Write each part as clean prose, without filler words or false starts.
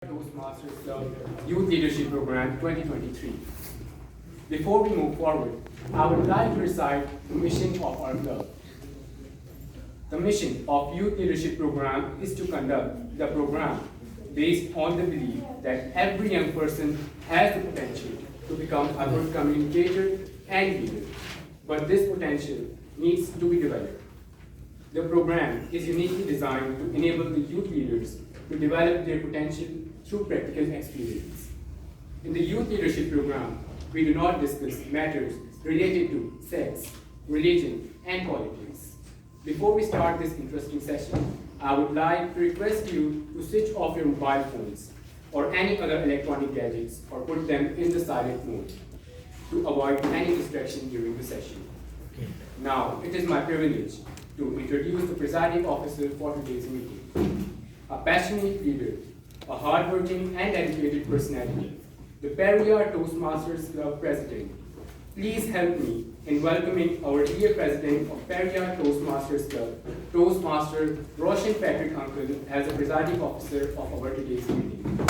Toastmasters Club Youth Leadership Program 2023. Before we move forward, I would like to recite the mission of our club. The mission of Youth Leadership Program is to conduct the program based on the belief that every young person has the potential to become a good communicator and leader, but this potential needs to be developed. The program is uniquely designed to enable the youth leaders to develop their potential through practical experience. In the Youth Leadership Program, we do not discuss matters related to sex, religion, and politics. Before we start this interesting session, I would like to request you to switch off your mobile phones or any other electronic gadgets or put them in the silent mode to avoid any distraction during the session. Now, it is my privilege to introduce the presiding officer for today's meeting, a passionate leader, a hardworking and dedicated personality, the Periyar Toastmasters Club President. Please help me in welcoming our dear President of Periyar Toastmasters Club, Toastmaster Roshan Patrick Uncle, as the presiding officer of our today's meeting.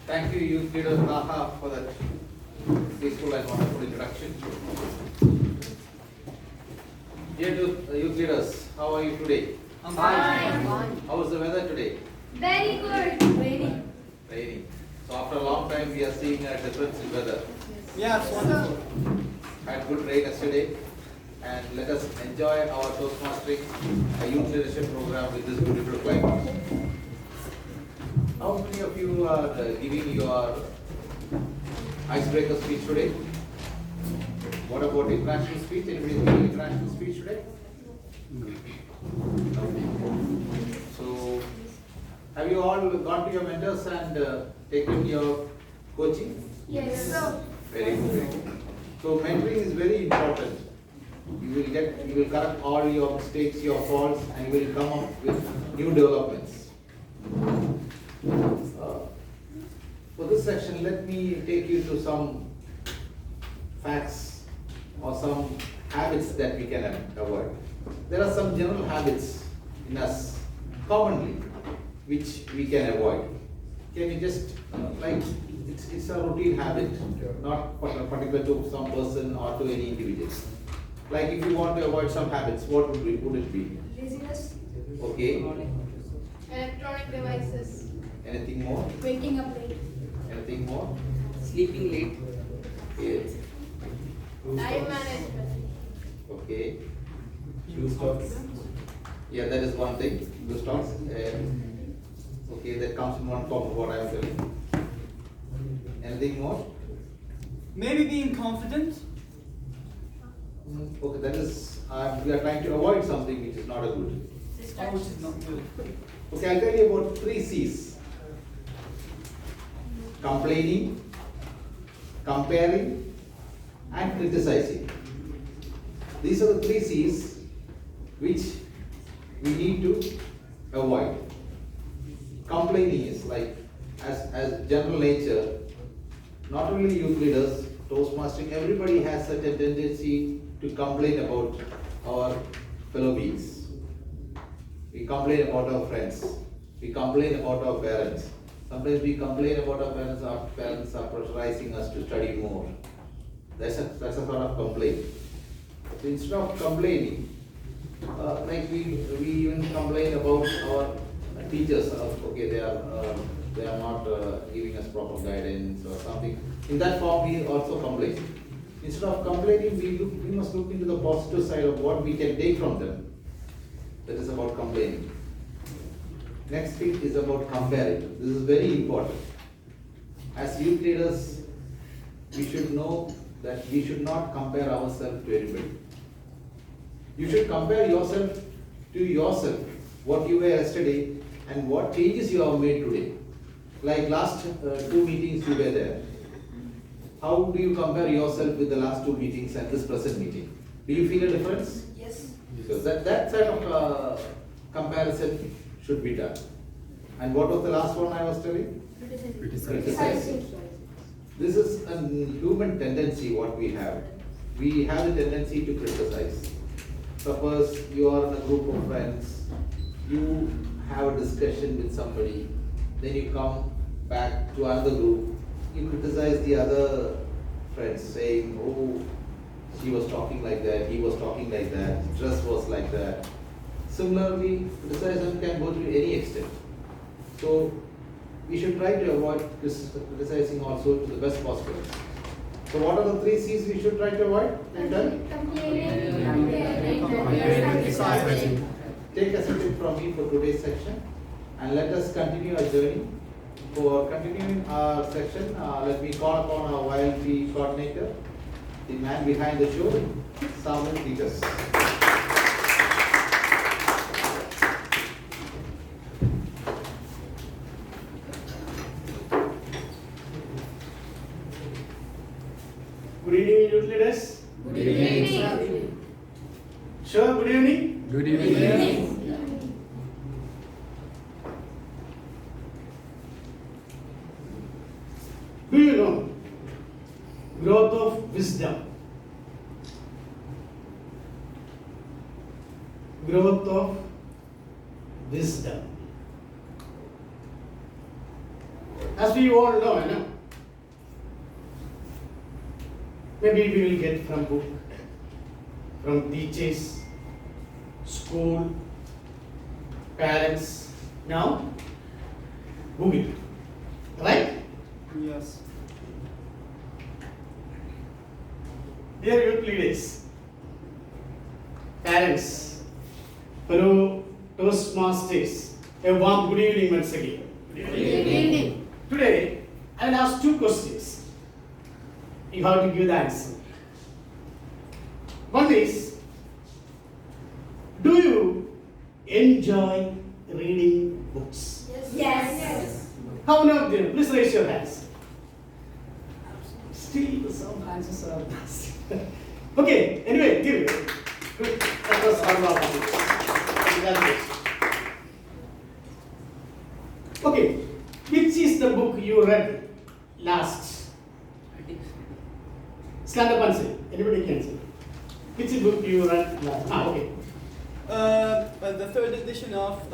Thank you, Youth Leader Taha, for that peaceful and wonderful introduction. Dear Youth Leaders, how are you today? I'm fine. How is the weather today? Very good. Very. Raining. So after a long time, we are seeing a difference in weather. Yeah, it's wonderful. Had good rain yesterday, and let us enjoy our Toastmastering, a youth leadership program with this beautiful climate. How many of you are giving your icebreaker speech today? What about international speech? Anybody giving international speech today? So, have you all gone to your mentors and taken your coaching? Yes, sir. Very good. Very good. So, mentoring is very important. You will correct all your mistakes, your faults, and you will come up with new developments. For this section, let me take you to some facts or some habits that we can avoid. There are some general habits in us commonly which we can avoid. Can you just like it's a routine habit, not particular to some person or to any individual. Like if you want to avoid some habits, what would it be? Laziness. Okay. Electronic devices. Anything more? Waking up late. Anything more? Sleeping late. Yes. Time management. Okay. Yeah, that is one thing. The stocks. Okay, that comes in one form of what I am telling. Anything more? Maybe being confident. Okay, that is we are trying to avoid something which is not a good. Which is not good. Okay, I'll tell you about 3 C's. Complaining, comparing, and criticizing. These are the 3 C's which we need to avoid. Complaining is like, as general nature, not only youth leaders, Toastmastering, everybody has such a tendency to complain about our fellow beings. We complain about our friends. We complain about our parents. Sometimes we complain about our parents are pressurizing us to study more. That's a sort of complaint. So instead of complaining, like we even complain about our teachers. Okay, they are not giving us proper guidance or something. In that form, we also complain. Instead of complaining, we must look into the positive side of what we can take from them. That is about complaining. Next thing is about comparing. This is very important. As youth leaders, we should know that we should not compare ourselves to anybody. You should compare yourself to yourself, what you were yesterday and what changes you have made today. Like last 2 meetings you were there. How do you compare yourself with the last 2 meetings and this present meeting? Do you feel a difference? Yes. So that sort of comparison should be done. And what was the last one I was telling? Criticizing. This is a human tendency what we have. We have the tendency to criticize. Suppose you are in a group of friends, you have a discussion with somebody, then you come back to another group, you criticize the other friends saying, oh, she was talking like that, he was talking like that, dress was like that. Similarly, criticism can go to any extent. So we should try to avoid criticizing also to the best possible. So what are the 3 C's we should try to avoid? Take a sip from me for today's section and let us continue our journey. For continuing our section, let me call upon our YLP coordinator, the man behind the show, Samuel Peters. Good evening, youth leaders. Good evening. Sure, good evening. Good evening. Do you know growth of wisdom? Growth of wisdom. As we all know, you know, maybe we will get from book, from teachers, school, parents. Now, Google, right? Yes. Dear youth leaders, parents, fellow Toastmasters, a warm good evening once again. Good evening. Today, I will ask 2 questions. You have to give the answer. One is, do you enjoy reading books? Yes. How many of them? Please raise your hands. Still, some hands are nasty. Okay, anyway, give it. Good. That was all of it. Congratulations. Okay, which is the book you read last? Stand up and say. Anybody can say. Which book you read last? Okay. The 3rd edition of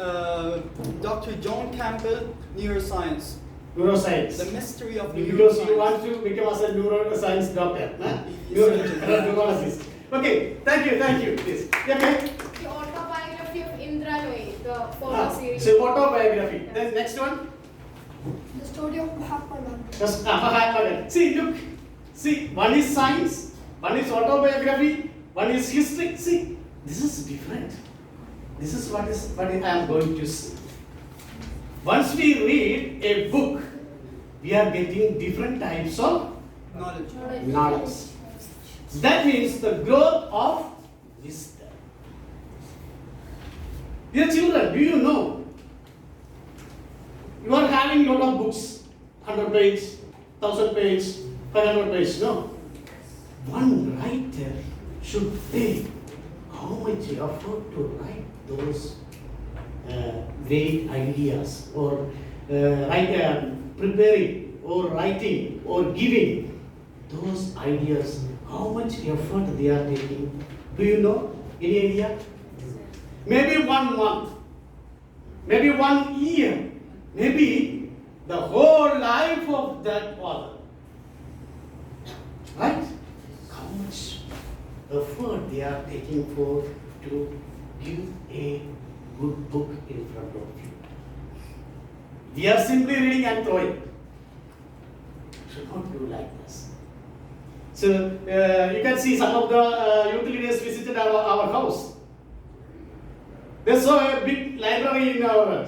Dr. John Campbell, Neuroscience. Neuroscience. The mystery of Because you neuroscience. want to become as a neuroscience doctor, huh? Yes, Neurologist. Okay, thank you, please. Okay. The autobiography of Indra Nooyi, the photo series. So autobiography. Then next one. The story of Mahatma Gandhi. Just Mahatma Gandhi. See, look. See, one is science, one is autobiography, one is history. See, this is different. This is what I am going to see. Once we read a book, we are getting different types of knowledge. That means the growth of wisdom. Dear children, do you know? You are having lot of books, 100 page, 1000 page, 500 page. No. One writer should take how much effort to write those great ideas, or preparing or writing or giving those ideas, how much effort they are taking. Do you know? Any idea? Maybe 1 month, maybe 1 year, maybe the whole life of that author. Right? How much effort they are taking for to give a good book in front of you. We are simply reading and throwing. Should not do like this. So you can see some of the youth leaders visited our house. They saw a big library in our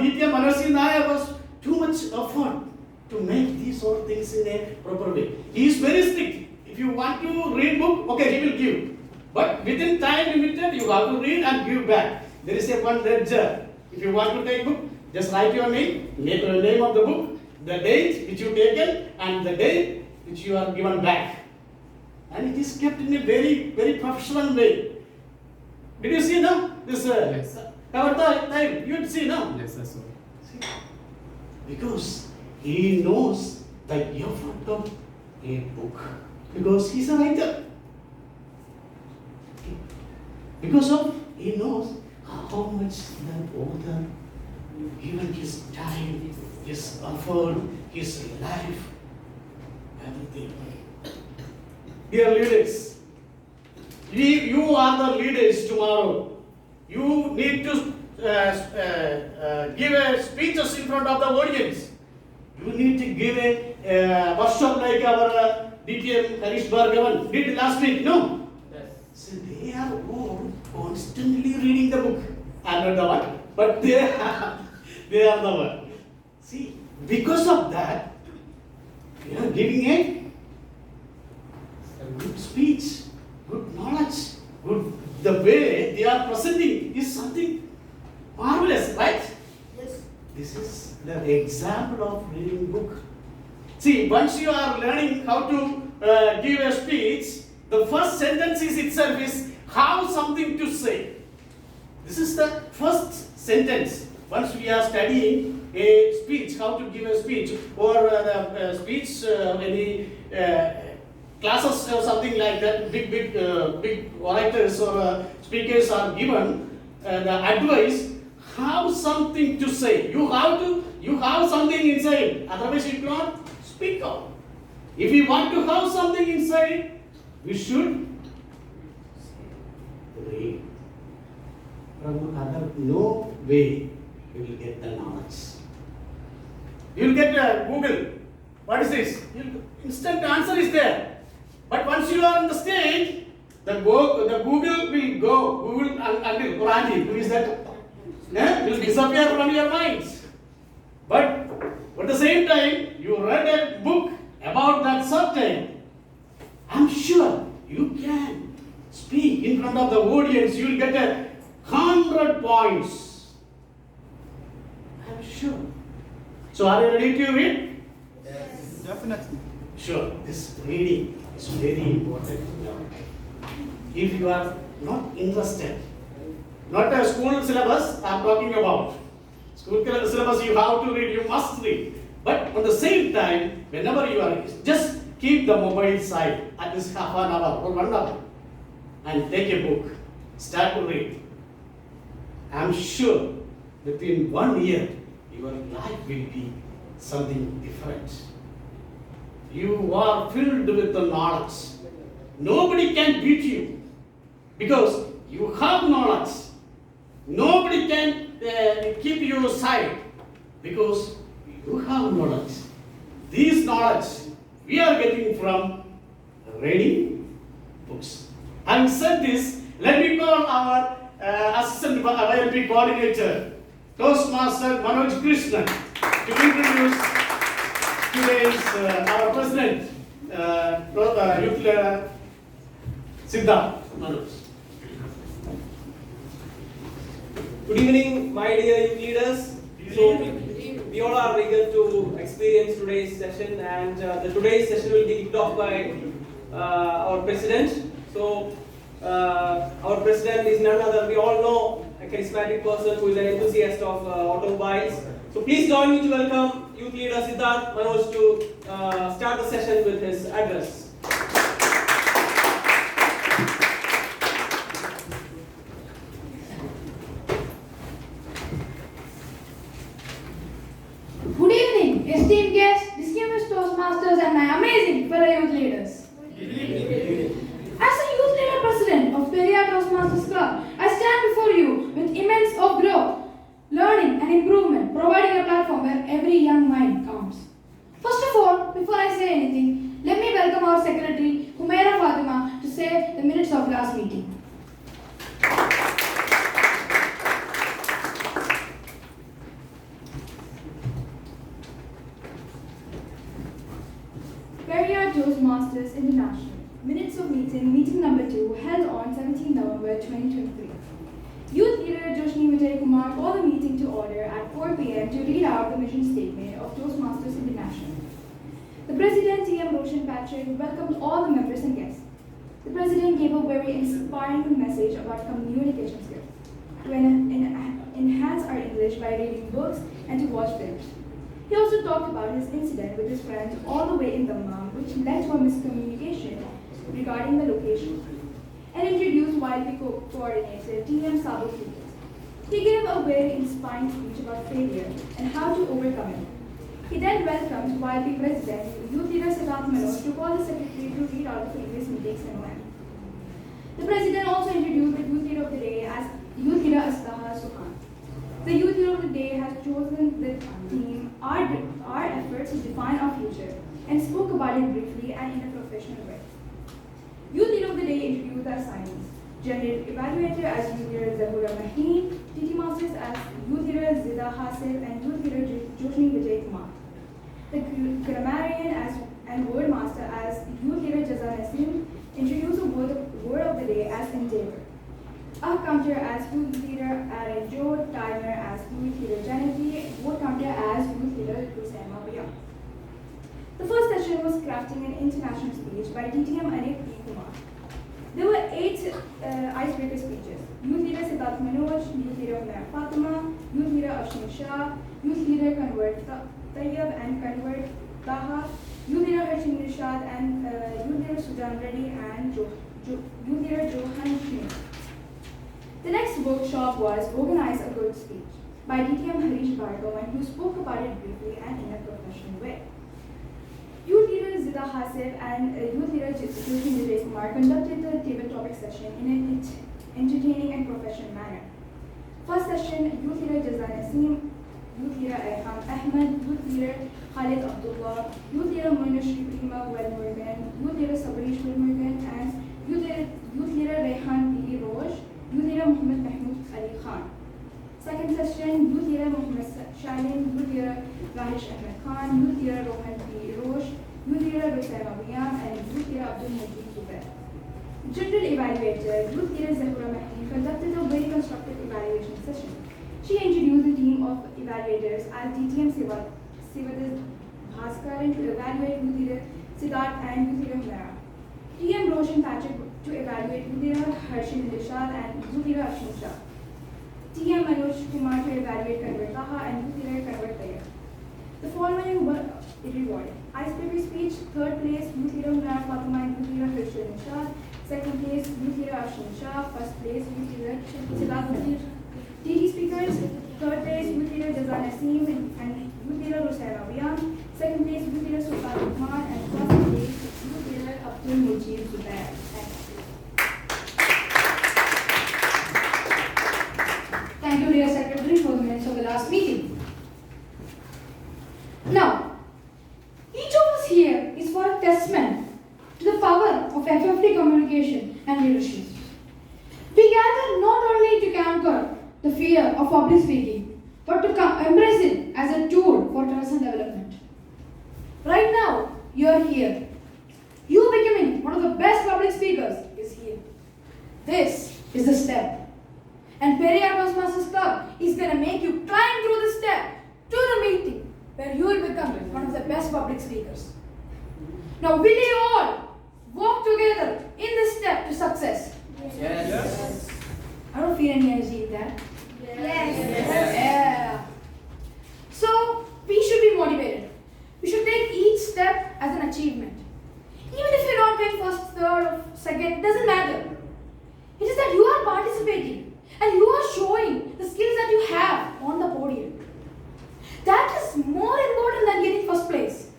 DTM Manasi Nair was too much effort to make these sort of things in a proper way. He is very strict. If you want to read book, okay, he will give. But within time limited, you have to read and give back. There is a one ledger. If you want to take book, just write your name of the book, the date which you taken, and the date which you are given back. And it is kept in a very, very professional way. Did you see now? This Yes. cover time, you see now? Yes, I saw. See? Because he knows the effort of a book because he's a writer. Because of he knows how much the author given his time, his effort, his life, everything. Dear leaders, you are the leaders tomorrow. You need to give a speeches in front of the audience. You need to give a workshop like our DTM Harish Bhargavan did last week. No? Yes. So they are all constantly reading the book. I am not the one, but they are the one. See, because of that, they are giving a good speech, good knowledge, good. The way they are presenting is something marvelous, right? Yes. This is the example of reading book. See, once you are learning how to give a speech, the first sentence is itself is have something to say. This is the first sentence. Once we are studying a speech, how to give a speech, or the speech, any classes or something like that, big orators or speakers are given the advice. Have something to say. You have something inside. Otherwise, you cannot speak out. If we want to have something inside, we should read. From other, no way you will get the knowledge. You will get Google. What is this? Instant answer is there. But once you are on the stage, the Google will go. Google until Quran, who is that? Will disappear from your minds. But at the same time, you read a book about that subject. I'm sure you can speak in front of the audience. You will get 100 points. I'm sure. So, are you ready to read? Yes. Definitely. Sure. This reading is very important. If you are not interested, not a school syllabus I'm talking about. School syllabus you have to read, you must read. But at the same time, whenever you are, just keep the mobile side at least half an hour or 1 hour and take a book, start to read. I'm sure within 1 year, your life will be something different. You are filled with the knowledge. Nobody can beat you because you have knowledge. Nobody can keep you aside because you have knowledge. These knowledge we are getting from reading books. Having said this, let me call our assistant YLP coordinator, Toastmaster Manoj Krishnan, to introduce today's our president, youth leader Siddharth Manoj. Good evening, my dear youth leaders. So, we all are eager to experience today's session, and today's session will be kicked off by our president. So, our president is none other, we all know, a charismatic person who is an enthusiast of automobiles. So, please join me to welcome youth leader Siddharth Manoj to start the session with his address. Good evening, esteemed guests, distinguished Toastmasters, and my amazing fellow youth leaders. As a youth leader president of Periyar Toastmasters Club, I stand before you with immense of growth, learning, and improvement, providing a platform where every young mind counts. First of all, before I say anything, let me welcome our secretary, Humaira Fatima, to say the minutes of last meeting. Periyar Toastmasters International. Minutes of meeting number 2, held on 17 November 2023. Youth leader Joshni Vijay Kumar called the meeting to order at 4 p.m. to read out the mission statement of Toastmasters International. The President, T.M. Roshan Patrick, welcomed all the members and guests. The President gave a very inspiring message about communication skills, to enhance our English by reading books and to watch films. He also talked about his incident with his friends all the way in Dammam, which led to a miscommunication regarding the location, and introduced YLP coordinator TM Sabu Philippe. He gave a very inspiring speech about failure and how to overcome it. He then welcomed YLP President, Youth Leader Siddharth Manoj, to call the Secretary to read out the previous meeting's MOM. The President also introduced the Youth Leader of the Day as Youth Leader Astaha Suhan. The Youth Leader of the Day has chosen the theme, Our Efforts to Define Our Future, and spoke about it briefly and in a professional way. Youth Leader of the Day introduced the assignments. General Evaluator as Youth Leader Zahura Maheen, TT Masters as Youth Leader Zida Hasif, and Youth Leader Joshni Vijay Kumar. The Grammarian and Word Master as Youth Leader Jaza Nasim introduced the word of the day as endeavor. A counter as Youth Leader Aaron Joe, Timer as Youth Leader Janati, Vote counter as Youth Leader Kusema Bia. The first session was crafting an international speech by DTM Anik P. Kumar. There were 8 icebreaker speeches. Youth Leader Siddharth Manoj, Youth Leader Maya Fatima, Youth Leader Ashmi Shah, Youth Leader Convert Tayyab and Convert Taha, Youth Leader Harshin Nishad, and Youth Leader Sujan Reddy and Youth Leader Johan Shmir. The next workshop was Organize a Good Speech by DTM Harish Bhargavan, who spoke about it briefly and in a professional way. Youth Leader Zida Hasif and Youth Leader Joshni Vijay Kumar conducted the table topic session in an entertaining and professional manner. First session, Youth Leader Jaza Nasim, Youth Leader Ayhan Ahmed, Youth Leader Khalid Abdullah, Youth Leader Moinushri Prima Welmorgan, Youth Leader Sabarish Welmorgan, and Youth Leader Rehan P. Roche, Youth Leader Muhammad Mahmoud Ali Khan. Second session, Youth Leader Muhammad Shalim, Youth Leader Rahish Ahmed Khan, Youth Leader Rohan P. Roche, Youth Leader Rusaima Biyam, and Youth Leader Abdul Majid Zubair. General Evaluator, Youth Leader Zahura Mahdi, conducted a very constructive evaluation session. She introduced the team of evaluators as DTM Sivadas Bhaskaran to evaluate Youth Leader Siddharth and Youth Leader Mera. TM Roshan Patrick to evaluate Youth Leader Harshin Nishad and Youth Leader Ashwin Shah. TM Manoj Kumar to evaluate Convert Taha and Youth Leader Convert Tayyab. The following were rewarded. Icebreaker speech, third place, Youth Leader Mera Fatima and Youth Leader Harshin Nishad. Second place, Youth Leader Ashwin Shah. First place, Youth Leader Siddharth Manoj. TD speakers, third place, Youth Leader Jaza Nasim and Youth Leader Rusaima Biyam. Second place, Youth Leader Sultan Kumar, and first place, Youth Leader Abdul Mujib Zubair. Thank you, dear Secretary, for the minutes of the last meeting. Now, each of us here is for a testament to the power of FFT communication and leadership. We gather not only to conquer the fear of public speaking, but to embrace it as a tool for trust and development. Right now, you are here. You becoming one of the best public speakers is here. This is the step. And Periyar Toastmasters Club is going to make you climb through the step to the meeting where you will become one of the best public speakers. Now, will you all walk together in this step to success? Yes. I don't feel any energy in that. Yes. Yeah. So, we should be motivated. We should take each step as an achievement. Even if you don't take first, third, or second, it doesn't matter. It is that you are participating and you are showing the skills that you have on the podium. That is more important than getting first place.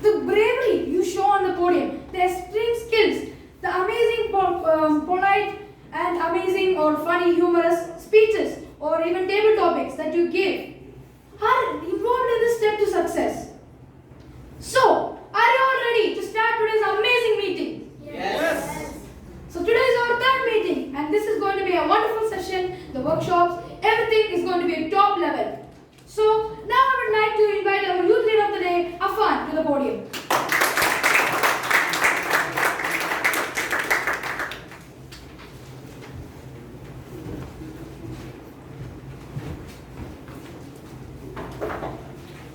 The bravery you show on the podium, the extreme skills, the amazing polite and amazing or funny humorous speeches or even table topics that you give are involved in the step to success. So, are you all ready to start today's amazing meeting? Yes. So today is our third meeting and this is going to be a wonderful session. The workshops, everything is going to be at top level. So now I would like to invite our youth leader of the day, Afan, to the podium.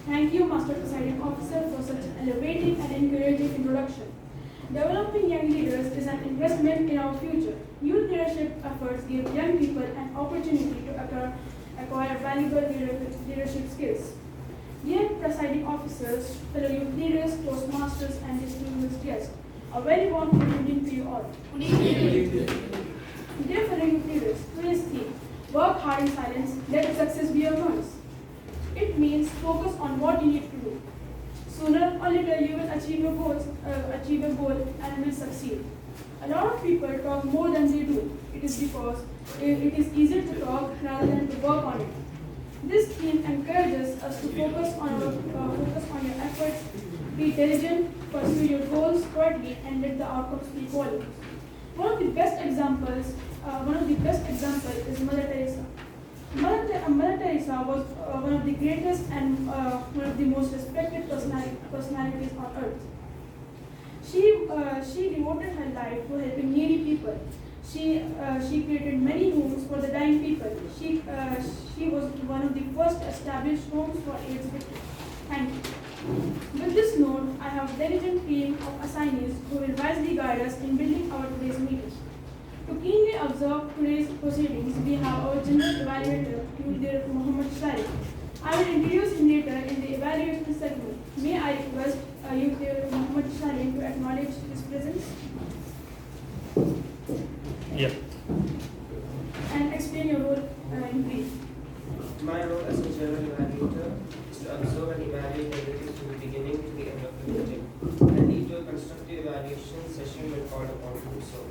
Thank you, Master Presiding Officer, for such an elevating and encouraging introduction. Developing young leaders is an investment in our future. Youth leadership efforts give young people an opportunity to acquire valuable leadership skills. Dear presiding officers, fellow youth leaders, Toastmasters, and distinguished guests, a very warm good evening to you all. Dear fellow youth leaders, today's theme, work hard in silence, let success be your noise. It means focus on what you need to do. Sooner or later you will achieve your goal and will succeed. A lot of people talk more than they do. It is because it is easier to talk rather than to work on it. This theme encourages us to focus on your efforts, be diligent, pursue your goals quietly, and let the outcome speak volumes. One of the best examples is Mother Teresa. Mother Teresa was one of the greatest and one of the most respected personalities on earth. She devoted her life to helping needy people. She created many homes for the dying people. She was one of the first established homes for AIDS victims. Thank you. With this note, I have a diligent team of assignees who will wisely guide us in building our today's meeting. To keenly observe today's proceedings, we have our general evaluator, Youth Muhammad Saleh. I will introduce him later in the evaluation segment. May I request Youth Muhammad Saleh to acknowledge his presence? Yep. And explain your role in brief. My role as a general evaluator is to observe and evaluate everything from the beginning to the end of the meeting and lead to a constructive evaluation session when called upon to do so.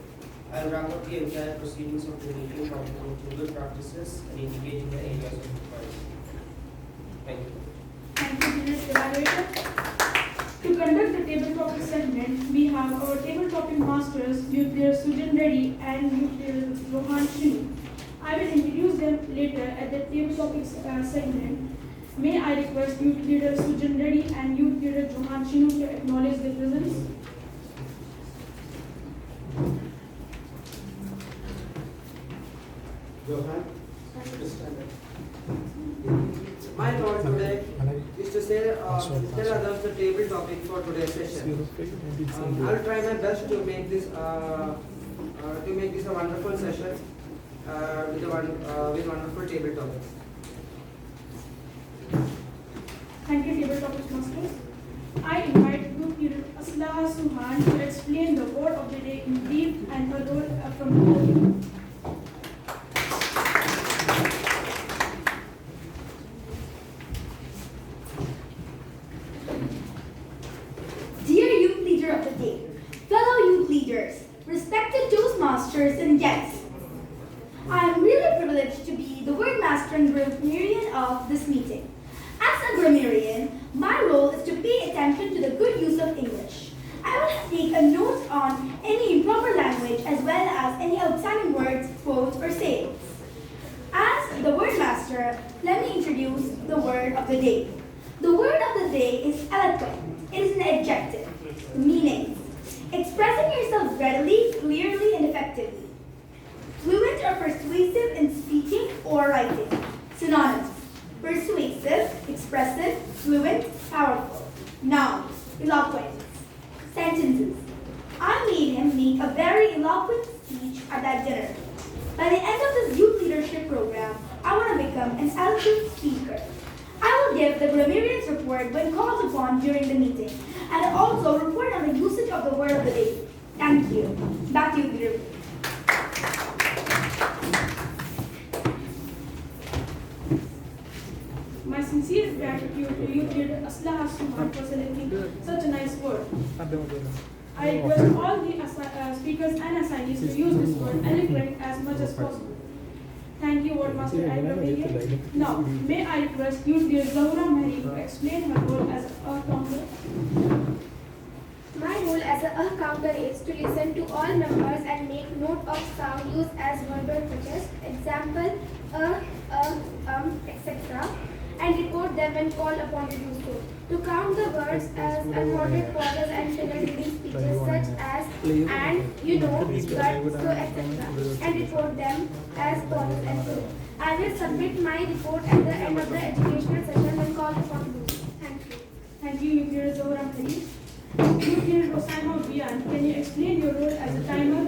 I will wrap up the entire proceedings of the meeting by implementing good practices and indicating the areas of inquiry. Thank you. Thank you, General Evaluator. To conduct the table topic segment, we have our table topic masters, Youth Leader Sujan Reddy and Youth Leader Rohan Shinu. I will introduce them later at the table topic segment. May I request Youth Leader Sujan Reddy and Youth Leader Rohan Shinu to acknowledge their presence? Johan? My role today is to tell others the table topic for today's session. I'll try my best to make this a wonderful session with wonderful table topics. Thank you, table topic masters. I invite Group Leader Aslaha Suhan to explain the word of the day in brief and her role from the podium. Dear Youth Leader of the Day, fellow youth leaders, respected Toastmasters and guests, I am really privileged to be the word master and grammarian of this meeting. As a grammarian, my role is to pay attention to the good use of English. I will take a note on any improper language as well as any outstanding words, quotes, or sayings. As the word master, let me introduce the word of the day. The word of the day is eloquent. It is an adjective. Meaning, expressing yourself readily, clearly, and effectively. Fluent or persuasive in speaking or writing. Synonyms: persuasive, expressive, fluent, powerful. Noun: eloquent. Sentences: I made him make a very eloquent speech at that dinner. By the end of this youth leadership program, I want to become an eloquent speaker. I will give the grammarian's report when called upon during the meeting, and also report on the usage of the word of the day. Thank you. Back to you, Peter. My sincere gratitude to Youth Leader Aslaha Suhan for selecting such a nice word. I request all the speakers and assignees to use this word eloquent as much as possible. Thank you, Word Master and Grammarian. Now, may I request Youth Leader Zahura Mehri to explain her role as a counter. My role as a counter is to listen to all members and make note of sound used as verbal suggest, example, etc., and record them when called upon to do so. To count the words as unwanted pauses and filler during speeches such as and, you know, but, so, etc., and record them as pauses and filler. I will submit my report at the end of the educational session when called upon to do so. Thank you. Thank you, Youth Leader Zahura Mehri. Youth Leader Rosaima Bian, can you explain your role as a timer?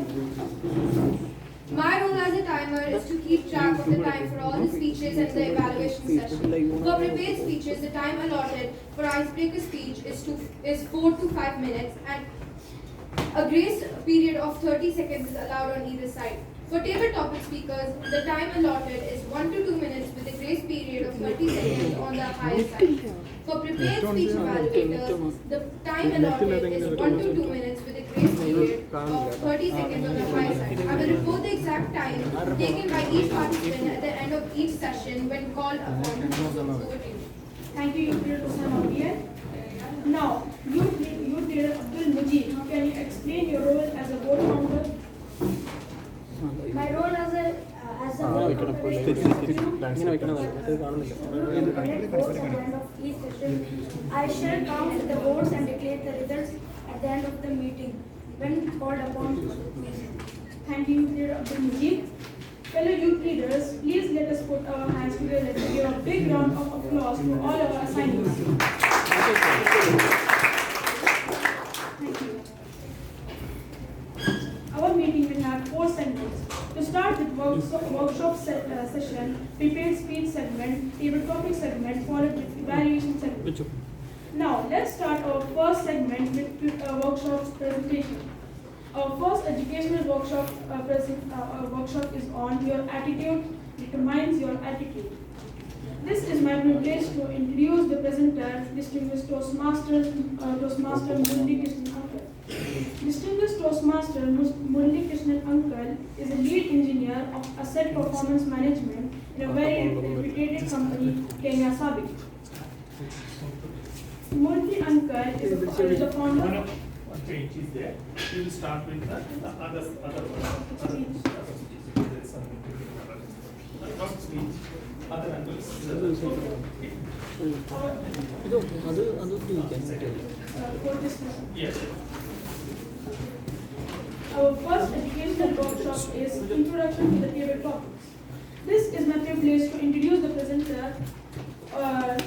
My role as a timer is to keep track of the time for all the speeches and the evaluation session. For prepared speeches, the time allotted for icebreaker speech is 4 to 5 minutes, and a grace period of 30 seconds is allowed on either side. For table topic speakers, the time allotted is 1 to 2 minutes with a grace period of 30 seconds on the higher side. For prepared speech evaluators, the time allotted is 1 to 2 minutes with a grace period of 30 seconds on the higher side. I will report the exact time taken by each participant at the end of each session when called upon. Over to you. Thank you, Youth Leader Hussain. Now, Youth Leader Abdul Mujib, can you explain your role as a vote counter? My role as a vote counter is I shall count the votes and declare the results at the end of the meeting when called upon. Thank you, Youth Leader Abdul Mujib. Fellow youth leaders, please let us put our hands together to give a big round of applause to all our assignees. Thank you. Our meeting will have 4 segments. To start with workshop session, prepared speech segment, table topic segment, followed with evaluation segment. Now, let's start our first segment with workshop presentation. Our first educational workshop is on your attitude determines your attitude. This is my privilege to introduce the presenter, distinguished Toastmaster Murli Krishnan Uncle. Distinguished Toastmaster Murli Krishnan Uncle is a lead engineer of asset performance management in a very reputed company, Kenya Sabik. Murli Uncle is the founder. One change is there. We will start with the other speech. There's something to first speech, other angles. Yes. Our first educational workshop is Introduction to the Table Topics. This is my privilege to introduce the presenter,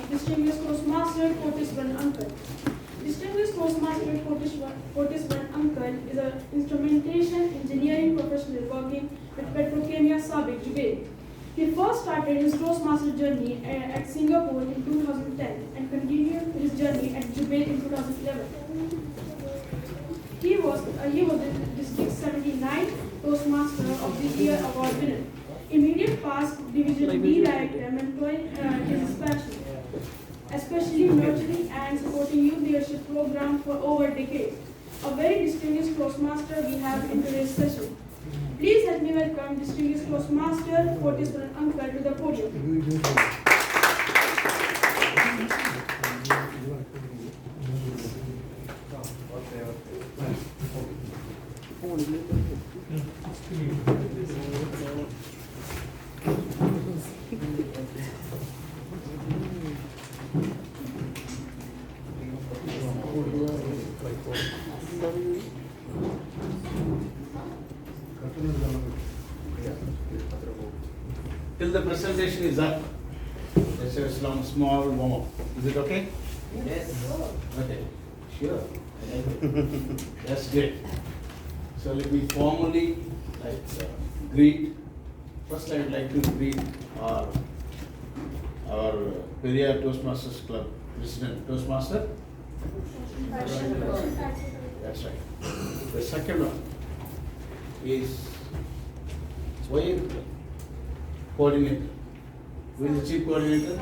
distinguished Toastmaster Kotiswaran Uncle. Distinguished Toastmaster Kotiswaran Uncle is an instrumentation engineering professional working with Petrokemia Sabik, Jubail. He first started his Toastmaster journey at Singapore in 2010 and continued his journey at Jubail in 2011. He was the District 79 Toastmaster of the Year award winner. Immediate past Division B Director, mentoring his passion, especially nurturing and supporting youth leadership program for over a decade. A very distinguished Toastmaster we have in today's session. Please help me welcome distinguished Toastmaster Kotiswaran Uncle to the podium. Till the presentation is up, let's have some small warm-up. Is it okay? Yes. Okay. Sure. That's great. So let me formally greet. First, I would like to greet our Periyar Toastmasters Club President. Toastmaster? That's right. The second one is YLP coordinator. Who is the chief coordinator?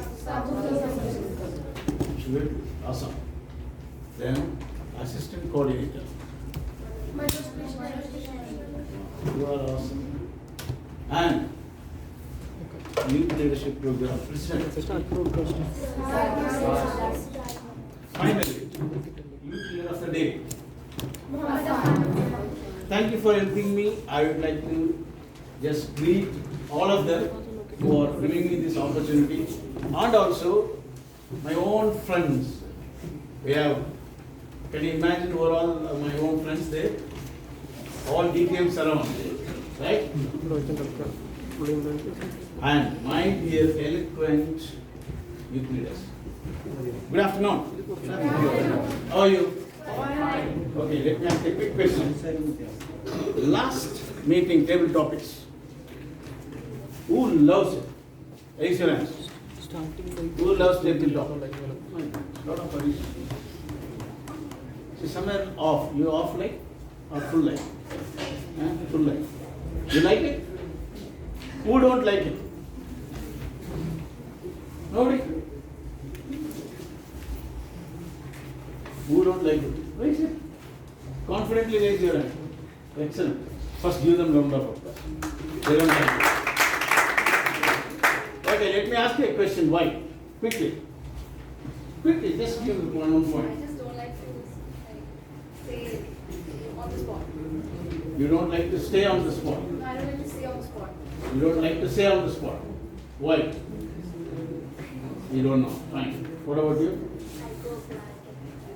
Shubham. Awesome. Then assistant coordinator. You are awesome. And youth leadership program president. Finally, youth leader of the day. Thank you for helping me. I would like to just greet all of them for giving me this opportunity, and also my own friends. We have, can you imagine who are all my own friends there? All DTMs around, right? And my dear eloquent youth leaders. Good afternoon. How are you? Okay, let me ask a quick question. Last meeting, table topics, Who loves it? Raise your hands. Who loves tabletop? Lot of addition. See, somewhere off. You off light or full light? Full light. You like it? Who don't like it? Nobody? Who don't like it? Raise it. Confidently raise your hand. Excellent. First give them round of applause. They don't like it. Okay, let me ask you a question. Why? Quickly. Quickly, just give me one I point. just don't like to say on the spot. You don't like to stay on the spot. I don't like to say on the spot. You don't like to say on the spot. Why? You don't know. Fine. What about you? I go blank.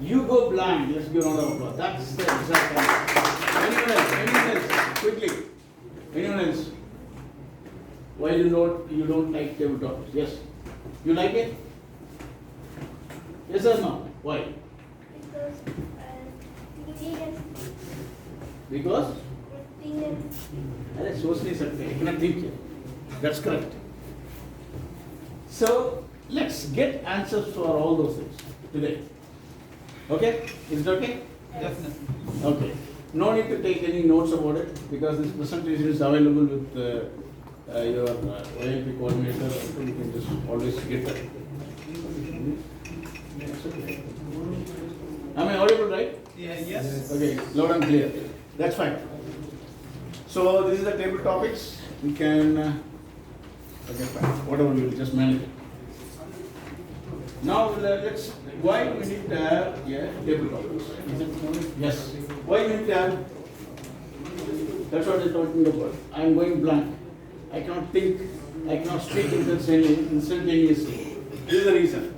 You go blind. Let's give a round of applause. That's the exact answer. Anyone else? Anyone else? Quickly. Anyone else? Why you don't like tabletops? Yes. You like it? Yes or no? Why? Because thinking and Because? thinking and Arey, सोचने सकते हैं, cannot think it. That's correct. So let's get answers for all those things today. Okay? Is it okay? Definitely. Okay. No need to take any notes about it because this presentation is available with your YLP coordinator. So you can just always get that. That's okay. Am I audible, right? Yes. Okay, loud and clear. That's fine. So this is the table topics. We can, okay, fine. Whatever, we will just manage it. Now let's, why we need to have table topics? Is it? Yes. Why we need to have? That's what I'm talking about. I'm going blank. I cannot think, I cannot speak instantaneously. This is the reason.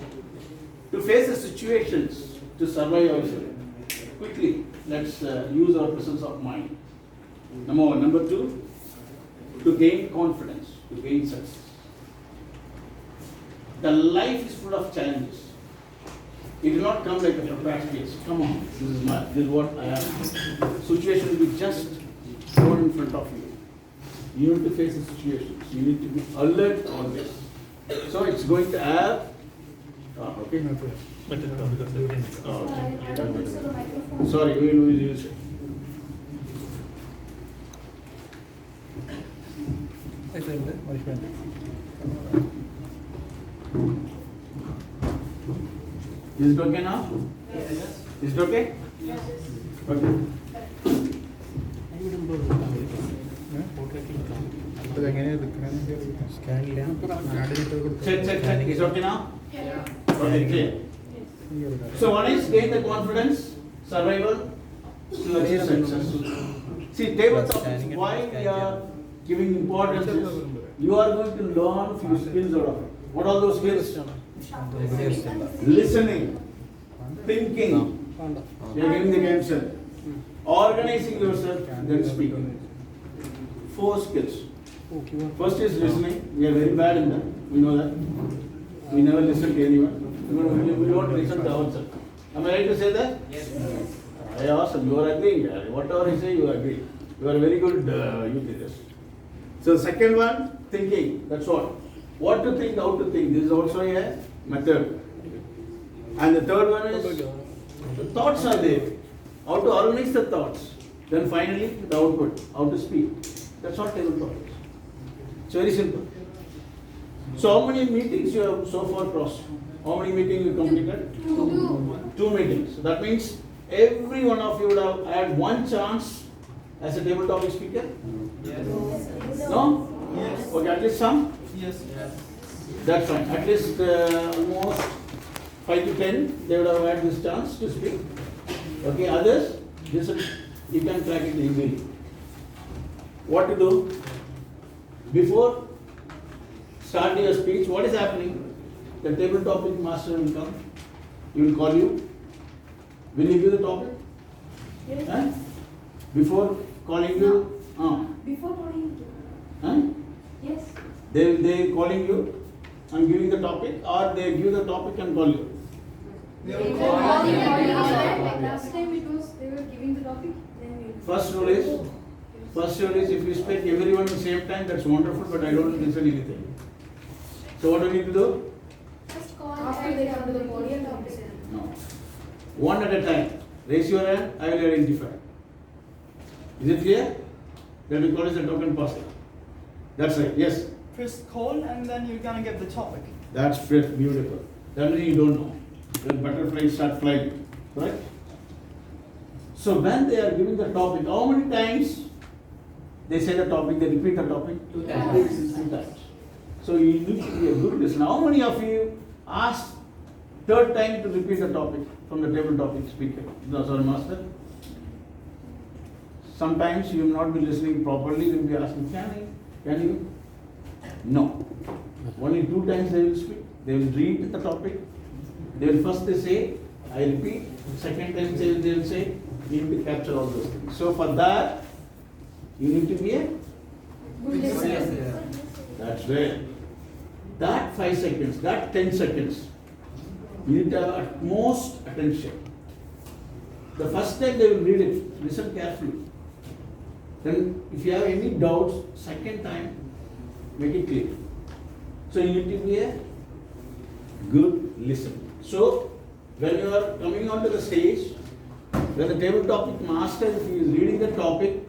To face the situations, to survive ourselves. Quickly, let's use our presence of mind. Number one. Number two, to gain confidence, to gain success. The life is full of challenges. It will not come like a surprise case. Come on, this is what I have. Situation will be just thrown in front of you. You need to face the situations. You need to be alert always. So it's going to have. Okay. Sorry, we will use it. Is it okay now? Yes. Is it okay? Yes. Okay. Check. Is it okay now? Yeah. Okay, clear. So one is gain the confidence, survival, to achieve success. See, tabletop is why we are giving importance is you are going to learn few skills out of it. What are those skills? Listening, thinking, you are giving the answer, organizing yourself, then speaking. 4 skills. First is listening. We are very bad in that. We know that. We never listen to anyone. We don't listen to ourselves. Am I right to say that? Yes. I awesome. You are agreeing. Whatever I say, you agree. You are very good youth leaders. So second one, thinking. That's all. What to think, how to think. This is also a method. And the third one is the thoughts are there. How to organize the thoughts. Then finally the output. How to speak. That's all tabletop is. It's very simple. So how many meetings you have so far crossed? How many meetings you completed? 2 meetings. So that means every one of you would have had one chance as a tabletop speaker? Yes. No? Yes. Okay, at least some? Yes. That's fine. At least almost 5 to 10 they would have had this chance to speak. Okay, others, this is, you can track it easily. What to do? Before starting your speech, what is happening? The table topic master will come. He will call you. Will he give the topic? Yes. Huh? Before calling you? Before calling you. Huh? Yes. They calling you and giving the topic, or they give the topic and call you? Last time it was they were giving the topic, then we. First rule is First rule is if you speak everyone at the same time, that's wonderful, but I don't listen anything. So what do we need to do? First call After they come to the podium, No. One at a time. Raise your hand, I will identify. Is it clear? That we call it a token passer. That's right, yes. First call and then you're gonna get the topic. That's beautiful. That means you don't know. When butterflies start flying, right? So when they are giving the topic, how many times they say the topic, they repeat the topic? 2 times. 2 times. So you need to be a good listener. How many of you asked third time to repeat the topic from the table topic speaker? No, sorry, master. Sometimes you will not be listening properly, you will be asking, can you? No. Only 2 times they will speak. They will read the topic. They will first they say, I repeat. Second time they will say, you need to capture all those things. So for that, you need to be a good listener. That's right. That 5 seconds, that 10 seconds, you need to have utmost attention. The first time they will read it, listen carefully. Then if you have any doubts, second time, make it clear. So you need to be a good listener. So when you are coming onto the stage, when the table topic master, if he is reading the topic,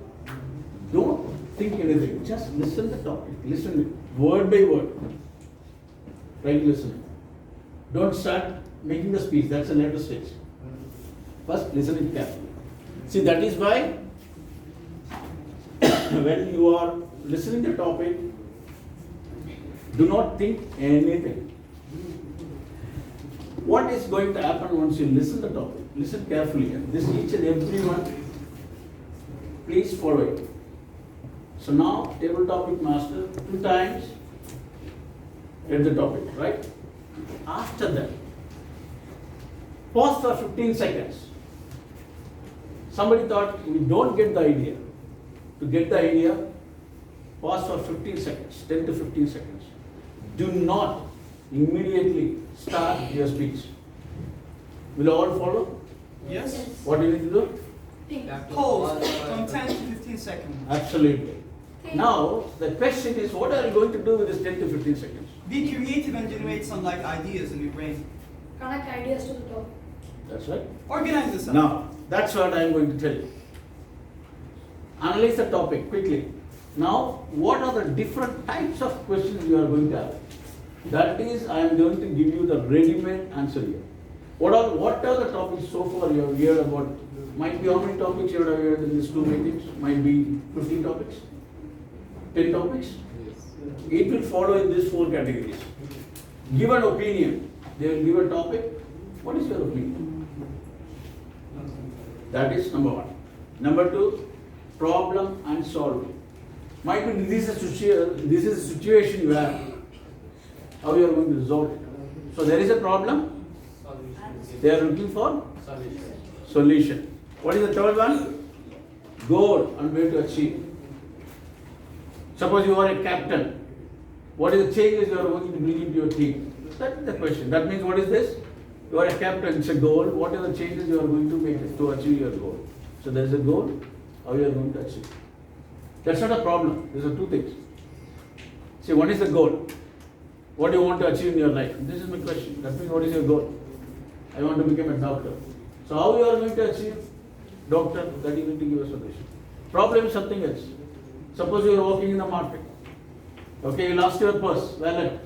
don't think anything. Just listen the topic. Listen it, word by word. Try to listen. Don't start making the speech. That's a later stage. First, listen it carefully. See, that is why when you are listening the topic, do not think anything. What is going to happen once you listen the topic? Listen carefully. This each and every one, please follow it. So now, table topic master, 2 times read the topic, right? After that, pause for 15 seconds. Somebody thought we don't get the idea. To get the idea, pause for 15 seconds, 10 to 15 seconds. Do not immediately start your speech. Will all follow? Yes. What do you need to do? Pause from 10 to 15 seconds. Absolutely. Now, the question is, what are you going to do with this 10 to 15 seconds? Be creative and generate some like ideas in your brain. Connect ideas to the topic. That's right. Organize this up. Now, that's what I am going to tell you. Analyze the topic quickly. Now, what are the different types of questions you are going to have? That is, I am going to give you the ready-made answer here. What are the topics so far you have heard about? Might be how many topics you have heard in these 2 meetings? Might be 15 topics? 10 topics? It will follow in these 4 categories. Give an opinion. They will give a topic. What is your opinion? That is number 1. Number 2, problem and solving. Might be this is a situation you have. How you are going to resolve it? So there is a problem. They are looking for solution. What is the third one? Goal and way to achieve. Suppose you are a captain. What is the changes you are going to bring into your team? That is the question. That means what is this? You are a captain, it's a goal. What are the changes you are going to make to achieve your goal? So there is a goal, how you are going to achieve. That's not a problem. These are 2 things. See, one is the goal. What do you want to achieve in your life? This is my question. That means what is your goal? I want to become a doctor. So how you are going to achieve doctor? That you need to give a solution. Problem is something else. Suppose you are walking in the market. Okay, you lost your purse, wallet.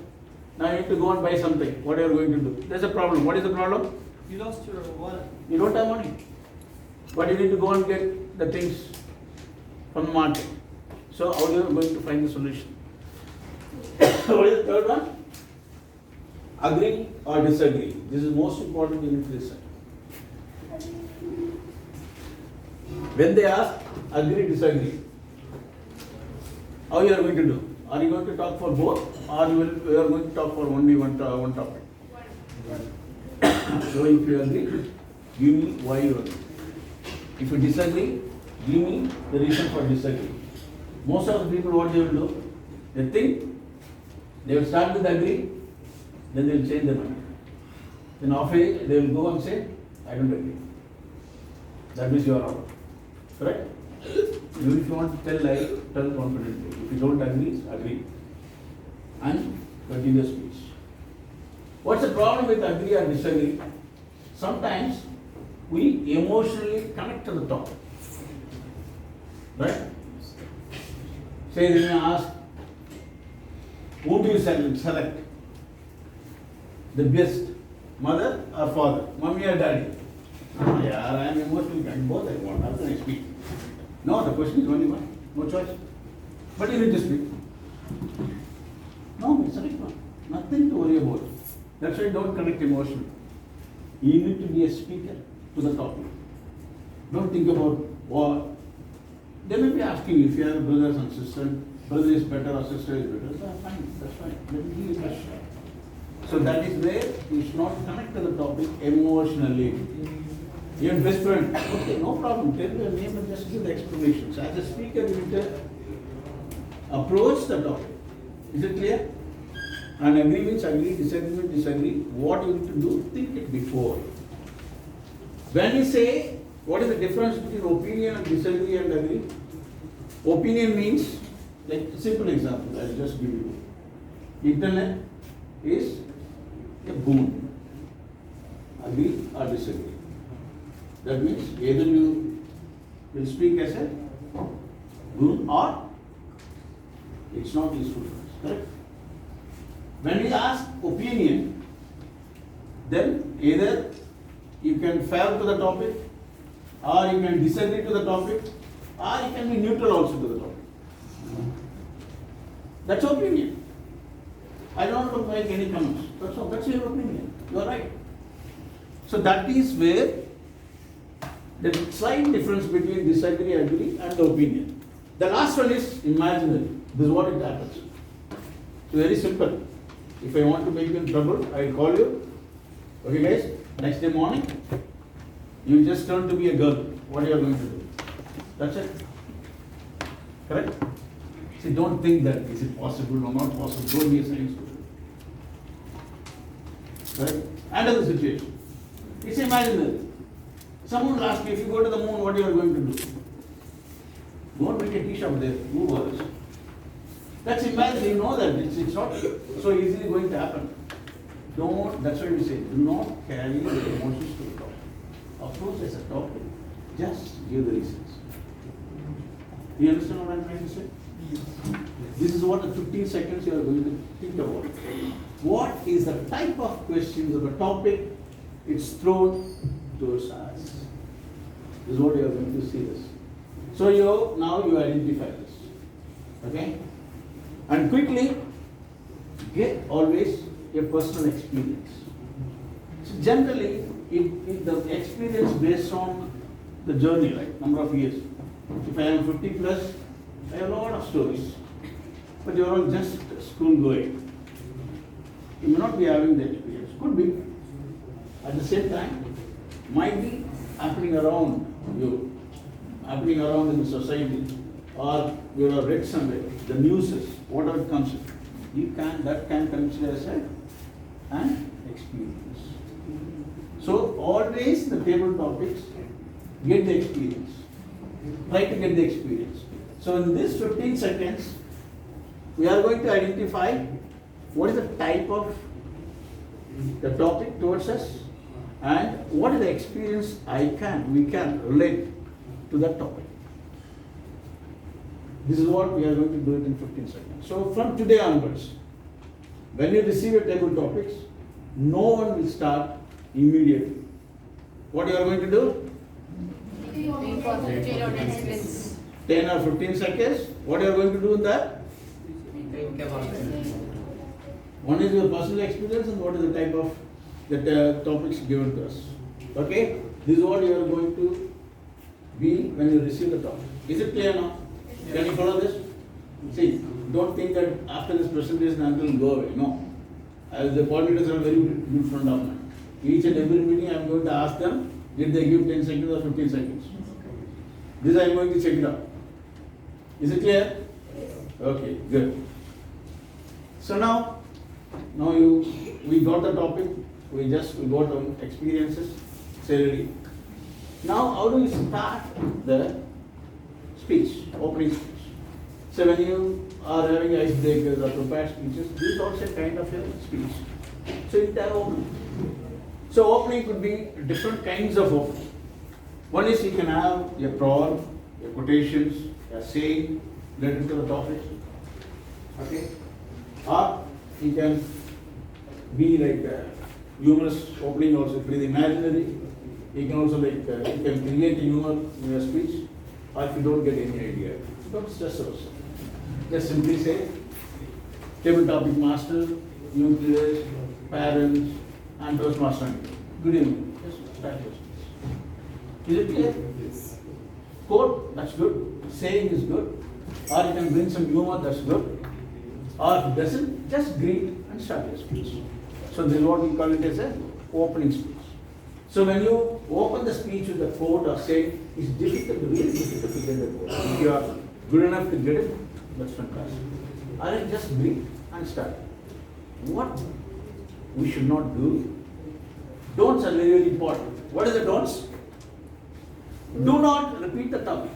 Now you need to go and buy something. What are you going to do? There's a problem. What is the problem? You lost your wallet. You don't have money. But you need to go and get the things from the market. So how are you going to find the solution? What is the third one? Agree or disagree. This is most important you need to decide. When they ask, agree, disagree. How you are going to do? Are you going to talk for both, or you are going to talk for only one topic? So if you agree, give me why you agree. If you disagree, give me the reason for disagree. Most of the people, what they will do? They think they will start with agree, then they will change their mind. Then halfway they will go and say, I don't agree. That means you are out. Correct? Even if you want to tell lie, tell confidently. If you don't agree, agree. And continue speech. What's the problem with agree or disagree? Sometimes we emotionally connect to the topic. Right? Say they may ask, who do you select? The best, mother or father, mommy or daddy? Oh, yeah, I am emotionally connected. Both I want. How can I speak? No, the question is only one. No choice. But you need to speak. No, select one. Nothing to worry about. That's why don't connect emotionally. You need to be a speaker to the topic. Don't think about what. They may be asking you if you have brothers and sisters, brother is better or sister is better. Fine, that's fine. Let me give you a question. So that is where you should not connect to the topic emotionally. Even best friend, okay, no problem. Tell your name and just give the explanations. As a speaker, you need to approach the topic. Is it clear? And agree means agree, disagree means disagree. What you need to do, think it before. When you say, what is the difference between opinion and disagree and agree? Opinion means, like a simple example, I'll just give you. Internet is a boon. Agree or disagree. That means either you will speak as a boon or it's not useful for us. Correct? When we ask opinion, then either you can fail to the topic, or you can disagree to the topic, or you can be neutral also to the topic. That's opinion. I don't want to make any comments. That's all. That's your opinion. You are right. So that is where the slight difference between disagree, agree, and the opinion. The last one is imaginary. This is what it happens. It's very simple. If I want to make you in trouble, I will call you. Okay, guys. Next day morning, you just turn to be a girl. What are you going to do? That's it. Correct? See, don't think that is it possible or not possible. Don't be a science student. Correct? Another situation. It's imaginary. Someone will ask you, if you go to the moon, what you are going to do? Don't bring a tea shop there. Who bothers? That's imaginary. You know that it's not so easily going to happen. Don't. That's why we say, do not carry the emotions to the topic. Approach as a topic. Just give the reasons. Do you understand what I'm trying to say? Yes. This is what the 15 seconds you are going to think about. What is the type of questions of a topic it's thrown towards us? This is what you are going to see this. So now you identify this. Okay? And quickly get always a personal experience. So generally, if the experience based on the journey, right, number of years. If I am 50 plus, I have a lot of stories. But you are all just school going. You may not be having the experience. Could be. At the same time, might be happening around you, happening around in the society, or you have read somewhere, the news, whatever it comes in. That can consider as an experience. So always the table topics, get the experience. Try to get the experience. So in this 15 seconds, we are going to identify what is the type of the topic towards us and what is the experience we can relate to that topic. This is what we are going to do it in 15 seconds. So from today onwards, when you receive a table topics, no one will start immediately. What you are going to do? 10 or 15 seconds. What you are going to do in that? One is your personal experience and what is the type of the topics given to us. Okay? This is what you are going to be when you receive the topic. Is it clear now? Can you follow this? See, don't think that after this presentation I will go away. No. As the coordinators are very good friend of mine. Each and every meeting I am going to ask them, did they give 10 seconds or 15 seconds? This I am going to check it out. Is it clear? Yes. Okay, good. So now we got the topic, we got some experiences, say ready. Now how do you start the speech, opening speech. So when you are having icebreakers or prepared speeches, this is also a kind of a speech. So you have opening. So opening could be different kinds of opening. One is you can have a prod, a quotations, a saying related to the topic. Okay? Or you can be like a humorous opening also, it could be imaginary. You can also like, you can create humor in your speech, or if you don't get any idea, don't stress yourself. Just simply say, table topic master, nucleus, parents, and Toastmaster. Good evening. Just start your speech. Is it clear? Yes. Quote, that's good. Saying is good. Or you can bring some humor, that's good. Or if it doesn't, just greet and start your speech. So this is what we call it as an opening speech. So when you open the speech with a quote or saying, it's difficult, really difficult to get the quote. If you are good enough to get it, that's fantastic. Or you just greet and start. What we should not do? Don'ts are very, very important. What are the don'ts? Do not repeat the topic.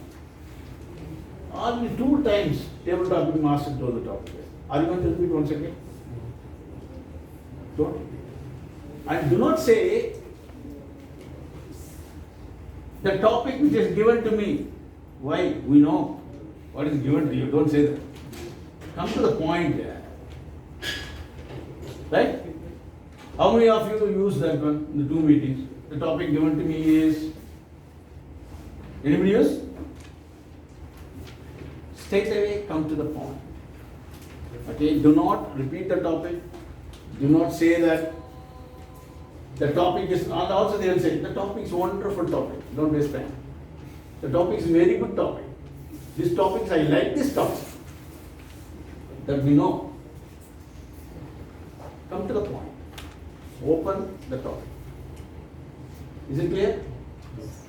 Only 2 times table topic master told the topic. Are you going to repeat once again? Don't. And do not say the topic which is given to me. Why? We know what is given to you. Don't say that. Come to the point there. Right? How many of you use that one in the 2 meetings? The topic given to me is. Anybody use? Straight away come to the point. Okay, do not repeat the topic. Do not say that the topic is, and also they will say, the topic is a wonderful topic. Don't waste time. The topic is a very good topic. This topic, I like this topic. That we know. Come to the point. Open the topic. Is it clear?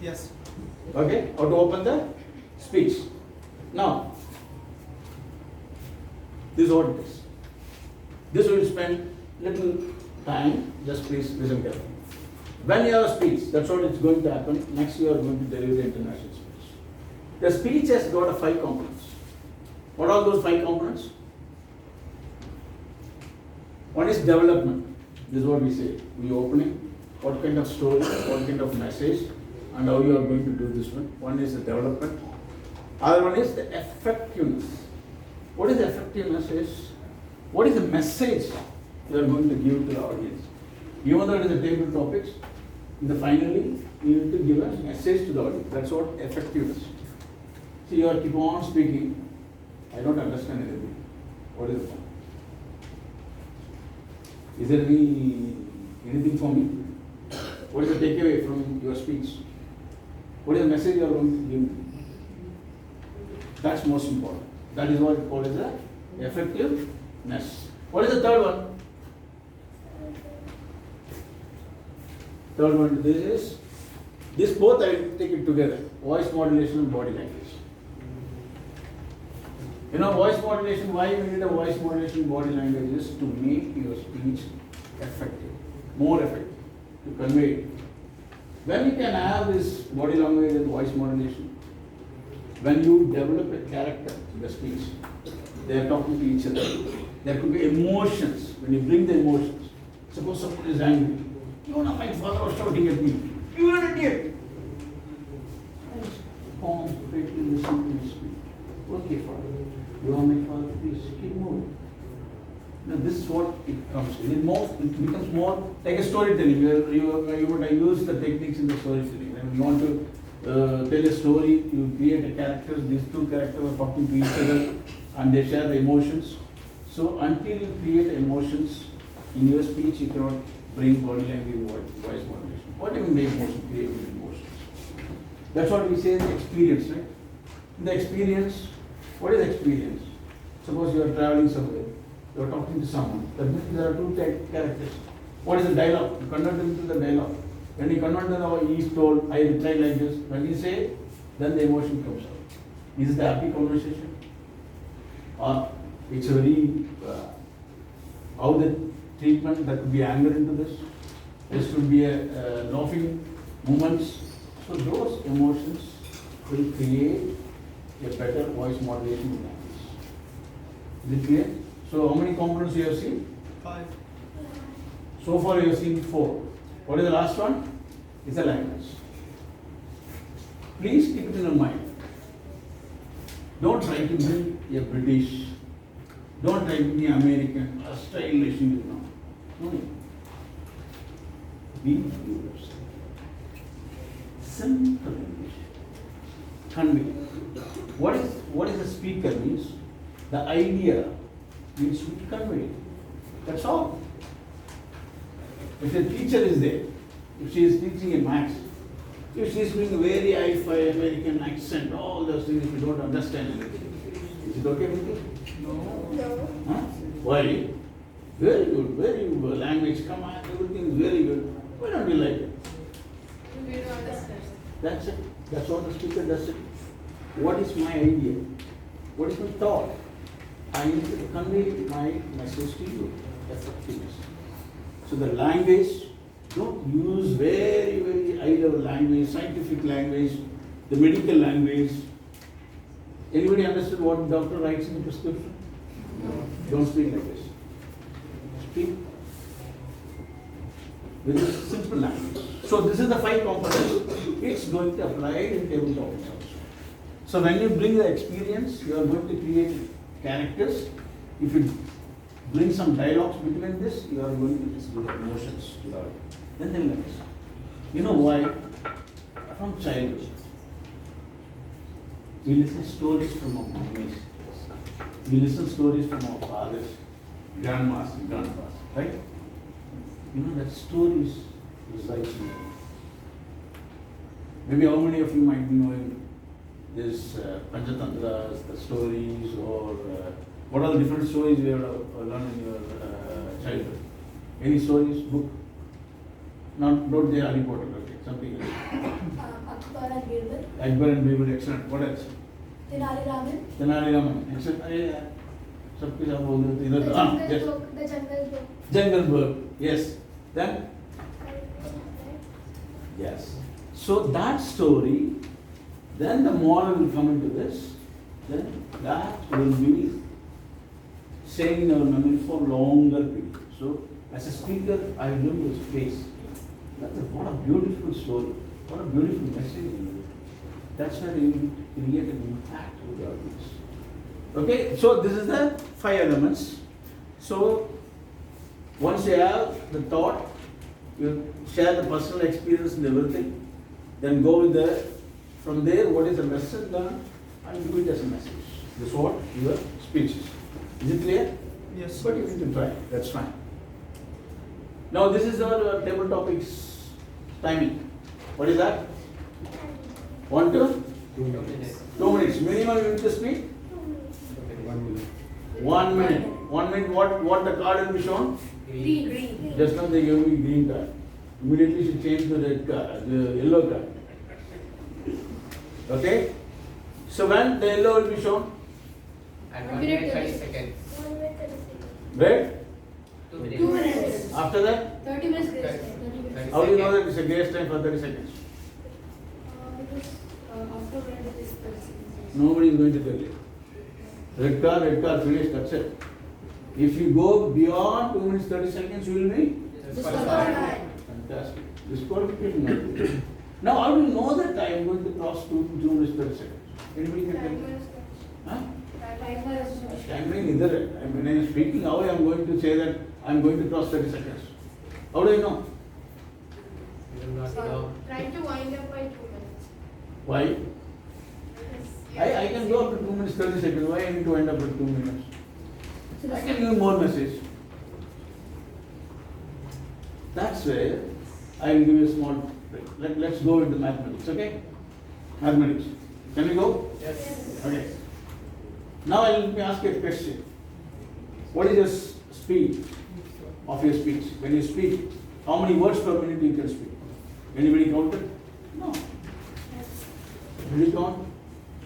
Yes. Okay, how to open the speech. Now, this is what it is. This will spend little time, just please listen carefully. When you have a speech, that's what is going to happen. Next you are going to deliver the international speech. The speech has got 5 components. What are those 5 components? One is development. This is what we say. We opening, what kind of story, what kind of message, and how you are going to do this one. One is the development. Other one is the effectiveness. What is the effectiveness is? What is the message you are going to give to the audience? Even though it is a table topics, in the finally you need to give a message to the audience. That's what effectiveness. See, you are keep on speaking. I don't understand anything. What is it? Is there anything for me? What is the takeaway from your speech? What is the message you are going to give me? That's most important. That is what it called as a effectiveness. What is the third one? Third one, this both I will take it together. Voice modulation and body language. You know, voice modulation, why we need a voice modulation body language is to make your speech effective, more effective, to convey it. When you can have this body language and voice modulation, when you develop a character in the speech, they are talking to each other. There could be emotions. When you bring the emotions, suppose someone is angry. You know, my father was shouting at me. You are an idiot. Concentrate and listen to me speak. Okay, father. You are my father. Please keep moving. Now, this is what it comes in. It becomes more like a storytelling. I use the techniques in the storytelling. When you want to tell a story, you create a character. These 2 characters are talking to each other and they share the emotions. So until you create emotions in your speech, you cannot bring body language or voice modulation. What do you mean emotion? Create emotions. That's what we say in the experience, right? In the experience, what is experience? Suppose you are traveling somewhere, you are talking to someone. That means there are 2 characters. What is the dialogue? You convert them to the dialogue. When you convert them, he is told, I reply like this. When you say, then the emotion comes out. Is it a happy conversation? Or it's a very, how the treatment, that could be anger into this. This could be a laughing moments. So those emotions will create a better voice modulation language. Is it clear? So how many components you have seen? 5. So far you have seen 4. What is the last one? It's a language. Please keep it in your mind. Don't try to be a British. Don't try to be American, a stylish, no. No. Be yours. Simple English. Convey. What is the speaker means? The idea needs to be conveyed. That's all. If the teacher is there, if she is teaching a maths, if she is doing a very hi-fi American accent, all those things, if you don't understand anything, is it okay with you? No. Huh? Why? Very good, very good language, come on, everything is very good. Why don't you like it? We don't understand. That's it. That's what the speaker does it. What is my idea? What is my thought? I need to convey my message to you. That's what it is. So the language, don't use very, very high-level language, scientific language, the medical language. Anybody understood what the doctor writes in the prescription? No. Don't speak like this. Speak with a simple language. So this is the 5 components. It's going to apply in table topics also. So when you bring the experience, you are going to create characters. If you bring some dialogues between this, you are going to just bring emotions to the audience. Then they'll understand. You know why? From childhood, we listen stories from our mummies. We listen stories from our fathers, grandmas and grandpas, right? You know that stories resides in you. Maybe how many of you might be knowing this Panchatantras, the stories, or what are the different stories you have learned in your childhood? Any stories, book? Not the Harry Potter, okay, something else. Akbar and Birbal. Akbar and Birbal, excellent. What else? Tenali Raman. Tenali Raman, excellent. सब कुछ आप बोल देते इधर yes. The Jungle Book. Jungle Book, yes. Then yes. So that story, then the moral will come into this. Then that will be staying in our memory for longer period. So as a speaker, I will look his face. What a beautiful story. What a beautiful message. That's why you create an impact with the audience. Okay, so this is the 5 elements. So once you have the thought, you share the personal experience and everything, then go with the, from there, what is the lesson learned, and give it as a message. This is what your speech is. Is it clear? Yes. But you need to try, that's fine. Now this is our table topics timing. What is that? 1 to 2 minutes. 2 minutes. Minimum you need to speak? 1 minute. 1 minute. 1 minute, what the card will be shown? Green. Just now they gave me green card. Immediately she changed the red card, the yellow card. Okay? So when the yellow will be shown? At 1 minute 30 seconds. Red? 2 minutes. 2 minutes. After that? 30 minutes grace time. 30 minutes. How do you know that it's a grace time for 30 seconds? Because after red it is 30 seconds. Nobody is going to tell you. Red card, finished, that's it. If you go beyond 2 minutes 30 seconds, you will be Disqualified. fantastic. Disqualification. Now, how do you know that I am going to cross 2 minutes 30 seconds? Anybody can tell me? Huh? Timing is there. When I am speaking, how I am going to say that I am going to cross 30 seconds? How do I know? You will not know. Try to wind up by 2 minutes. Why? I can go up to 2 minutes 30 seconds. Why I need to end up at 2 minutes? I can give more message. That's where I will give you a small break. Let's go into mathematics, okay? Mathematics. Can we go? Yes. Okay. Now let me ask you a question. What is your speed of your speech? When you speak, how many words per minute you can speak? Anybody counted? No. Did you count?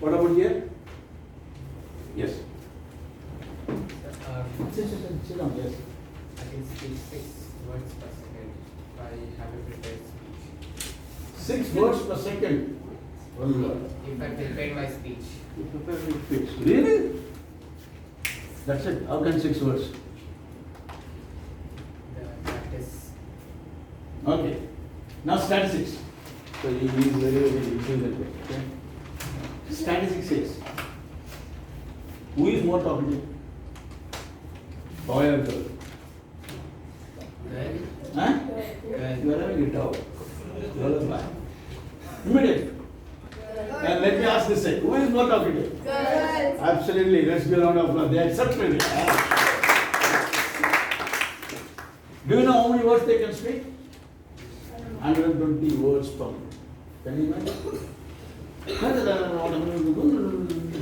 What about here? Yes. Sit down, yes. I can speak 6 words per second if I have a prepared speech. 6 words per second. One word. If I prepare my speech. You prepare my speech. Really? That's it. How can 6 words? The practice. Okay. Now statistics. So he is very easy that way. Okay. Statistics says, who is more talkative? Boy or girl? Well, Huh? You are having it out. Girl or boy? Immediately. And let me ask this side, who is more talkative? Girls. Absolutely. Let's give a round of applause. They accepted it. Do you know how many words they can speak? 120 words per minute. Can you imagine?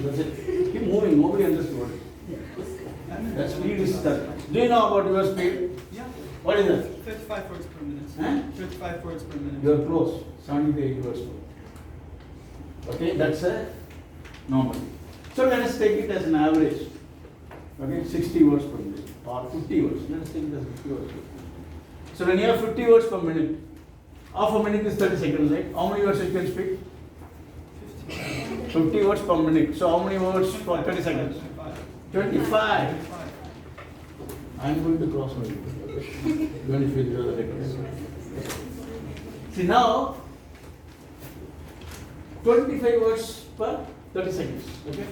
That's it. Keep moving. Nobody understood. That speed is stuck. Do you know about your speed? Yeah. What is that? 35 words per minute. Huh? 35 words per minute. You are close. 70 to 80 words per minute. Okay, that's a normal. So let us take it as an average. Okay, 60 words per minute or 50 words. Let us take it as 50 words per minute. So when you have 50 words per minute, half a minute is 30 seconds, right? How many words you can speak? 50 words per minute. So how many words for 30 seconds? 25. I am going to cross my limit. Okay? Even if you do the records. See now, 25 words per 30 seconds. Okay?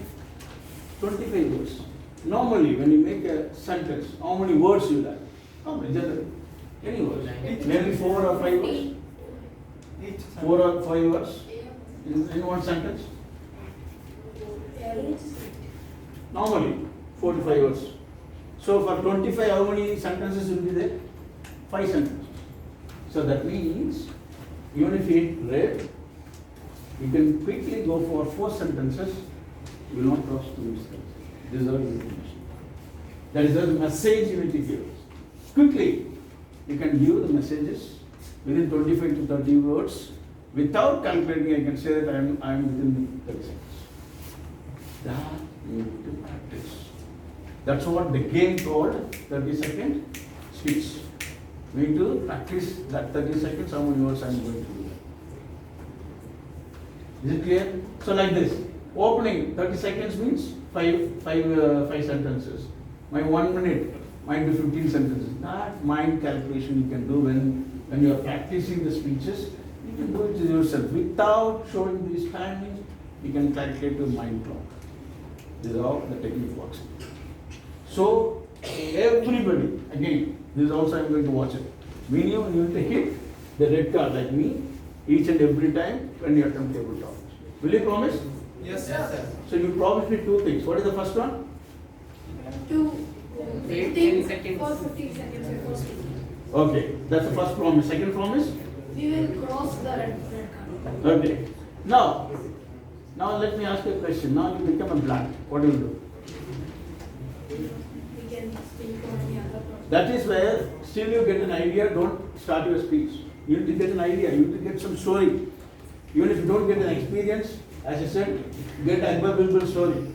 25 words. Normally, when you make a sentence, how many words you have? How many generally? Any words? Maybe 4 or 5 words? 4 or 5 words in one sentence? Normally, 4 to 5 words. So for 25, how many sentences will be there? 5 sentences. So that means, even if you read, you can quickly go for 4 sentences, you will not cross 2 sentences. This is our information. That is the message you need to give. Quickly, you can give the messages within 25 to 30 words. Without calculating, I can say that I am within 30 seconds. That you need to practice. That's what the game called 30-second speech. We need to practice that 30 seconds, how many words I am going to do. Is it clear? So like this, opening 30 seconds means 5 sentences. My 1 minute might be 15 sentences. That mind calculation you can do when you are practicing the speeches. You can do it yourself without showing these timings. You can calculate your mind clock. This is how the technique works. So everybody, again, this is also I am going to watch it. Minimum you need to hit the red card like me each and every time when you attempt table talk. Will you promise? Yes, sir. So you promise me 2 things. What is the first one? 10 seconds. For 15 seconds. Okay, that's the first promise. Second promise? We will cross the red card. Okay. Now let me ask you a question. Now you become a blank. What do you do? We can speak on any other topic. That is where still you get an idea, don't start your speech. You need to get an idea, you need to get some story. Even if you don't get an experience, as I said, get Akbar Bilbil story,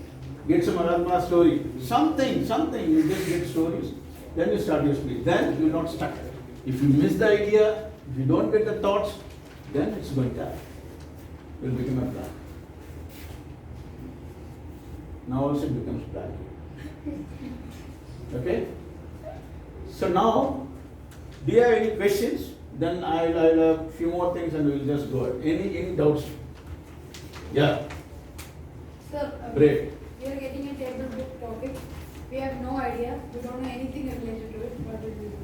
get some Aradma story, something, you just get stories, then you start your speech. Then you are not stuck. If you miss the idea, if you don't get the thoughts, then it's going to happen. You will become a blank. Now also it becomes blank. Okay? So now, do you have any questions? Then I'll have a few more things and we'll just go ahead. Any doubts? Yeah, Sir, great. we are getting a table book topic. We have no idea. We don't know anything related to it. What will we do?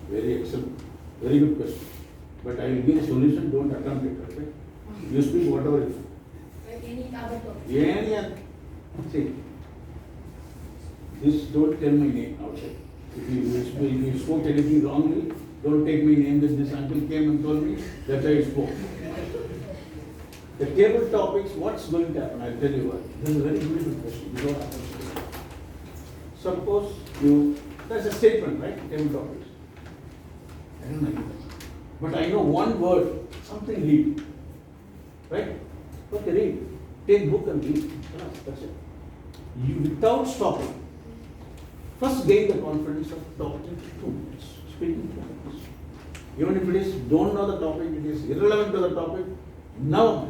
Very excellent. Very good question. But I will give a solution, don't attempt it, okay? You speak whatever you want. Like any other topic. Any other. See, this don't tell my name outside. If you spoke anything wrongly, don't take my name that this uncle came and told me that I spoke. The table topics, what's going to happen? I'll tell you what. This is a very beautiful question. You don't have to. Suppose that's a statement, right? Table topics. I don't know. But I know one word, something read. Right? Okay, read. Take book and read. That's it. You without stopping. First gain the confidence of talking 2 minutes. Speaking 2 minutes. Even if it is, don't know the topic, it is irrelevant to the topic. Now,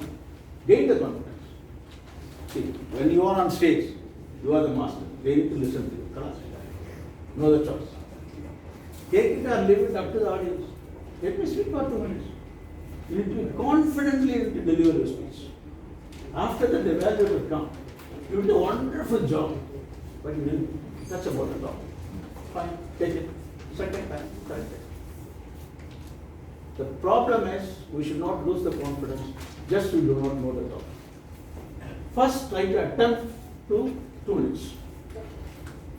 Gain the confidence. See, when you are on stage, you are the master. They need to listen to you. Class. No other choice. Take it or leave it up to the audience. Let me speak for 2 minutes. You need to be confidently able to deliver your speech. After that, the evaluator will come. You did a wonderful job, but you didn't touch about the topic. Fine, take it. Second time, correct it. The problem is, we should not lose the confidence just we do not know the topic. First, try to attempt to 2 minutes.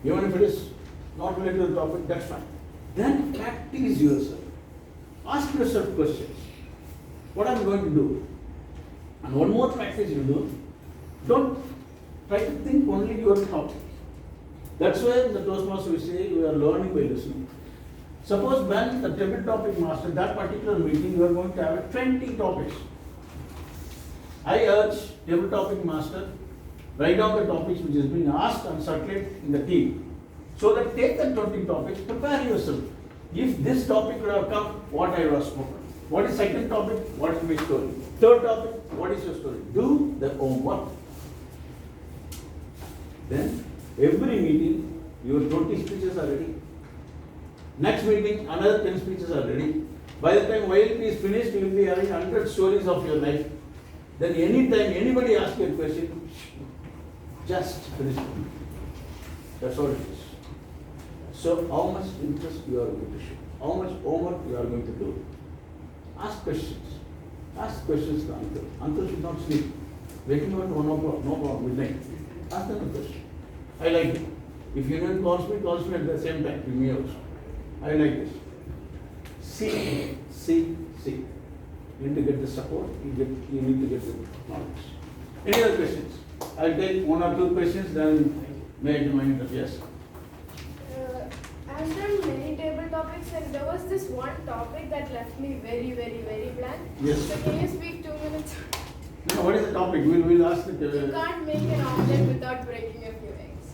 Even if it is not related to the topic, that's fine. Then practice yourself. Ask yourself questions. What am I going to do? And one more practice you do. Don't try to think only your topic. That's why the Toastmaster will say we are learning by listening. Suppose when the table topic master, that particular meeting, you are going to have 20 topics. I urge table topic master, write down the topics which is being asked and circulate in the team. So that take the 20 topics, prepare yourself. If this topic would have come, what I would have spoken. What is second topic? What is my story? Third topic, what is your story? Do the homework. Then, every meeting, your 20 speeches are ready. Next meeting, another 10 speeches are ready. By the time YLP is finished, you will be having 100 stories of your life. Then anytime anybody asks you a question, just finish it. That's all it is. So how much interest you are going to show? How much homework you are going to do? Ask questions. Ask questions to uncle. Uncle should not sleep. Waking up at 1 o'clock, no problem, midnight. Ask them a question. I like it. If union calls me at the same time, give me also. I like this. See. You need to get the support, you need to get the knowledge. Any other questions? I'll take 1 or 2 questions, then make the mind up. Yes. I've done many table topics and there was this one topic that left me very blank. Yes. So can you speak 2 minutes? No, what is the topic? We'll ask it. You can't make an omelette without breaking a few eggs.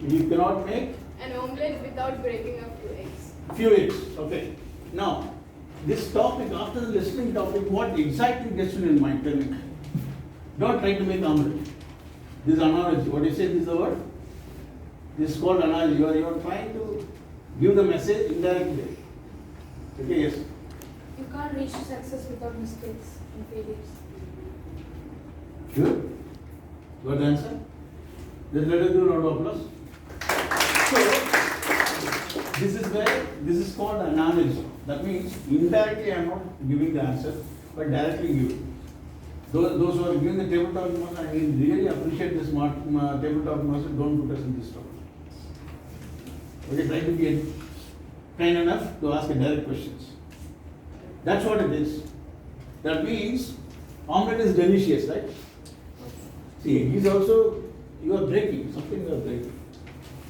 You cannot make? An omelette without breaking a few eggs. Few eggs. Okay. Now, this topic, after the listening topic, what exactly gets in your mind? Tell me. Don't try to make omelette. This analogy. What you say, this is the word? This is called analogy. You are trying to give the message indirectly. Okay, yes. You can't reach success without mistakes and failures. Sure. Got the answer? Then let us do a round of applause. So, this is called analogy. That means indirectly I am not giving the answer, but directly giving. Those who are giving the tabletop master, I really appreciate this tabletop master. Don't put us in this trouble. Okay, try to be kind enough to ask direct questions. That's what it is. That means omelette is delicious, right? See, egg is also, you are breaking, something you are breaking.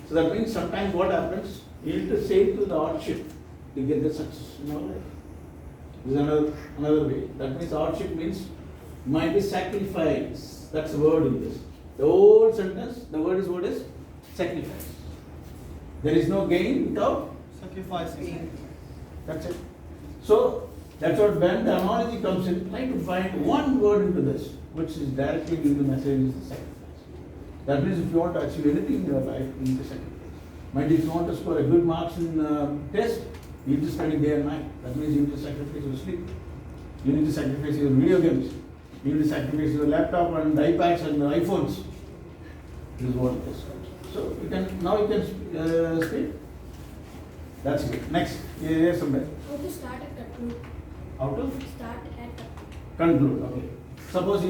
So that means sometimes what happens, you need to say to the hardship to get the success in our life. This is another way. That means hardship means might be sacrifice. That's the word in this. The whole sentence, the word is sacrifice. There is no gain without sacrificing. That's it. So that's what when the analogy comes in, try to find one word into this, which is directly giving the message is the sacrifice. That means if you want to achieve anything in your life, you need to sacrifice. Might if you want to score a good marks in test, you need to study day and night. That means you need to sacrifice your sleep. You need to sacrifice your video games. You need to sacrifice your laptop and iPads and iPhones. This is what it is. So you can speak. That's it. Next, yes, somewhere. How to start and conclude? How to Start and conclude. conclude? Okay. Suppose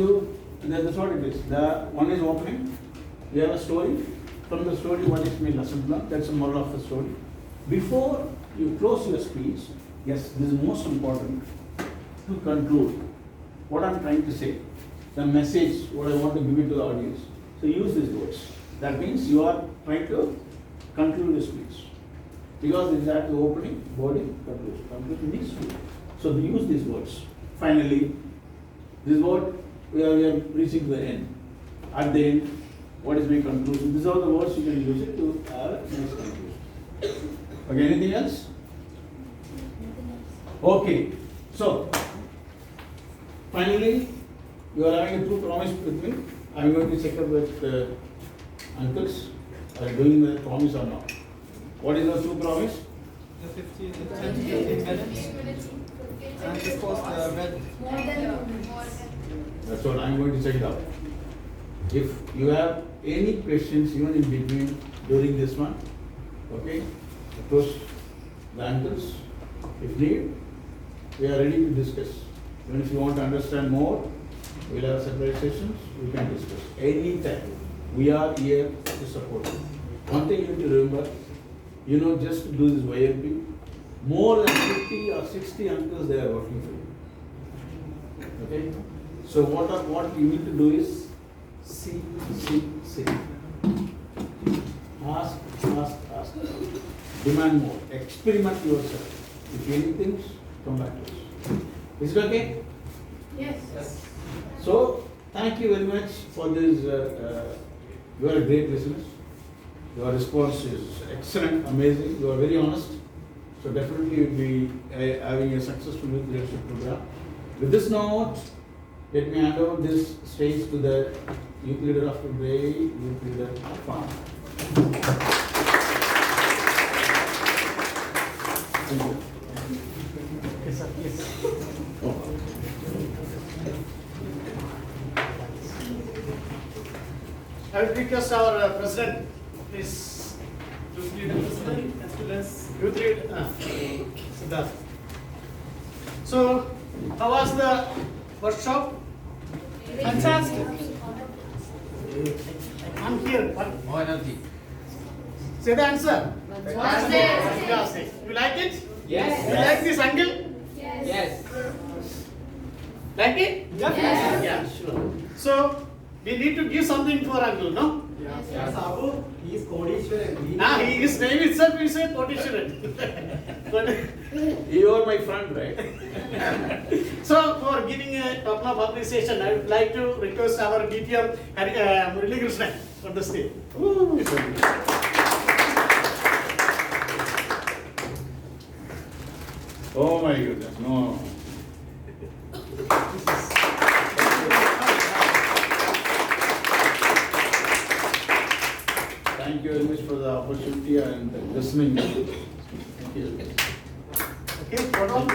that's what it is. The one is opening. You have a story. From the story, what is my lesson learned? That's the moral of the story. Before you close your speech, yes, this is most important to conclude what I'm trying to say, the message, what I want to give it to the audience. So use these words. That means you are trying to conclude the speech. Because it is at the opening, body, conclusion. Conclusion needs to be. So use these words. Finally, this is what we are reaching to the end. At the end, what is my conclusion? These are the words you can use it to have a nice conclusion. Okay, anything else? Okay, so finally, You are having a true promise with me. I am going to check up with uncles. Are you doing the promise or not? What is the true promise? The 10 to 15 minutes. And of course the red. That's what I am going to check it out. If you have any questions even in between during this one, okay, approach the uncles. If need, we are ready to discuss. Even if you want to understand more, we will have separate sessions, we can discuss. Anytime. We are here to support you. One thing you need to remember, you know, just to do this YLP, more than 50 or 60 uncles they are working for you. Okay? So what you need to do is seek. Ask. Demand more. Experiment yourself. If anything, come back to us. Is it okay? Yes. So, thank you very much for this. You are a great listener. Your response is excellent, amazing. You are very honest. So, definitely you will be having a successful youth leadership program. With this note, let me hand over this stage to the youth leader of today, youth leader Farm. Thank you. Yes, sir. Yes. I will request our president, please. Youth leader president as well as Youth leader, Siddharth. So, how was the workshop? Fantastic. I'm here. What? Say the answer. Fantastic. You like it? Yes. You like this angle? Yes. Like it? Yes. Yeah, sure. So, we need to give something for uncle, no? Yes, Abu, he is Kodishwaran. Nah, his name itself is a Kodishwaran. You are my friend, right? So, for giving a couple of appreciation, I would like to request our DTM Murali Krishnan for the stage. Oh my goodness, no. Thank you very much for the opportunity and listening. Thank you. Okay, hold on.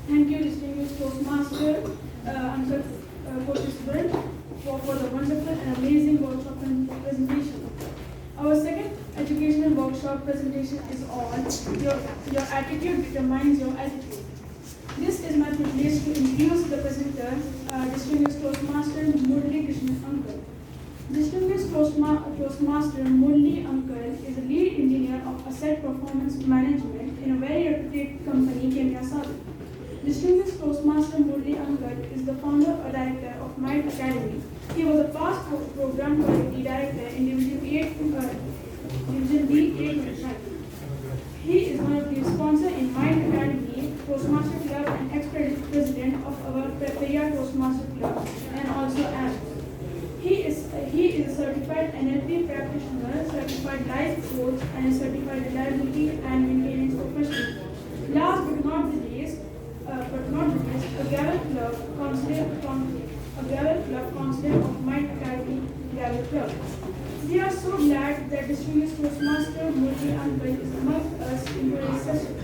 Thank you, distinguished Toastmaster, Uncle Kodishwaran, for the wonderful and amazing workshop and presentation. Our second educational workshop presentation is on your attitude determines your attitude. This is my privilege to introduce the presenter, distinguished Toastmaster Murali Krishnan Uncle. Distinguished Toastmaster Murali Uncle is a lead engineer of asset performance management in a very reputed company, Kenya Saudi. Distinguished Toastmaster Murali Uncle is the founder or director of Might Academy. He was a past program quality director in Division B825. He is one of the sponsors in Might Academy, Toastmaster Club, and ex-president of our Periyar Toastmaster Club, and also AMP. He is a certified NLP practitioner, certified life coach, and a certified reliability and maintenance professional. Last but not the least, a Gavel Club counselor of Might Academy Gavel Club. We are so glad that distinguished Toastmaster Murali Uncle is among us in today's session.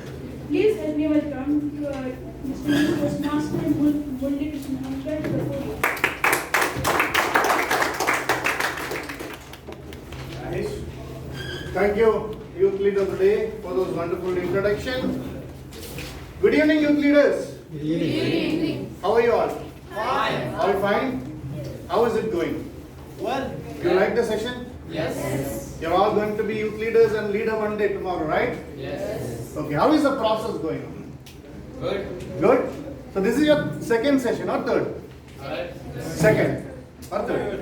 Please help me welcome distinguished Toastmaster Murali Krishnan Uncle to the podium. Thank you, youth leader today, for those wonderful introduction. Good evening, youth leaders. Good evening. How are you all? Fine. All fine? How is it going? Well, You like the session? Yes. You're all going to be youth leaders and leader one day tomorrow, right? Yes. Okay, how is the process going on? Good. Good? So this is your second session or third? Second or third?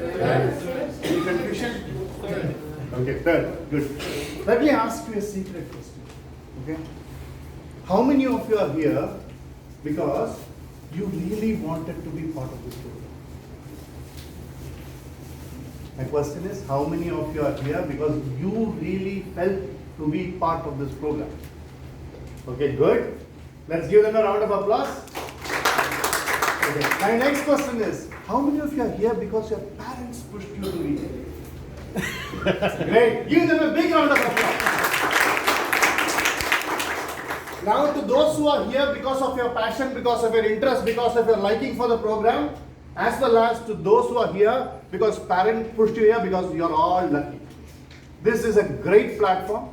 Any confusion? Okay, third. Good. Let me ask you a secret question. Okay? How many of you are here because you really wanted to be part of this program? My question is, how many of you are here because you really felt to be part of this program? Okay, good. Let's give them a round of applause. Okay. My next question is, how many of you are here because your parents pushed you to be here? Great. Give them a big round of applause. Now to those who are here because of your passion, because of your interest, because of your liking for the program, as well as to those who are here because parents pushed you here, because you are all lucky. This is a great platform.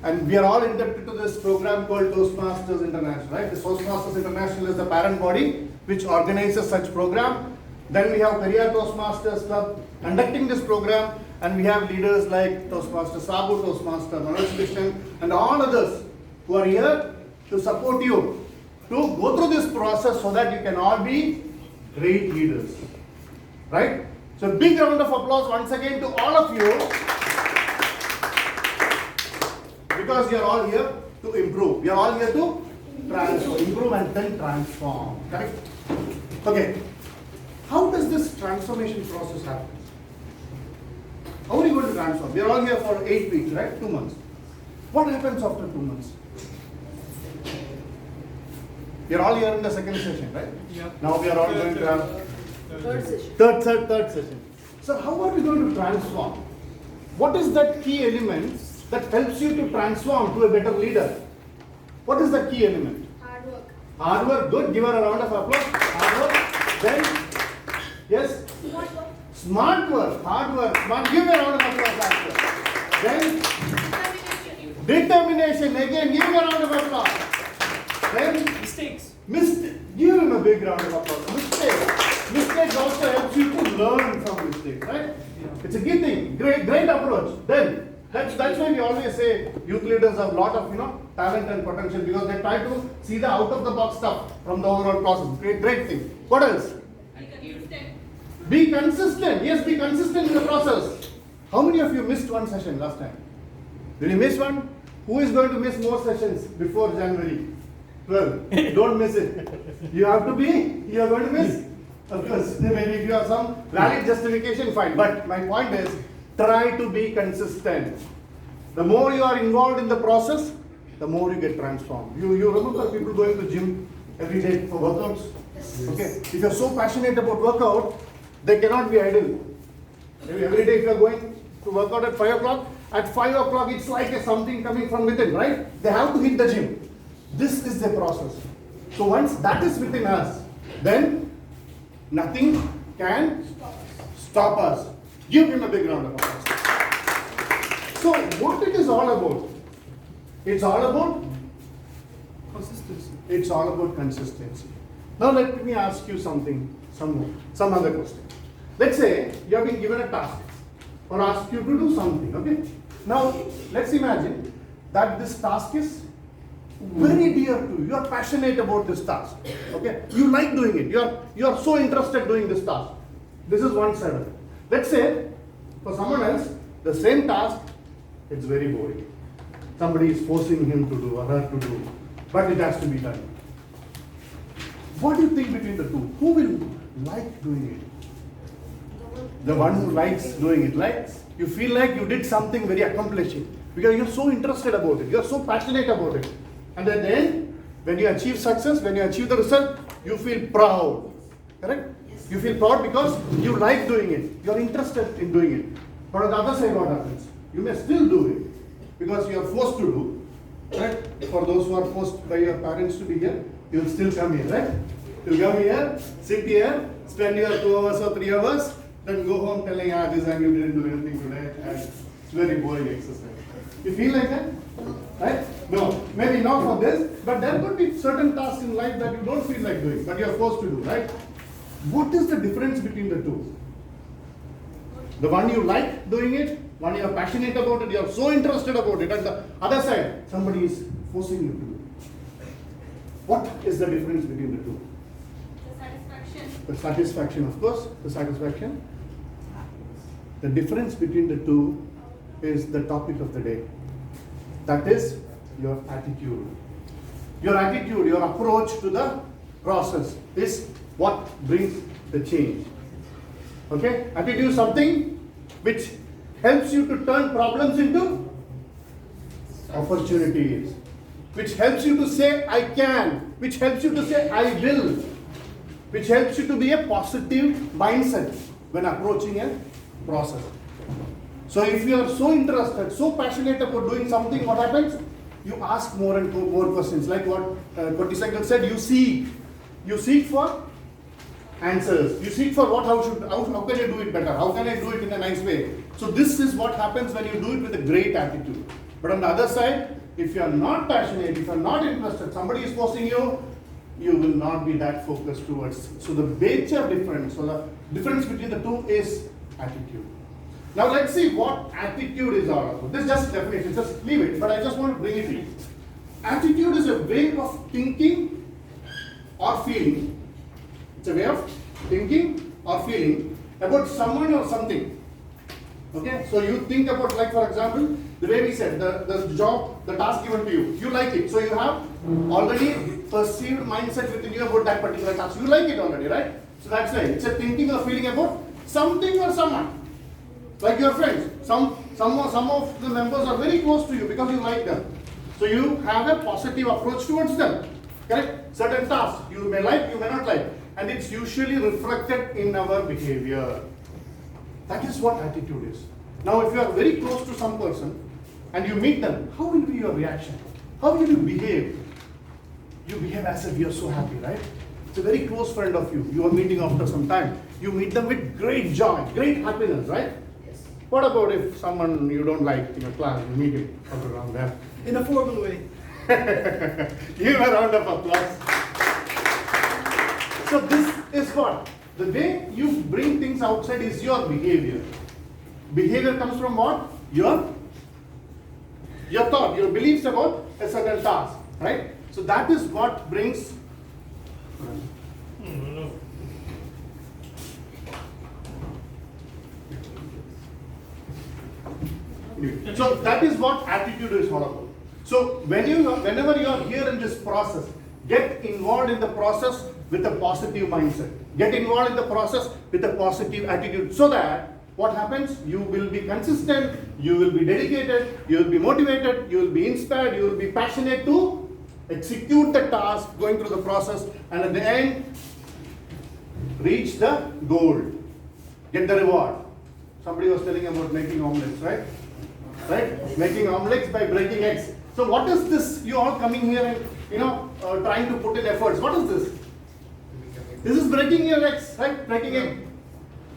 And we are all indebted to this program called Toastmasters International, right? This Toastmasters International is the parent body which organizes such program. Then we have Periyar Toastmasters Club conducting this program, and we have leaders like Toastmaster Sabu, Toastmaster Manoj Krishnan, and all others who are here to support you to go through this process so that you can all be great leaders, right? So big round of applause once again to all of you, because you are all here to improve. We are all here to transform, improve and then transform, correct? Okay, how does this transformation process happen? How are you going to transform? We are all here for 8 weeks, right? 2 months. What happens after 2 months? We are all here in the second session, right? Yeah. Now we are all going to have Third session. third session. So how are we going to transform? What is that key element that helps you to transform to a better leader? What is the key element? Hard work. Hard work, good. Give her a round of applause. Hard work. Then, yes? Smart work. Smart work, hard work, smart. Give her a round of applause after. Then, determination. Again, give her a round of applause. Then, Mistakes. give him a big round of applause. Mistakes also helps you to learn from mistakes, right? It's a good thing. Great approach. Then, that's why we always say youth leaders have a lot of talent and potential, because they try to see the out of the box stuff from the overall process. Great thing. What else? Be consistent. Yes, be consistent in the process. How many of you missed one session last time? Did you miss one? Who is going to miss more sessions before January 12? Don't miss it. You are going to miss. Of course, maybe if you have some valid justification, fine. But my point is, try to be consistent. The more you are involved in the process, the more you get transformed. You remember people going to gym every day for workouts? Okay. If you are so passionate about workout, they cannot be idle. Maybe every day if you are going to work out at 5 o'clock, at 5 o'clock it's like something coming from within, right? They have to hit the gym. This is the process. So once that is within us, then nothing can stop us. Give him a big round of applause. So what it is all about? It's all about Consistency. It's all about consistency. Now let me ask you something, some other question. Let's say you have been given a task or asked you to do something, okay? Now let's imagine that this task is very dear to you. You are passionate about this task, okay? You like doing it. You are so interested doing this task. This is one side of it. Let's say for someone else, the same task, it's very boring. Somebody is forcing him to do or her to do, but it has to be done. What do you think between the two? Who will like doing it? The one who likes doing it, right? You feel like you did something very accomplishing because you're so interested about it, you're so passionate about it. And at the end, when you achieve success, when you achieve the result, you feel proud. Correct? Yes. You feel proud because you like doing it, you're interested in doing it. But on the other side, what happens? You may still do it because you are forced to do. Right? For those who are forced by your parents to be here, you will still come here, right? You'll come here, sit here, spend your 2 hours or 3 hours, then go home telling, this and you didn't do anything today, and it's very boring exercise. You feel like that? Right? No, maybe not for this, but there could be certain tasks in life that you don't feel like doing, but you are forced to do, right? What is the difference between the two? The one you like doing it, one you are passionate about it, you are so interested about it, and the other side, somebody is forcing you to do it. What is the difference between the two? The satisfaction. The satisfaction, of course, the satisfaction. The difference between the two is the topic of the day. That is your attitude. Your attitude, your approach to the process is what brings the change. Okay? Attitude is something which helps you to turn problems into opportunities, which helps you to say I can, which helps you to say I will, which helps you to be a positive mindset when approaching a process. So if you are so interested, so passionate about doing something, what happens? You ask more and more questions. Like what Kotisankar said, you seek for answers. You seek for how can I do it better? How can I do it in a nice way? So this is what happens when you do it with a great attitude. But on the other side, if you are not passionate, if you are not interested, somebody is forcing you, you will not be that focused towards. So the major difference, so the difference between the two is attitude. Now let's see what attitude is all about. This is just definition, just leave it, but I just want to bring it in. Attitude is a way of thinking or feeling. It's a way of thinking or feeling about someone or something. Okay, so you think about, like for example, the way we said, the job, the task given to you, you like it. So you have already perceived mindset within you about that particular task. You like it already, right? So that's why it's a thinking or feeling about something or someone. Like your friends, some of the members are very close to you because you like them. So you have a positive approach towards them. Correct? Certain tasks you may like, you may not like. And it's usually reflected in our behavior. That is what attitude is. Now if you are very close to some person and you meet them, how will be your reaction? How will you behave? You behave as if you are so happy, right? It's a very close friend of you. You are meeting after some time. You meet them with great joy, great happiness, right? Yes. What about if someone you don't like in a class, you meet him around there? In a formal way. Give a round of applause. So this is what? The way you bring things outside is your behavior. Behavior comes from what? Your thought, your beliefs about a certain task, right? So that is what brings. So that is what attitude is all about. So whenever you are here in this process, get involved in the process with a positive mindset. Get involved in the process with a positive attitude so that what happens? You will be consistent, you will be dedicated, you will be motivated, you will be inspired, you will be passionate to execute the task, going through the process, and at the end, reach the goal. Get the reward. Somebody was telling about making omelets, right? Right? Making omelets by breaking eggs. So what is this? You all coming here and trying to put in efforts. What is this? This is breaking your eggs, right? Breaking egg.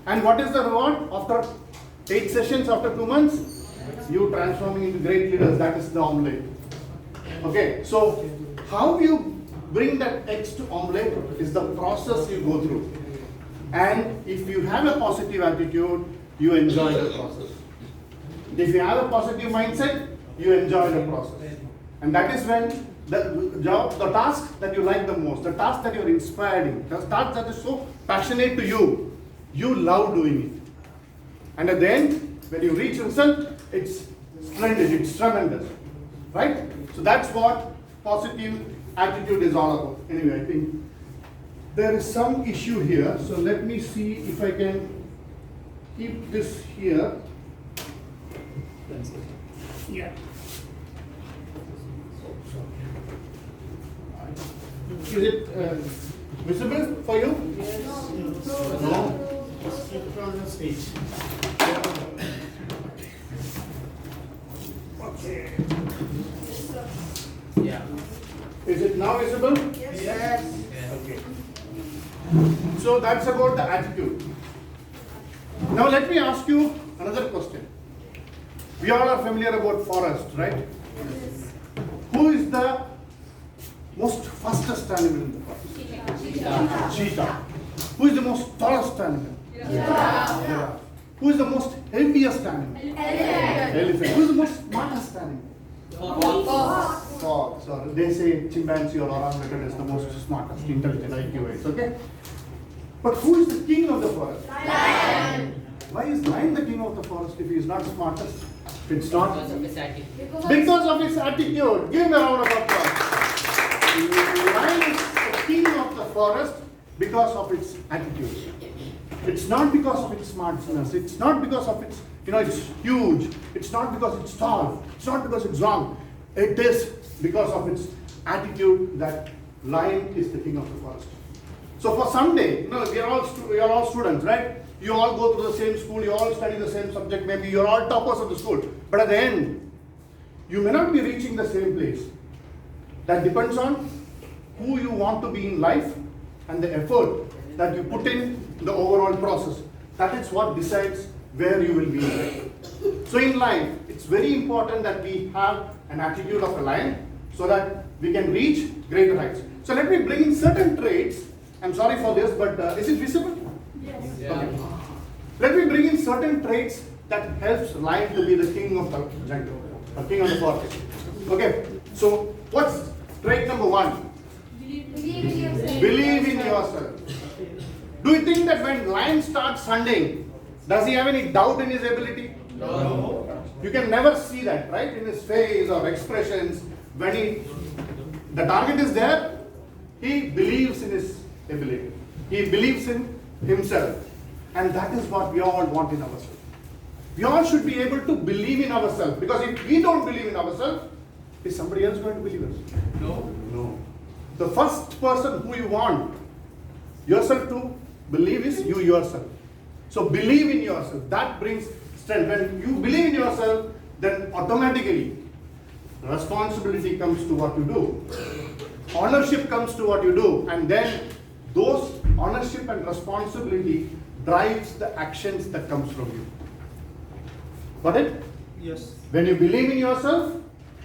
And what is the reward? After 8 sessions, after 2 months, you transforming into great leaders. That is the omelette. Okay, so how you bring that eggs to omelette is the process you go through. And if you have a positive attitude, you enjoy the process. If you have a positive mindset, you enjoy the process. And that is when the task that you like the most, the task that you are inspired in, the task that is so passionate to you, you love doing it. And at the end, when you reach result, it's splendid, it's tremendous. Right? So that's what positive attitude is all about. Anyway, I think there is some issue here. So let me see if I can keep this here. Yeah. Is it visible for you? Yes. No. Keep it on the stage. Okay. Yeah. Is it now visible? Yes. Okay. So that's about the attitude. Now let me ask you another question. We all are familiar about forest, right? Yes. Who is the most fastest animal in the forest? Cheetah. Who is the most tallest animal? Giraffe. Who is the most heaviest animal? Elephant. Who is the most smartest animal? Fox. Or they say chimpanzee or orangutan is the most smartest, intelligent, IQ-wise. Okay. But who is the king of the forest? Lion. Why is lion the king of the forest if he is not smartest? It's not Because of his attitude. because of his attitude. Give him a round of applause. lion is the king of the forest because of its attitude. It's not because of its smartness. It's not because of its, it's huge. It's not because it's tall. It's not because it's long. It is because of its attitude that lion is the king of the forest. So for someday, we are all students, right? You all go to the same school. You all study the same subject. Maybe you're all toppers of the school. But at the end, you may not be reaching the same place. That depends on who you want to be in life and the effort that you put in the overall process. That is what decides where you will be in life. So in life, it's very important that we have an attitude of a lion so that we can reach greater heights. So let me bring in certain traits. I'm sorry for this, but is it visible? Yes. Okay. Let me bring in certain traits that helps lion to be the king of the jungle, or king of the forest. Okay. So what's trait number 1? Believe in yourself. Do you think that when lion starts hunting, does he have any doubt in his ability? No. You can never see that, right? In his face or expressions. When the target is there, he believes in his ability. He believes in himself. And that is what we all want in ourselves. We all should be able to believe in ourselves. Because if we don't believe in ourselves, is somebody else going to believe us? No. The first person who you want yourself to believe is you yourself. So believe in yourself. That brings strength. When you believe in yourself, then automatically responsibility comes to what you do. Ownership comes to what you do. And then those ownership and responsibility drives the actions that comes from you. Got it? Yes. When you believe in yourself,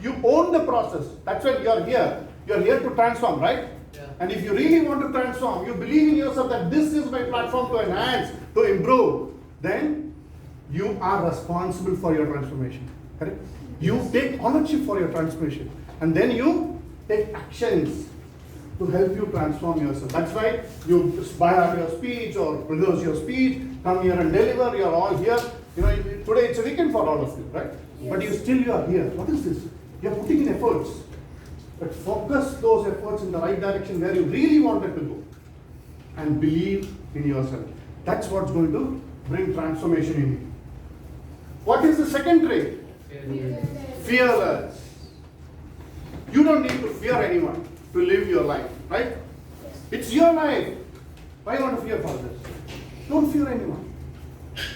you own the process. That's why you are here. You are here to transform, right? Yeah. And if you really want to transform, you believe in yourself that this is my platform to enhance, to improve, then you are responsible for your transformation. Correct? You take ownership for your transformation. And then you take actions to help you transform yourself. That's why you inspire your speech or rehearse your speech, come here and deliver. You're all here. Today it's a weekend for all of you, right? Yes. But you are here. What is this? You're putting in efforts. But focus those efforts in the right direction where you really wanted to go. And believe in yourself. That's what's going to bring transformation in you. What is the second trait? Fearless. You don't need to fear anyone to live your life, right? It's your life. Why you want to fear for this? Don't fear anyone.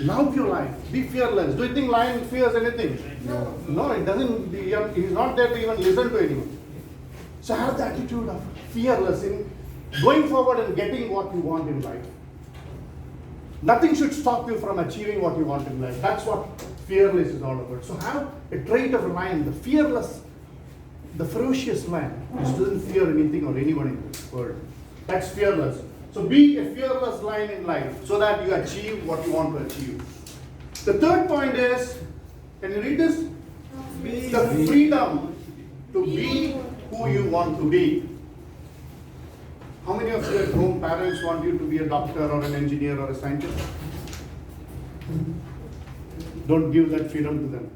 Love your life. Be fearless. Do you think lion fears anything? No, it doesn't. He's not there to even listen to anyone. So have the attitude of fearless in going forward and getting what you want in life. Nothing should stop you from achieving what you want in life. That's what fearless is all about. So have a trait of a lion, the fearless, the ferocious lion, which doesn't fear anything or anyone in this world. That's fearless. So be a fearless lion in life so that you achieve what you want to achieve. The third point is, can you read this? The freedom to be who you want to be. How many of you at home parents want you to be a doctor or an engineer or a scientist? Don't give that freedom to them.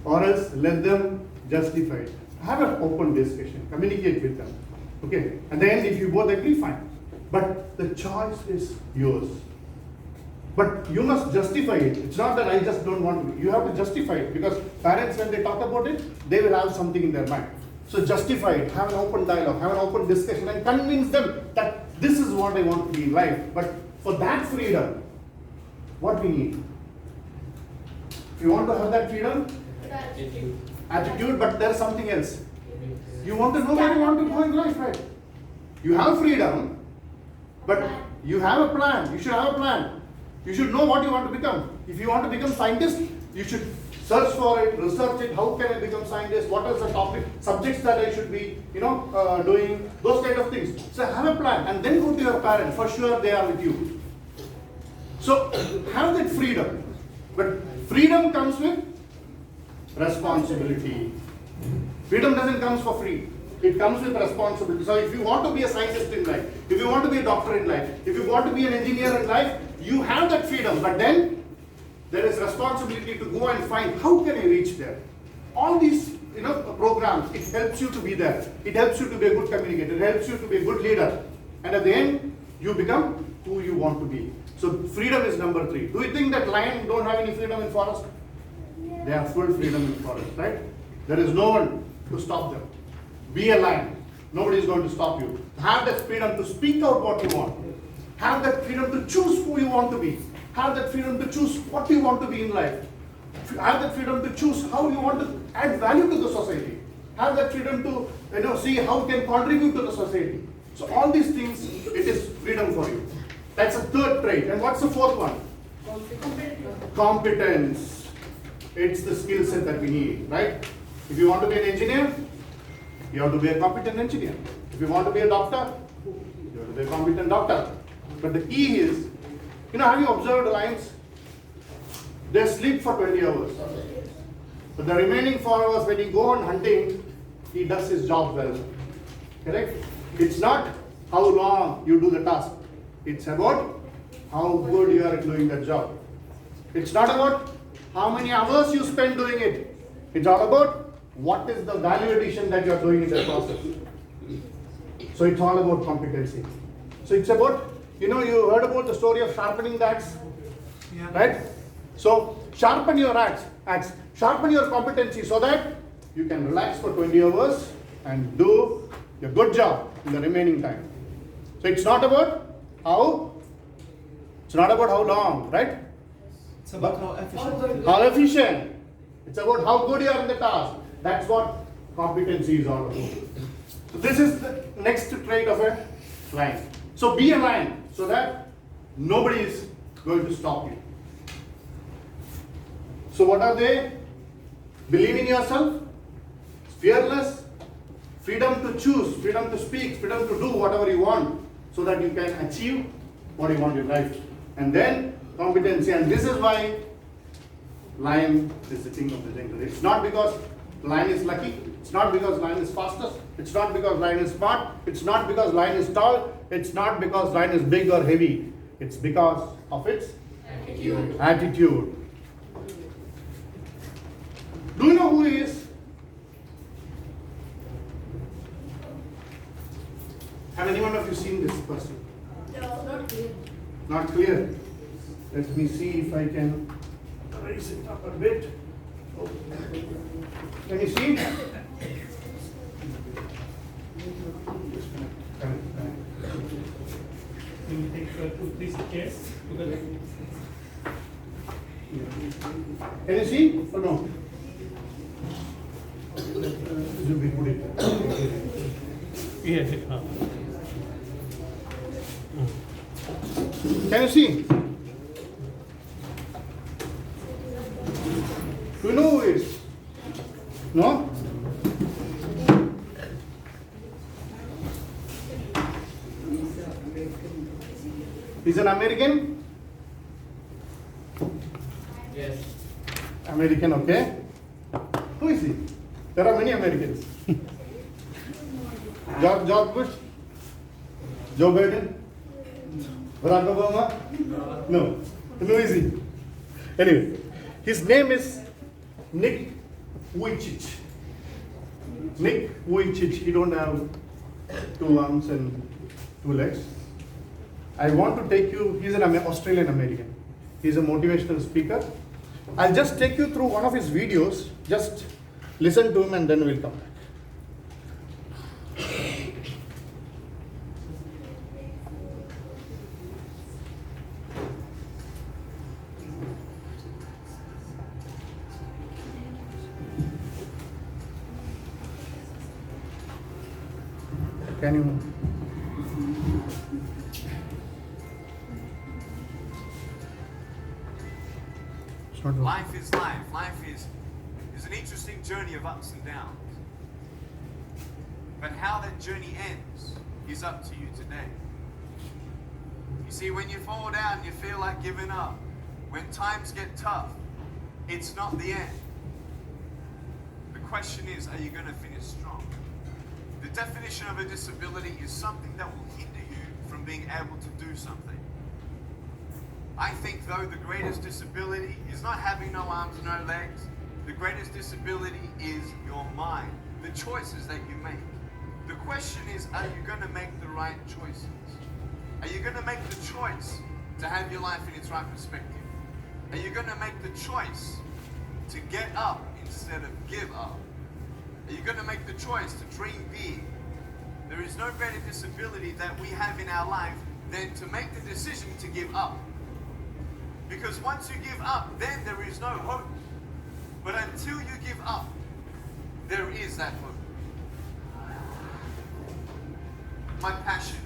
Or else let them justify it. Have an open discussion. Communicate with them. Okay? At the end, if you both agree, fine. But the choice is yours. But you must justify it. It's not that I just don't want to. You have to justify it. Because parents, when they talk about it, they will have something in their mind. So justify it. Have an open dialogue. Have an open discussion. And convince them that this is what I want to be in life. But for that freedom, what we need? If you want to have that freedom, attitude, but there's something else. You want to know where you want to go in life, right? You have freedom, but you have a plan. You should have a plan. You should know what you want to become. If you want to become scientist, you should search for it, research it. How can I become scientist? What is the topic, subjects that I should be, doing? Those kind of things. So have a plan, and then go to your parents. For sure, they are with you. So have that freedom, but freedom comes with responsibility. Freedom doesn't come for free. It comes with responsibility. So if you want to be a scientist in life, if you want to be a doctor in life, if you want to be an engineer in life, you have that freedom. But then there is responsibility to go and find how can I reach there. All these, programs, it helps you to be there. It helps you to be a good communicator. It helps you to be a good leader. And at the end, you become who you want to be. So freedom is number 3. Do you think that lions don't have any freedom in forest? They have full freedom in forest, right? There is no one to stop them. Be a lion. Nobody is going to stop you. Have that freedom to speak out what you want. Have that freedom to choose who you want to be. Have that freedom to choose what you want to be in life. Have that freedom to choose how you want to add value to the society. Have that freedom to see how you can contribute to the society. So all these things, it is freedom for you. That's a 3rd trait. And what's the 4th one? Competence. It's the skill set that we need, right? If you want to be an engineer, you have to be a competent engineer. If you want to be a doctor, you have to be a competent doctor. But the key is, have you observed lions? They sleep for 20 hours. But the remaining 4 hours, when he go on hunting, he does his job well. Correct? It's not how long you do the task. It's about how good you are at doing that job. It's not about how many hours you spend doing it. It's all about what is the value addition that you are doing in the process. So it's all about competency. So it's about, you heard about the story of sharpening the axe, right? So sharpen your axe, sharpen your competency so that you can relax for 20 hours and do your good job in the remaining time. So it's not about how long, right? It's about how efficient. How efficient. It's about how good you are in the task. That's what competency is all about. So this is the next trait of a lion. So be a lion so that nobody is going to stop you. So what are they? Believe in yourself, fearless, freedom to choose, freedom to speak, freedom to do whatever you want so that you can achieve what you want in life. And then competency. And this is why lion is the king of the jungle. It's not because lion is lucky. It's not because lion is fastest. It's not because lion is smart. It's not because lion is tall. It's not because lion is big or heavy. It's because of its attitude. Do you know who he is? Have anyone of you seen this person? No, not clear. Not clear. Let me see if I can raise it up a bit. Oh. Can you see? Will you take 2-3 seconds? Can you see or no? Should be put it. Yeah. Can you see? Do you know who it is? No? He's an American? Yes. American, okay. Who is he? There are many Americans. George Bush? Joe Biden? Barack Obama? No. Who is he? Anyway, his name is Nick Vujicic. Nick Vujicic. He don't have 2 arms and 2 legs. I want to take you, he's an Australian American. He's a motivational speaker. I'll just take you through one of his videos. Just listen to him and then we'll come back. Can you? Life is life. Life is an interesting journey of ups and downs. But how that journey ends is up to you today. You see, when you fall down, you feel like giving up. When times get tough, it's not the end. The question is, are you going to finish strong? The definition of a disability is something that will hinder you from being able to do something. I think, though, the greatest disability is not having no arms, no legs. The greatest disability is your mind, the choices that you make. The question is, are you going to make the right choices? Are you going to make the choice to have your life in its right perspective? Are you going to make the choice to get up instead of give up? Are you going to make the choice to dream big? There is no greater disability that we have in our life than to make the decision to give up. Because once you give up, then there is no hope. But until you give up, there is that hope. My passion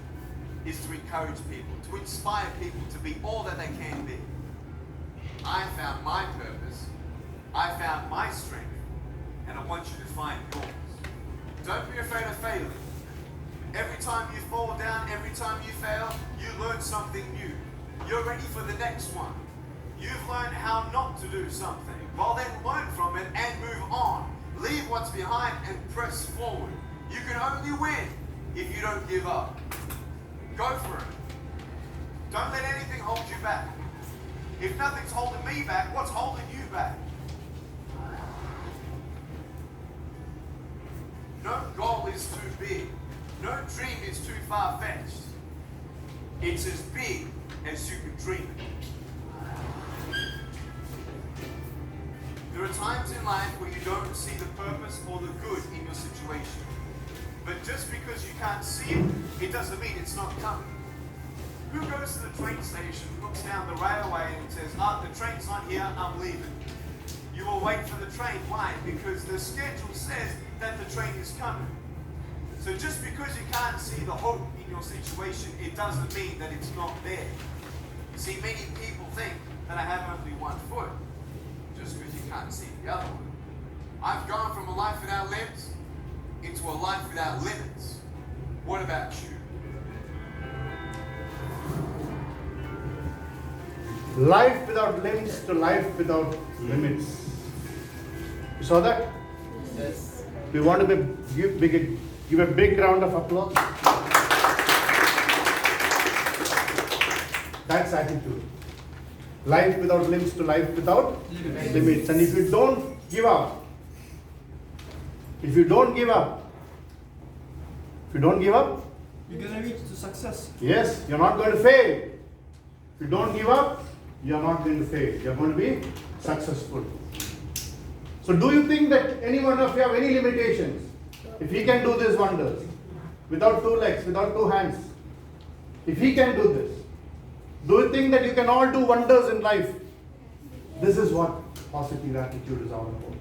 is to encourage people, to inspire people to be all that they can be. I found my purpose, I found my strength, and I want you to find yours. Don't be afraid of failing. Every time you fall down, every time you fail, you learn something new. You're ready for the next one. You've learned how not to do something. Well, then learn from it and move on. Leave what's behind and press forward. You can only win if you don't give up. Go for it. Don't let anything hold you back. If nothing's holding me back, what's holding you back? No goal is too big. No dream is too far-fetched. It's as big as you can dream it. There are times in life where you don't see the purpose or the good in your situation. But just because you can't see it, it doesn't mean it's not coming. Who goes to the train station, looks down the railway and says, the train's not here, I'm leaving. You will wait for the train. Why? Because the schedule says that the train is coming. So just because you can't see the hope in your situation, it doesn't mean that it's not there. You see, many people think that I have only one foot, just because you can't see the other one. I've gone from a life without limbs into a life without limits. What about you? Life without limbs to life without limits. You saw that? Yes. Do you want to give a big round of applause? That's attitude. Life without limbs to life without limits. And if you don't give up, you're gonna reach to success. yes, you're not going to fail. If you don't give up, you're not going to fail. You're going to be successful. So do you think that any one of you have any limitations? If he can do these wonders, without 2 legs, without 2 hands, if he can do this, do you think that you can all do wonders in life? This is what positive attitude is all about.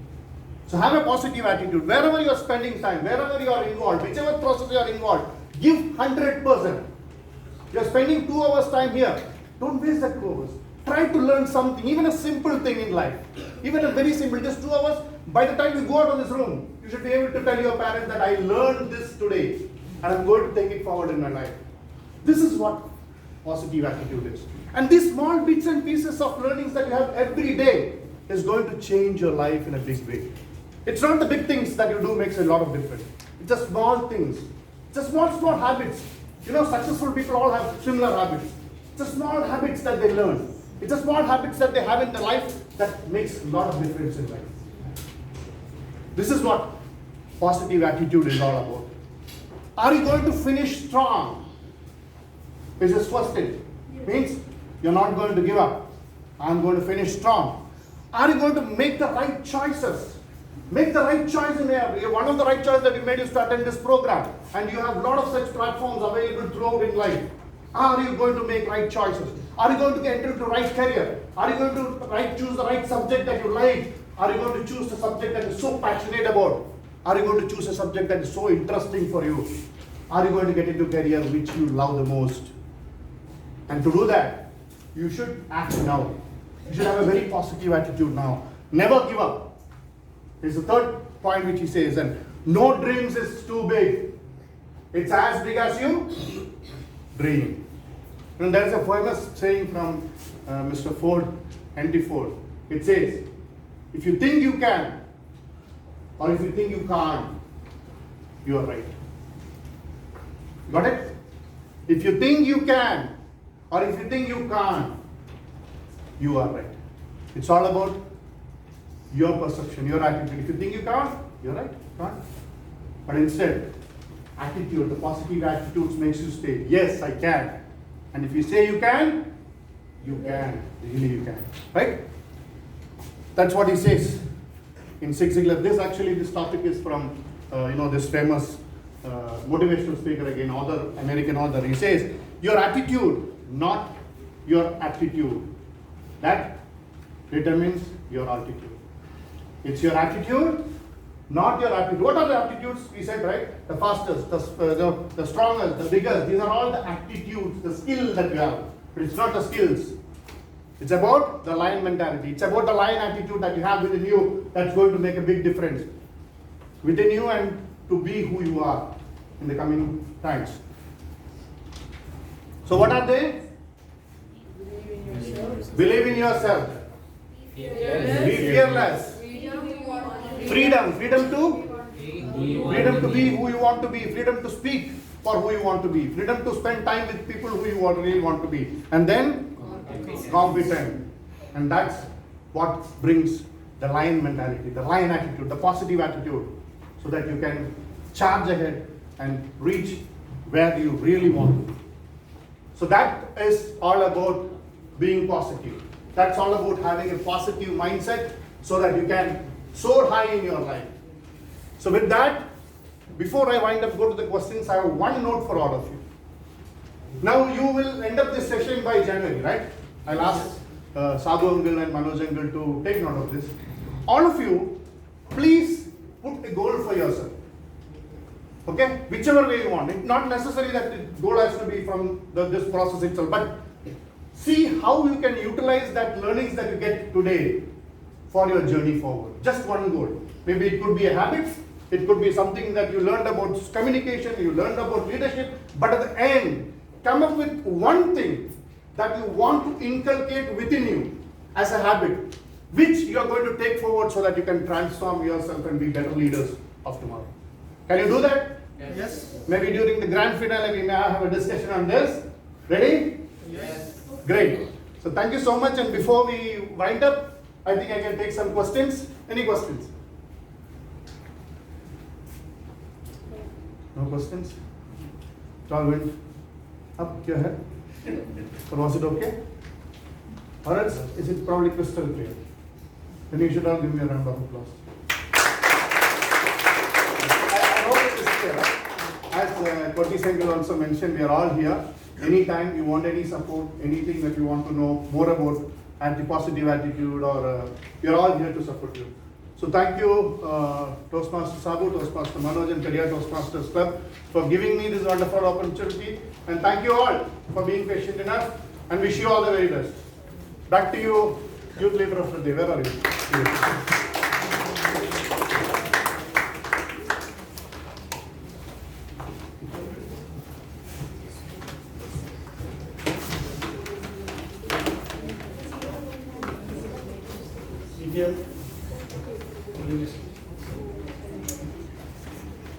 So have a positive attitude. Wherever you are spending time, wherever you are involved, whichever process you are involved, give 100%. You are spending 2 hours time here. Don't waste that 2 hours. Try to learn something, even a simple thing in life. Even a very simple, just 2 hours. By the time you go out of this room, you should be able to tell your parents that I learned this today and I'm going to take it forward in my life. This is what positive attitude is. And these small bits and pieces of learnings that you have every day is going to change your life in a big way. It's not the big things that you do makes a lot of difference. It's the small things. It's the small habits. You know, successful people all have similar habits. It's the small habits that they learn. It's the small habits that they have in their life that makes a lot of difference in life. This is what positive attitude is all about. Are you going to finish strong? Is this question. Means you're not going to give up. I'm going to finish strong. Are you going to make the right choices? Make the right choice in there. One of the right choices that you made is to attend this program. And you have a lot of such platforms available throughout in life. Are you going to make right choices? Are you going to get into the right career? Are you going to choose the right subject that you like? Are you going to choose the subject that you're so passionate about? Are you going to choose a subject that is so interesting for you? Are you going to get into a career which you love the most? And to do that, you should act now. You should have a very positive attitude now. Never give up. Here's the third point which he says, and no dreams is too big. It's as big as you dream. And there is a famous saying from Mr. Ford, Henry Ford. It says, if you think you can, or if you think you can't, you are right. Got it? If you think you can, or if you think you can't, you are right. It's all about your perception, your attitude. If you think you can't, you're right, you can't. But instead, attitude, the positive attitudes makes you say, yes, I can. And if you say you can, really you can, right? That's what he says in Zig Ziglar. This topic is from, this famous motivational speaker again, American author. He says, your attitude, not your aptitude. That determines your altitude. It's your attitude, not your aptitude. What are the aptitudes? We said, right? The fastest, the strongest, the biggest. These are all the aptitudes, the skill that you have. But it's not the skills. It's about the lion mentality. It's about the lion attitude that you have within you that's going to make a big difference within you and to be who you are in the coming times. So what are they? Believe in yourself. Be fearless. Freedom to be who you want to be. Freedom to speak for who you want to be. Freedom to spend time with people who you really want to be. And then competent. And that's what brings the lion mentality, the lion attitude, the positive attitude, so that you can charge ahead and reach where you really want to be. So that is all about being positive. That's all about having a positive mindset so that you can soar high in your life. So with that, before I wind up, go to the questions, I have one note for all of you. Now you will end up this session by January, right? I'll ask Sadhu Uncle and Manoj Uncle to take note of this. All of you, please put a goal for yourself. Okay? Whichever way you want. It's not necessary that the goal has to be from this process itself, but see how you can utilize that learnings that you get today for your journey forward. Just one goal. Maybe it could be a habit, it could be something that you learned about communication, you learned about leadership, but at the end, come up with one thing that you want to inculcate within you as a habit, which you are going to take forward so that you can transform yourself and be better leaders of tomorrow. Can you do that? Yes. Maybe during the grand finale we may have a discussion on this. Ready? Yes. Great. So thank you so much, and before we wind up, I think I can take some questions. Any questions? No questions? It all went up your head? Or was it okay? Or else, is it probably crystal clear? Then you should all give me a round of applause. I hope it is clear. Right? As Koti Sengal also mentioned, we are all here. Anytime you want any support, anything that you want to know more about positive attitude, or we are all here to support you. So thank you, Toastmaster Sabu, Toastmaster Manoj, and Periyar Toastmasters Club for giving me this wonderful opportunity. And thank you all for being patient enough, and wish you all the very best. Back to you, Youth Leader of the Day. Where are you?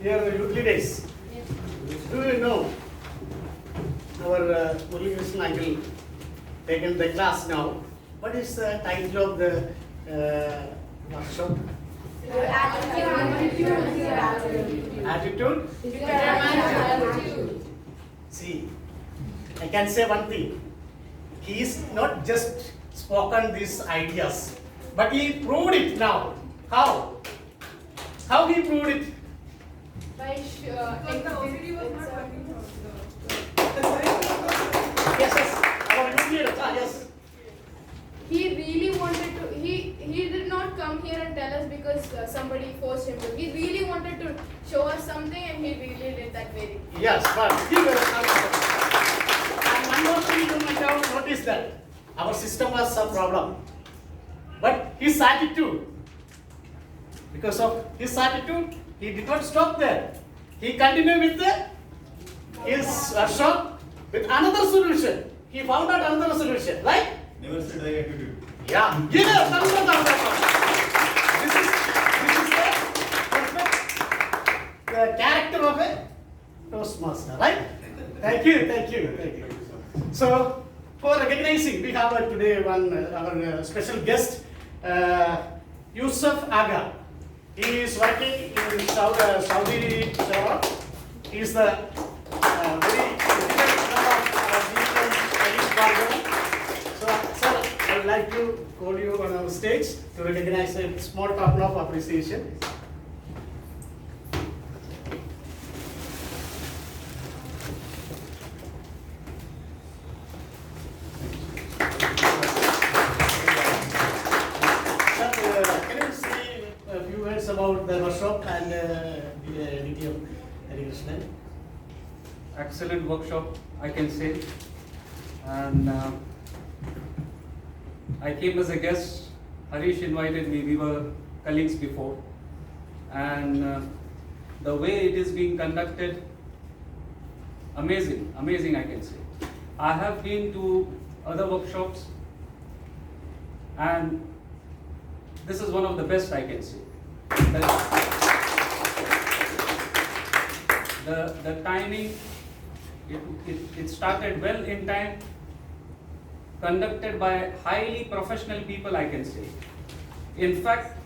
Here are the youth leaders. Do you know our Murli Krishna uncle taken the class now? What is the title of the workshop? Attitude? See, I can say one thing. He is not just spoken these ideas, but he proved it now. How? How he proved it? By OCD was not working. Yes. Our youth leader, yes. He really wanted to. He did not come here and tell us because somebody forced him to. He really wanted to show us something, and he really did that very. Yes, but he was and one more thing you might have noticed that our system was some problem. But his attitude, because of his attitude, he did not stop there. He continued with his workshop with another solution. He found out another solution, right? Never said I attitude. Yeah. Give us This is the character of a Toastmaster, right? Thank you. So, for recognizing, we have today our special guest, Yusuf Aga. He is working in Saudi Arabia. He is the very difficult member of So, sir, I would like to call you on our stage to recognize a small token of appreciation. About the workshop and DTM Krishnan. Excellent workshop, I can say. And I came as a guest. Harish invited me. We were colleagues before. And the way it is being conducted, amazing, amazing, I can say. I have been to other workshops, and this is one of the best, I can say. The timing, it started well in time, conducted by highly professional people, I can say. In fact,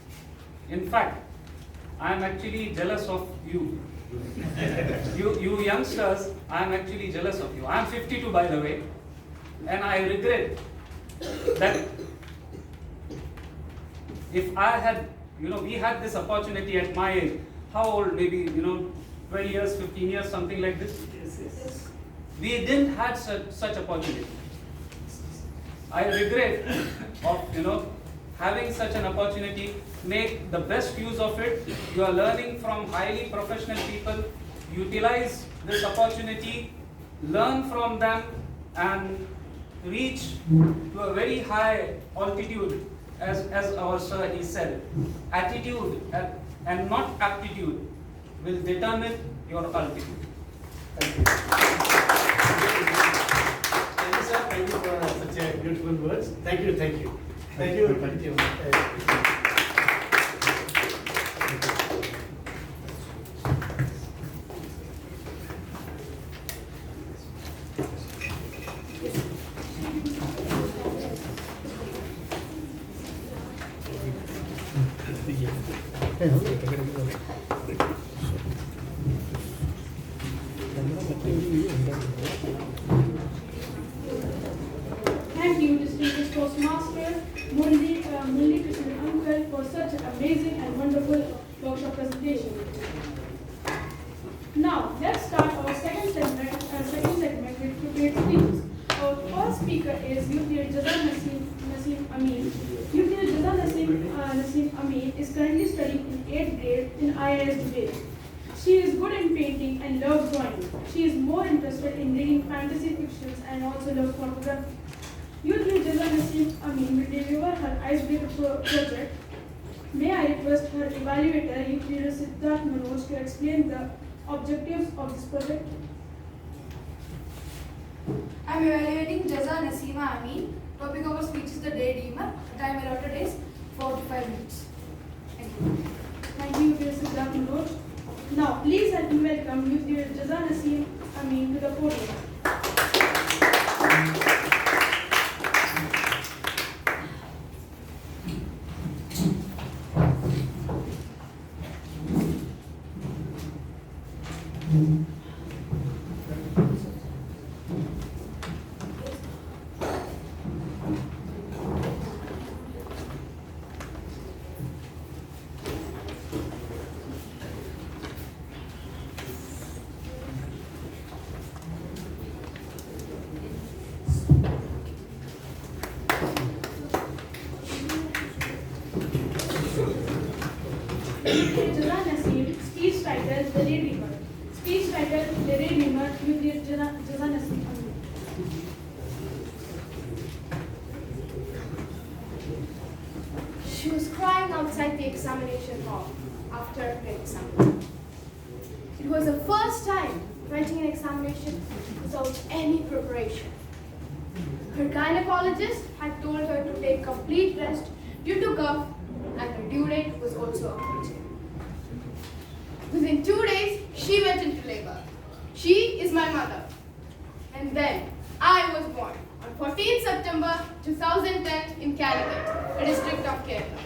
I am actually jealous of you. You youngsters, I am actually jealous of you. I am 52, by the way, and I regret that if I had, we had this opportunity at my age. How old? Maybe, 12 years, 15 years, something like this. Yes. We didn't have such opportunity. I regret of, having such an opportunity. Make the best use of it. You are learning from highly professional people. Utilize this opportunity, learn from them, and reach to a very high altitude. As our sir he said, attitude and not aptitude will determine your altitude. Thank you. Thank you, sir. Thank you for such a beautiful words. Thank you. Thank you. Thank you. Thank you. Thank you, distinguished Toastmaster, Mundi Krishnan Uncle, for such an amazing and wonderful workshop presentation. Now, let's start our second segment with prepared speeches. Our first speaker is Youth Leader Jazan Naseem Amin. Youth Leader Jazan Naseem Amin is currently studying in 8th grade in IIS Dubai. She is good in painting and loves drawing. She is more interested in reading fantasy fictions and also loves photography. Youth Leader Jazan Naseem Amin will deliver her icebreaker project. May I request her evaluator, Youth Leader Siddharth Manoj, to explain the objectives of this project? I am evaluating Jaza Nasima Amin. Topic of our speech is the day dreamer. The time allotted is 4 to 5 minutes. Thank you. Thank you, Mr. Siddharth Manoj. Now, please help me welcome Youth Leader Jaza Naseem Amin to the podium. Jaza Naseem, speech title The Daydreamer. Speech title The Daydreamer, Youth Leader Jaza Naseem Amin. She was crying outside the examination hall after her exam. It was her first time writing an examination without any preparation. Her gynecologist had told her to take complete rest due to cough, and her due date was also approaching. Within 2 days, she went into labor. She is my mother. And then I was born on 14 September 2010 in Calicut, a district of Kerala.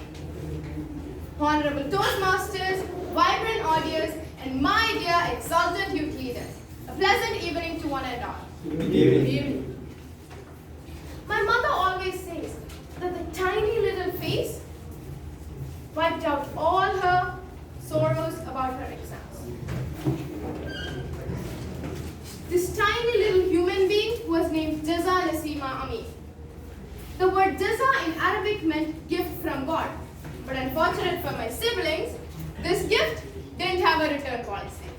honorable Toastmasters, vibrant audience, and my dear exultant youth leaders. A pleasant evening to one and all. Good evening. My mother always says that the tiny little face wiped out all her sorrows about her exams. This tiny little human being was named Jaza Nasima Amin. The word Jaza in Arabic meant gift from God, but unfortunate for my siblings, this gift didn't have a return policy.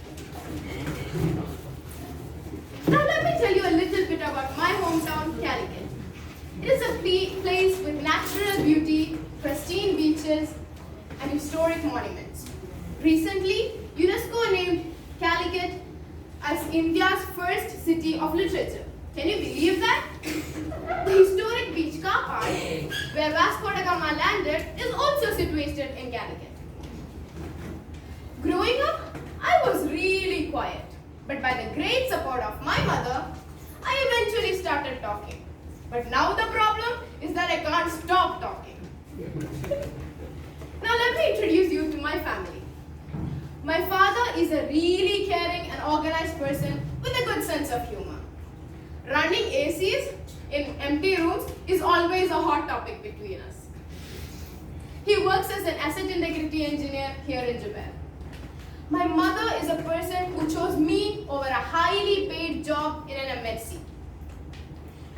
Now let me tell you a little bit about my hometown, Calicut. It is a place with natural beauty, pristine beaches, and historic monuments. Recently, UNESCO named Calicut as India's first city of literature. Can you believe that? The historic beach car park, where Vasco da Gama landed, is also situated in Calicut. Growing up, I was really quiet, but by the great support of my mother, I eventually started talking. But now the problem is that I can't stop talking. Now let me introduce you to my family. My father is a really caring and organized person with a good sense of humor. Running ACs in empty rooms is always a hot topic between us. He works as an asset integrity engineer here in Japan. My mother is a person who chose me over a highly paid job in an MNC.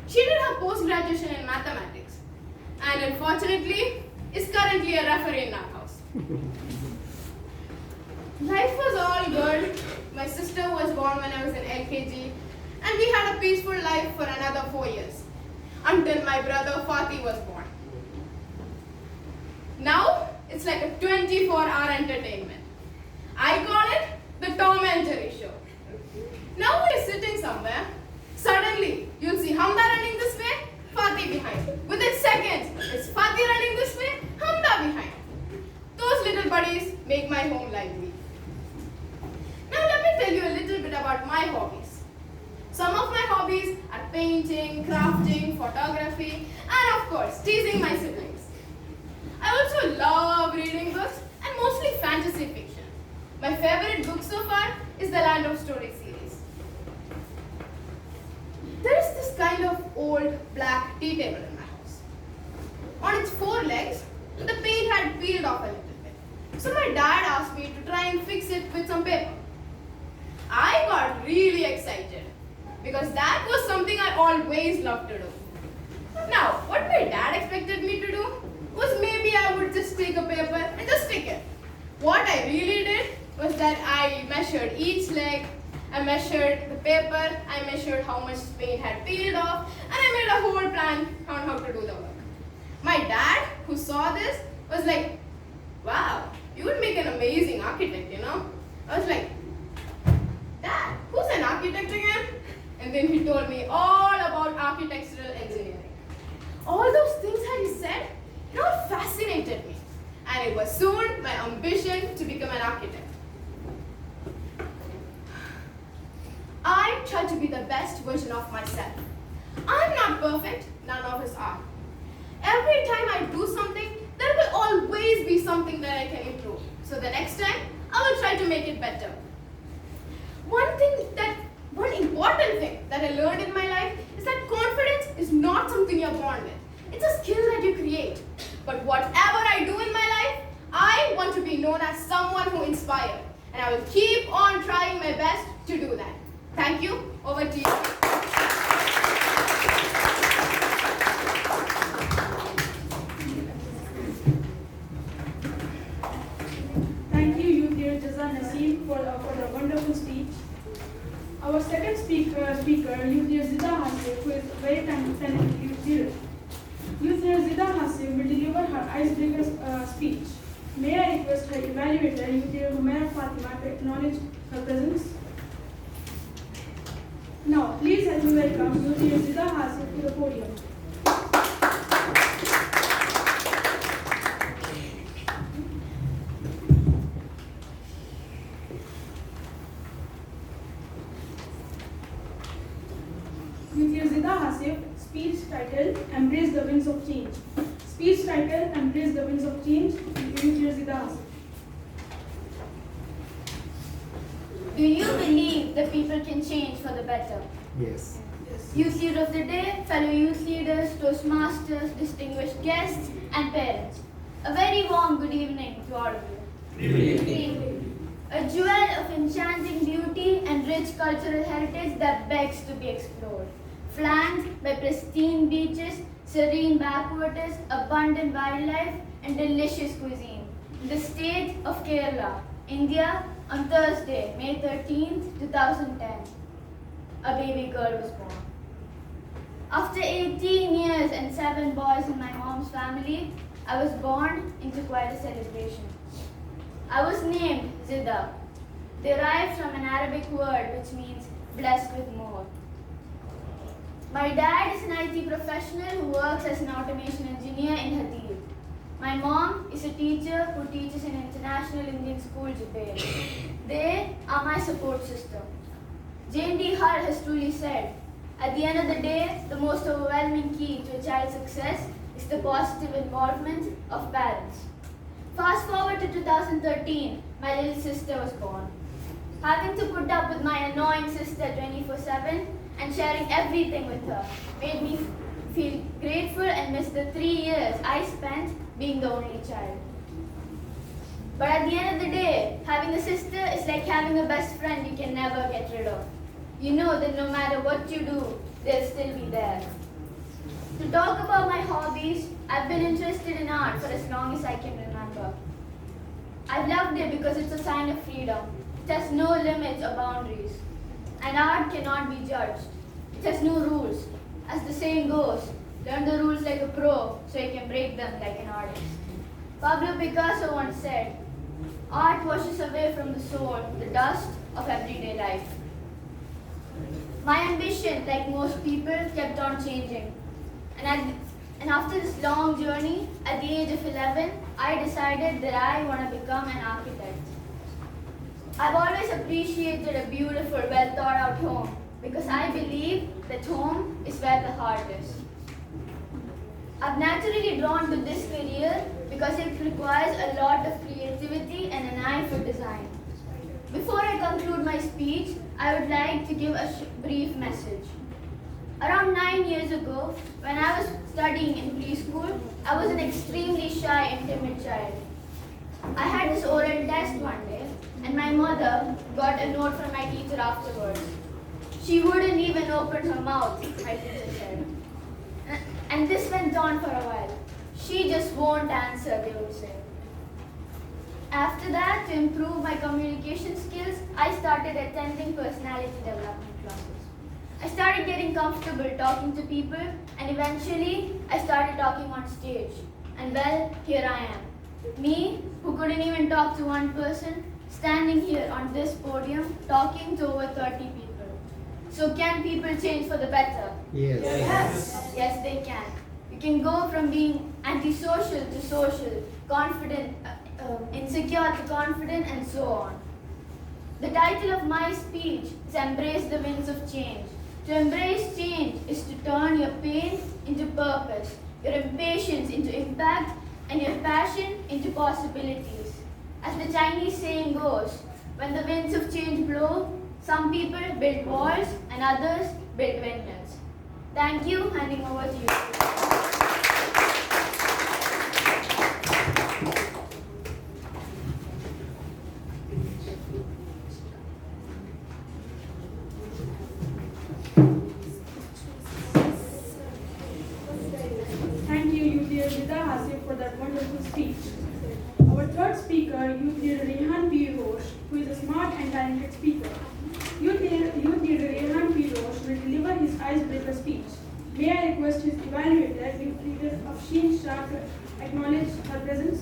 She did her post-graduation in mathematics and unfortunately is currently a referee in our house. Life was all good. My sister was born when I was in LKG and we had a peaceful life for another 4 years until my brother Fatih was born. Now it's like a 24-hour entertainment. I call it the Tom and Jerry show. Now we're sitting somewhere. Suddenly, you'll see Hamda running this way, Fatih behind. Within seconds, it's Fatih running this way, Hamda behind. Those little buddies make my home lively. Now let me tell you a little bit about my hobbies. Some of my hobbies are painting, crafting, photography, and of course, teasing my siblings. I also love reading books and mostly fantasy fiction. My favorite book so far is the Land of Stories series. There is this kind of old black tea table in my house. On its 4 legs, the paint had peeled off a little bit. So my dad asked me to try and fix it with some paper. I got really excited because that was something I always loved to do. Now, what my dad expected me to do was maybe I would just take a paper and just stick it. What I really did was that I measured each leg, I measured the paper, I measured how much paint had peeled off, and I made a whole plan on how to do the work. My dad, who saw this, was like, wow, you would make an amazing architect, you know? I was like, Dad, who's an architect again? And then he told me all about architectural engineering. All those things that he said, it all fascinated me. And it was soon my ambition to become an architect. I try to be the best version of myself. I'm not perfect, none of us are. Every time I do something, there will always be something that I can improve. So the next time, I will try to make it better. One important thing that I learned in my life is that confidence is not something you're born with. It's a skill that you create. But whatever I do in my life, I want to be known as someone who inspires. And I will keep on trying my best to do that. Thank you. Over to you. Thank you, youth leader Jaza Naseem, for the wonderful speech. Our second speaker, youth leader Zida Hasif, who is a very talented youth leader. Youth leader Zida Hasif will deliver her icebreaker speech. May I request her evaluator, youth leader Humaira Fatima, to acknowledge her presence. Now, please help me welcome youth leader Zida Hasif to the podium. Youth leader Zida Hasif, speech titled Embrace the Winds of Change. Speech title, Embrace the Winds of Change. Youth leader Zida Hasif. Do you believe that people can change for the better? Yes. Youth leader of the day, fellow youth leaders, Toastmasters, distinguished guests, and parents. A very warm good evening to all of you. Good evening. A jewel of enchanting beauty and rich cultural heritage that begs to be explored. Flanked by pristine beaches, serene backwaters, abundant wildlife, and delicious cuisine. In the state of Kerala, India, on Thursday, May 13th, 2010, a baby girl was born. After 18 years and 7 boys in my mom's family, I was born into quite a celebration. I was named Zida, derived from an Arabic word which means blessed with more. My dad is an IT professional who works as an automation engineer in Hadid. My mom is a teacher who teaches in International Indian School, Japan. They are my support system. J.D. Hull has truly said, at the end of the day, the most overwhelming key to a child's success is the positive involvement of parents. Fast forward to 2013, my little sister was born. Having to put up with my annoying sister 24/7 and sharing everything with her made me feel grateful and miss the 3 years I spent being the only child. But at the end of the day, having a sister is like having a best friend you can never get rid of. You know that no matter what you do, they'll still be there. To talk about my hobbies, I've been interested in art for as long as I can remember. I've loved it because it's a sign of freedom. It has no limits or boundaries. And art cannot be judged. It has no rules. As the saying goes, learn the rules like a pro so you can break them like an artist. Pablo Picasso once said, art washes away from the soul the dust of everyday life. My ambition, like most people, kept on changing. And after this long journey, at the age of 11, I decided that I want to become an architect. I've always appreciated a beautiful, well thought out home because I believe that home is where the heart is. I've naturally drawn to this career because it requires a lot of creativity and an eye for design. Before I conclude my speech, I would like to give a brief message. Around 9 years ago, when I was studying in preschool, I was an extremely shy and timid child. I had this oral test one day, and my mother got a note from my teacher afterwards. She wouldn't even open her mouth, my teacher said. And this went on for a while. She just won't answer, they would say. After that, to improve my communication skills, I started attending personality development classes. I started getting comfortable talking to people, and eventually I started talking on stage. And well, here I am. Me, who couldn't even talk to one person, standing here on this podium talking to over 30 people. So can people change for the better? Yes. Yes, they can. You can go from being antisocial to social, confident, insecure to confident, and so on. The title of my speech is Embrace the Winds of Change. To embrace change is to turn your pain into purpose, your impatience into impact, and your passion into possibilities. As the Chinese saying goes, when the winds of change blow, some people build walls and others build windmills. Thank you, handing over to you. Thank you, Youth Leader Zida Hasif, for that wonderful speech. Our third speaker, Youth Leader Rehan P. Roche, who is a smart and talented speaker. Youth Leader Rehan P. Roche will deliver his icebreaker speech. May I request his evaluator, Youth Leader Afshin Shah, to acknowledge her presence?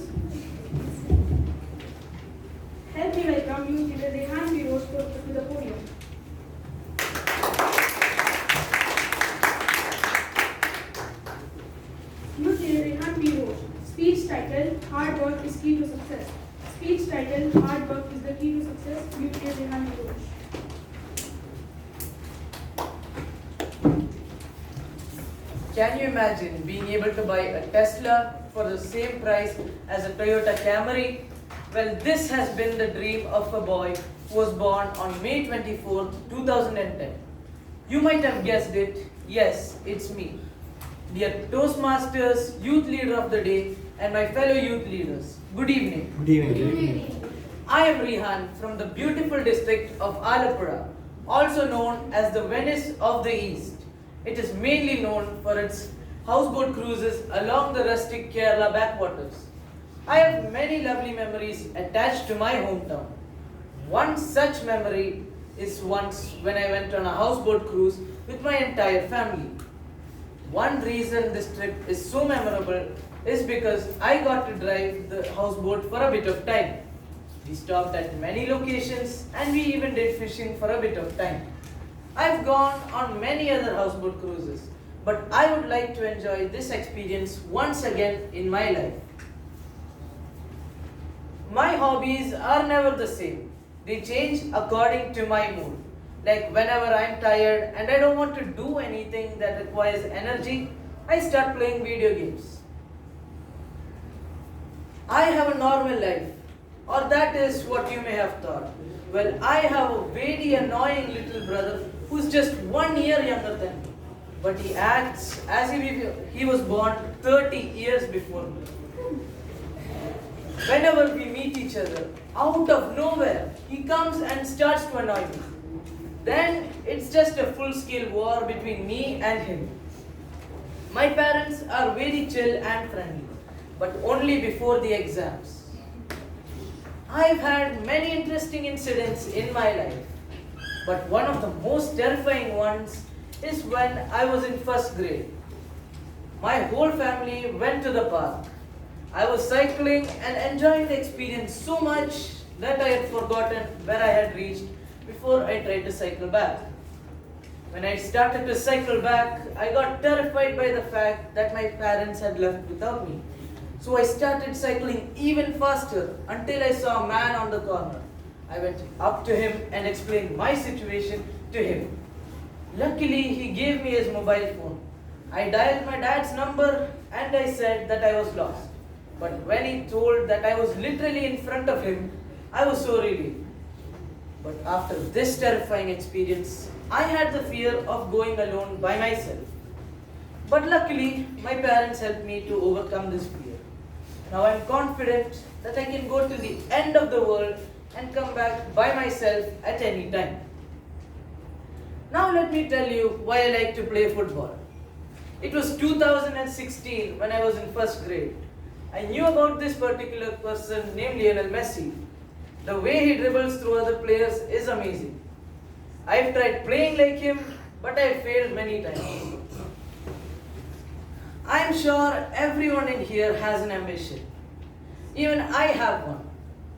Help me welcome Youth Leader Rehan P. Roche to the podium. Youth Leader Rehan P. Roche. Speech title, Hard Work is Key to Success. Speech title, Hard Work is the Key to Success. Youth Leader Rehan P. Roche. Can you imagine being able to buy a Tesla, for the same price as a Toyota Camry? Well, this has been the dream of a boy who was born on May 24, 2010. You might have guessed it. Yes, it's me. Dear Toastmasters, Youth Leader of the Day, and my fellow youth leaders. Good evening. Good evening. Good evening. I am Rihan from the beautiful district of Alappuzha, also known as the Venice of the East. It is mainly known for its houseboat cruises along the rustic Kerala backwaters. I have many lovely memories attached to my hometown. One such memory is once when I went on a houseboat cruise with my entire family. One reason this trip is so memorable is because I got to drive the houseboat for a bit of time. We stopped at many locations and we even did fishing for a bit of time. I've gone on many other houseboat cruises, but I would like to enjoy this experience once again in my life. My hobbies are never the same. They change according to my mood. Like whenever I'm tired and I don't want to do anything that requires energy, I start playing video games. I have a normal life, or that is what you may have thought. Well, I have a very annoying little brother who's just 1 year younger than me. But he acts as if he was born 30 years before me. Whenever we meet each other, out of nowhere, he comes and starts to annoy me. Then it's just a full-scale war between me and him. My parents are very chill and friendly, but only before the exams. I've had many interesting incidents in my life, but one of the most terrifying ones is when I was in first grade. My whole family went to the park. I was cycling and enjoying the experience so much that I had forgotten where I had reached before I tried to cycle back. When I started to cycle back, I got terrified by the fact that my parents had left without me. So I started cycling even faster until I saw a man on the corner. I went up to him and explained my situation to him. Luckily, he gave me his mobile phone. I dialed my dad's number and I said that I was lost. But when he told that I was literally in front of him, I was so relieved. But after this terrifying experience, I had the fear of going alone by myself. But luckily, my parents helped me to overcome this fear. Now I'm confident that I can go to the end of the world and come back by myself at any time. Now let me tell you why I like to play football. It was 2016 when I was in first grade. I knew about this particular person named Lionel Messi. The way he dribbles through other players is amazing. I've tried playing like him, but I failed many times. I'm sure everyone in here has an ambition. Even I have one,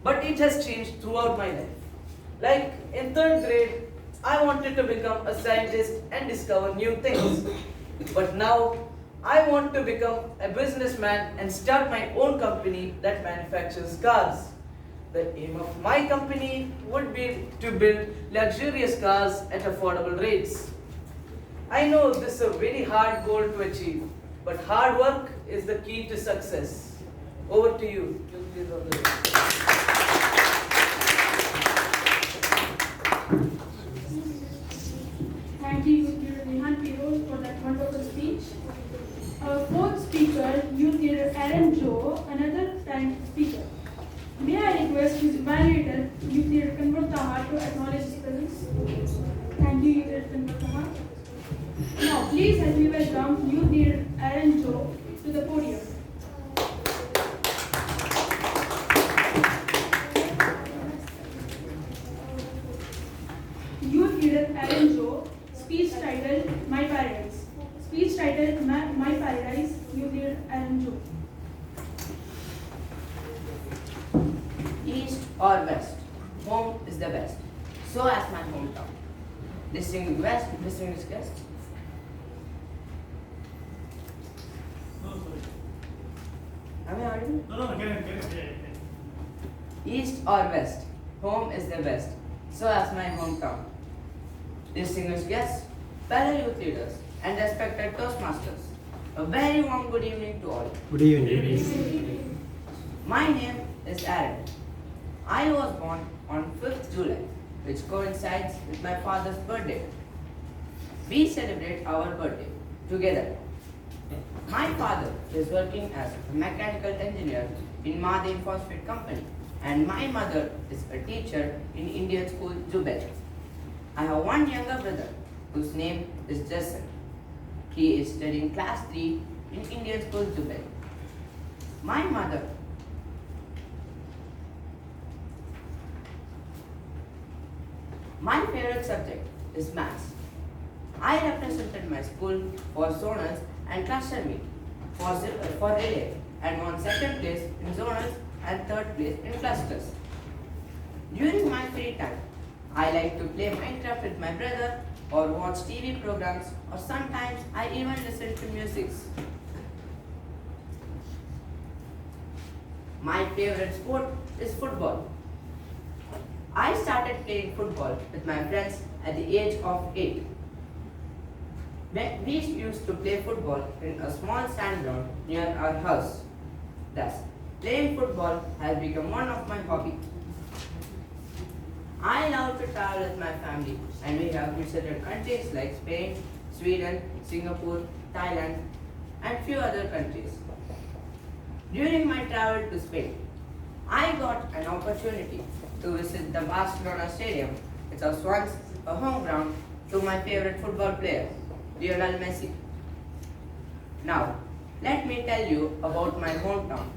but it has changed throughout my life. Like in third grade, I wanted to become a scientist and discover new things. But now, I want to become a businessman and start my own company that manufactures cars. The aim of my company would be to build luxurious cars at affordable rates. I know this is a very hard goal to achieve, but hard work is the key to success. Over to you. Thank you, Youth Leader Rehan Pirose, for that wonderful speech. Our fourth speaker, Youth Leader Aaron Joe, another talented speaker. May I request his evaluator, Youth Leader Kanwar Taha, to acknowledge his presence? Thank you, Youth Leader Kanwar Taha. Now, please help me welcome Youth Leader Aaron Joe to the podium. Youth Leader Aaron Joe, speech titled My Paradise. Speech titled My Paradise, Youth Leader Aaron Joe. East or west, home is the best. So as my hometown. Distinguished guests. Am I audible? No, get it. East or west, home is the best. So as my hometown. Distinguished guests, fellow youth leaders, and respected Toastmasters. A very warm good evening to all. Good evening. My name is Aaron. I was born on 5th July, which coincides with my father's birthday. We celebrate our birthday together. My father is working as a mechanical engineer in Madin Phosphate Company, and my mother is a teacher in Indian school Jubel. I have one younger brother whose name is Jason. He is studying class 3 in Indian school Jubel. My favorite subject is maths. I represented my school for zonals and cluster meet for relay and won second place in zonals and third place in clusters. During my free time, I like to play Minecraft with my brother or watch TV programs, or sometimes I even listen to music. My favorite sport is football. I started playing football with my friends at the age of 8. We used to play football in a small sand ground near our house. Thus, playing football has become one of my hobbies. I love to travel with my family, and we have visited countries like Spain, Sweden, Singapore, Thailand, and few other countries. During my travel to Spain, I got an opportunity to visit the Barcelona Stadium. It was once a home ground to my favorite football player, Lionel Messi. Now, let me tell you about my hometown.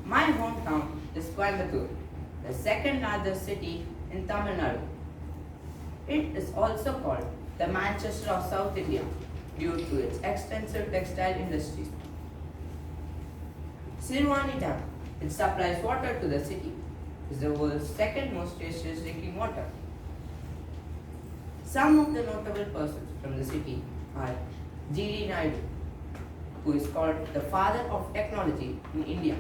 My hometown is Coimbatore, the second largest city in Tamil Nadu. It is also called the Manchester of South India due to its extensive textile industries. Sirwani Dam, it supplies water to the city, is the world's second most tasteless drinking water. Some of the notable persons from the city are G.D. Naidu, who is called the father of technology in India,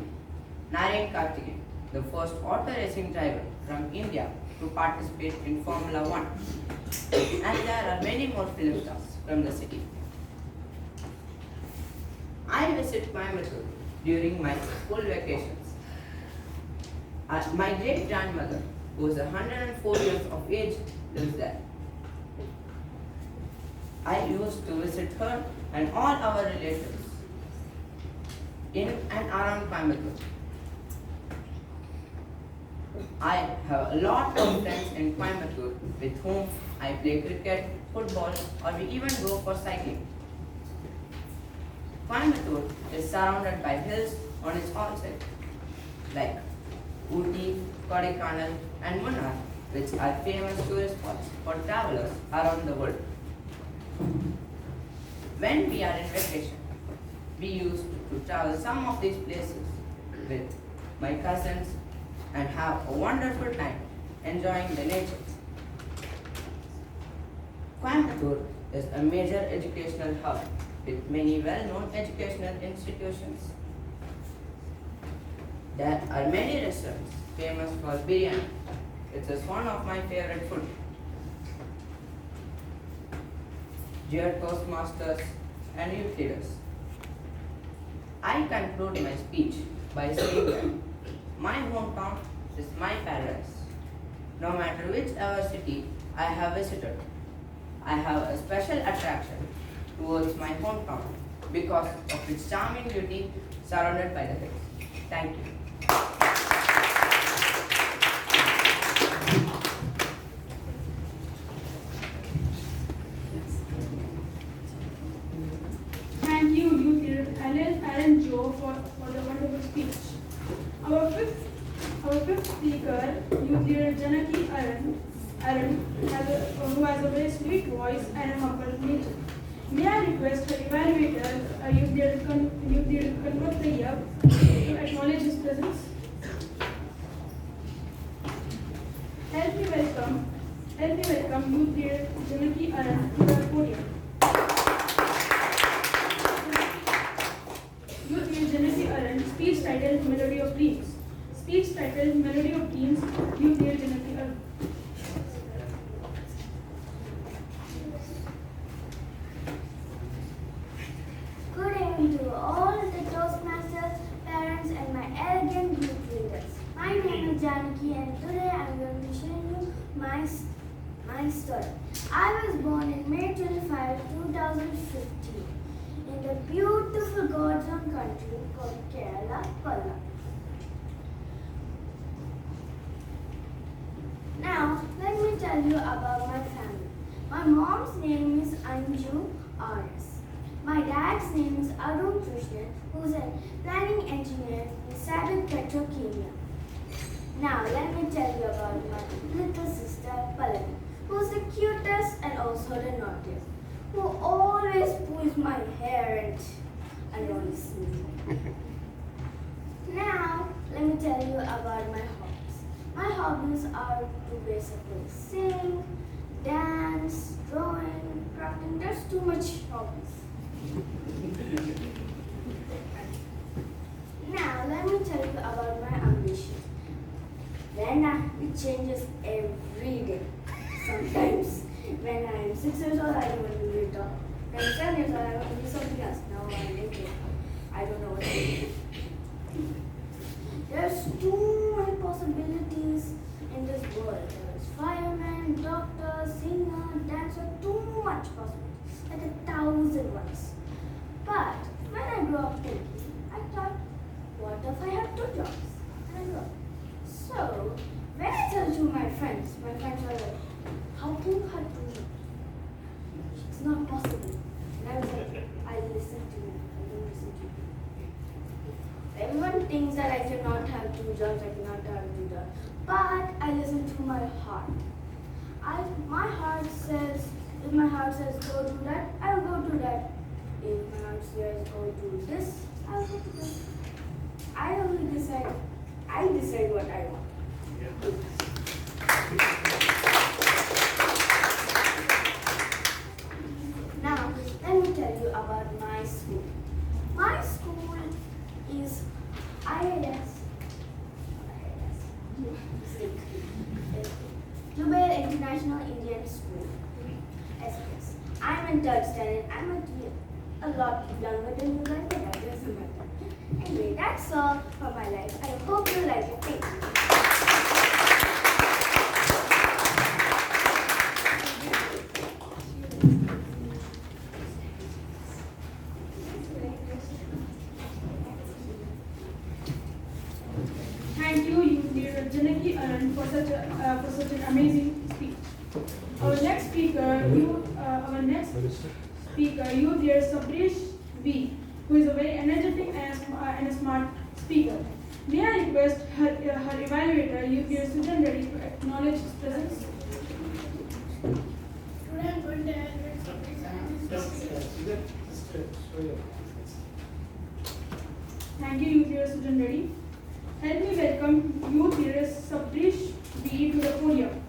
Narayan Karthikeyan, the first auto racing driver from India to participate in Formula 1. And there are many more film stars from the city. I visit Coimbatore during my school vacations. My great-grandmother, who is 104 years of age, lives there. I used to visit her and all our relatives in and around Coimbatore. I have a lot of friends in Coimbatore with whom I play cricket, football, or we even go for cycling. Coimbatore is surrounded by hills on its all sides, like Ooty, Kodaikanal, and Munnar, which are famous tourist spots for travelers around the world. When we are in vacation, we used to travel some of these places with my cousins and have a wonderful time enjoying the nature. Coimbatore is a major educational hub with many well-known educational institutions. There are many restaurants famous for biryani. It is one of my favorite food. Dear Toastmasters and youth leaders, I conclude my speech by saying that my hometown is my paradise. No matter whichever city I have visited, I have a special attraction towards my hometown because of its charming beauty surrounded by the hills. Thank you. Thank you, youth leader Alan Joe, for the wonderful speech. Our fifth speaker, youth leader Janaki Aaron, who has a very sweet voice and a humble nature. May I request her evaluator, youth leader Kanwat Tayyab, to acknowledge his presence? Help me welcome youth leader Janaki Aaron to the podium. Youth leader Janaki Aaron, speech titled Melody of Dreams. Speech titled Melody of Dreams, youth leader Janaki Aaron. Good all the Toastmasters, parents, and my elegant group leaders. My name is Janaki, and today I am going to share you my story. I was born in May 25, 2015, in the beautiful God's own country called Kerala, Palla. Now, let me tell you about my family. My mom's name is Anju R.S. My dad's name is Arun Krishnan, who's a planning engineer in Sabat Petrochemia. Now, let me tell you about my little sister, Pallavi, who's the cutest and also the naughtiest, who always pulls my hair and annoys me. Now, let me tell you about my hobbies. My hobbies are to basically sing, dance, drawing, crafting. There's too much hobbies. Now, let me tell you about my ambition. It changes every day. Sometimes, when I am 6 years old, I don't want to be a doctor. When I'm 7 years old, I want to be something else. Now I'm 8 years old. I don't know what to do. There's too many possibilities in this world. There's fireman, doctor, singer, dancer, too much possibilities. Like 1,000 ones. But when I grew up thinking, I thought, what if I have 2 jobs? And I grew up. So, when I tell to my friends were like, how can you have 2 jobs? It's not possible. And I was like, I listen to you. I don't listen to you. Everyone thinks that I cannot have 2 jobs, I cannot have 2 jobs. But I listen to my heart. My heart says, if my heart says go do that, I will go do that. If my heart says go do this, I will go do this. I only decide, I decide what I want. Now, let me tell you about my school. My school is IIS. Jubail International Indian School. SPS. I'm in 3rd standard. I'm a lot younger than you guys, but that doesn't matter. Anyway, that's all for my life. I hope you like it. Thank you. Thank you, youth leader Janaki Anand, for such an amazing speech. Our next speaker, youth leader Sabrish V, who is a very energetic and a smart speaker. May I request her evaluator, youth leader Sujan Reddy, to acknowledge his presence. Today I'm going to evaluate Thank you, youth leader Sujan Reddy. Help me welcome youth leader Sabrish V to the podium.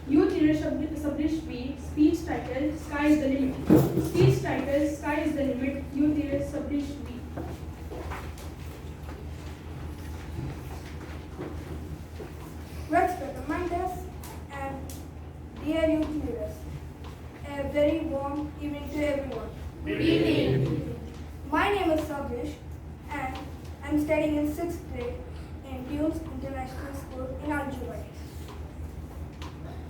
Youth leader Sabrish V, speech title, Sky is the Limit. Speech title, Sky is the Limit, youth leader Sabrish V. Respect commanders and dear youth leaders, a very warm evening to everyone. Good evening. My name is Sabrish and I'm studying in 6th grade in Dunes International School in Aljubai.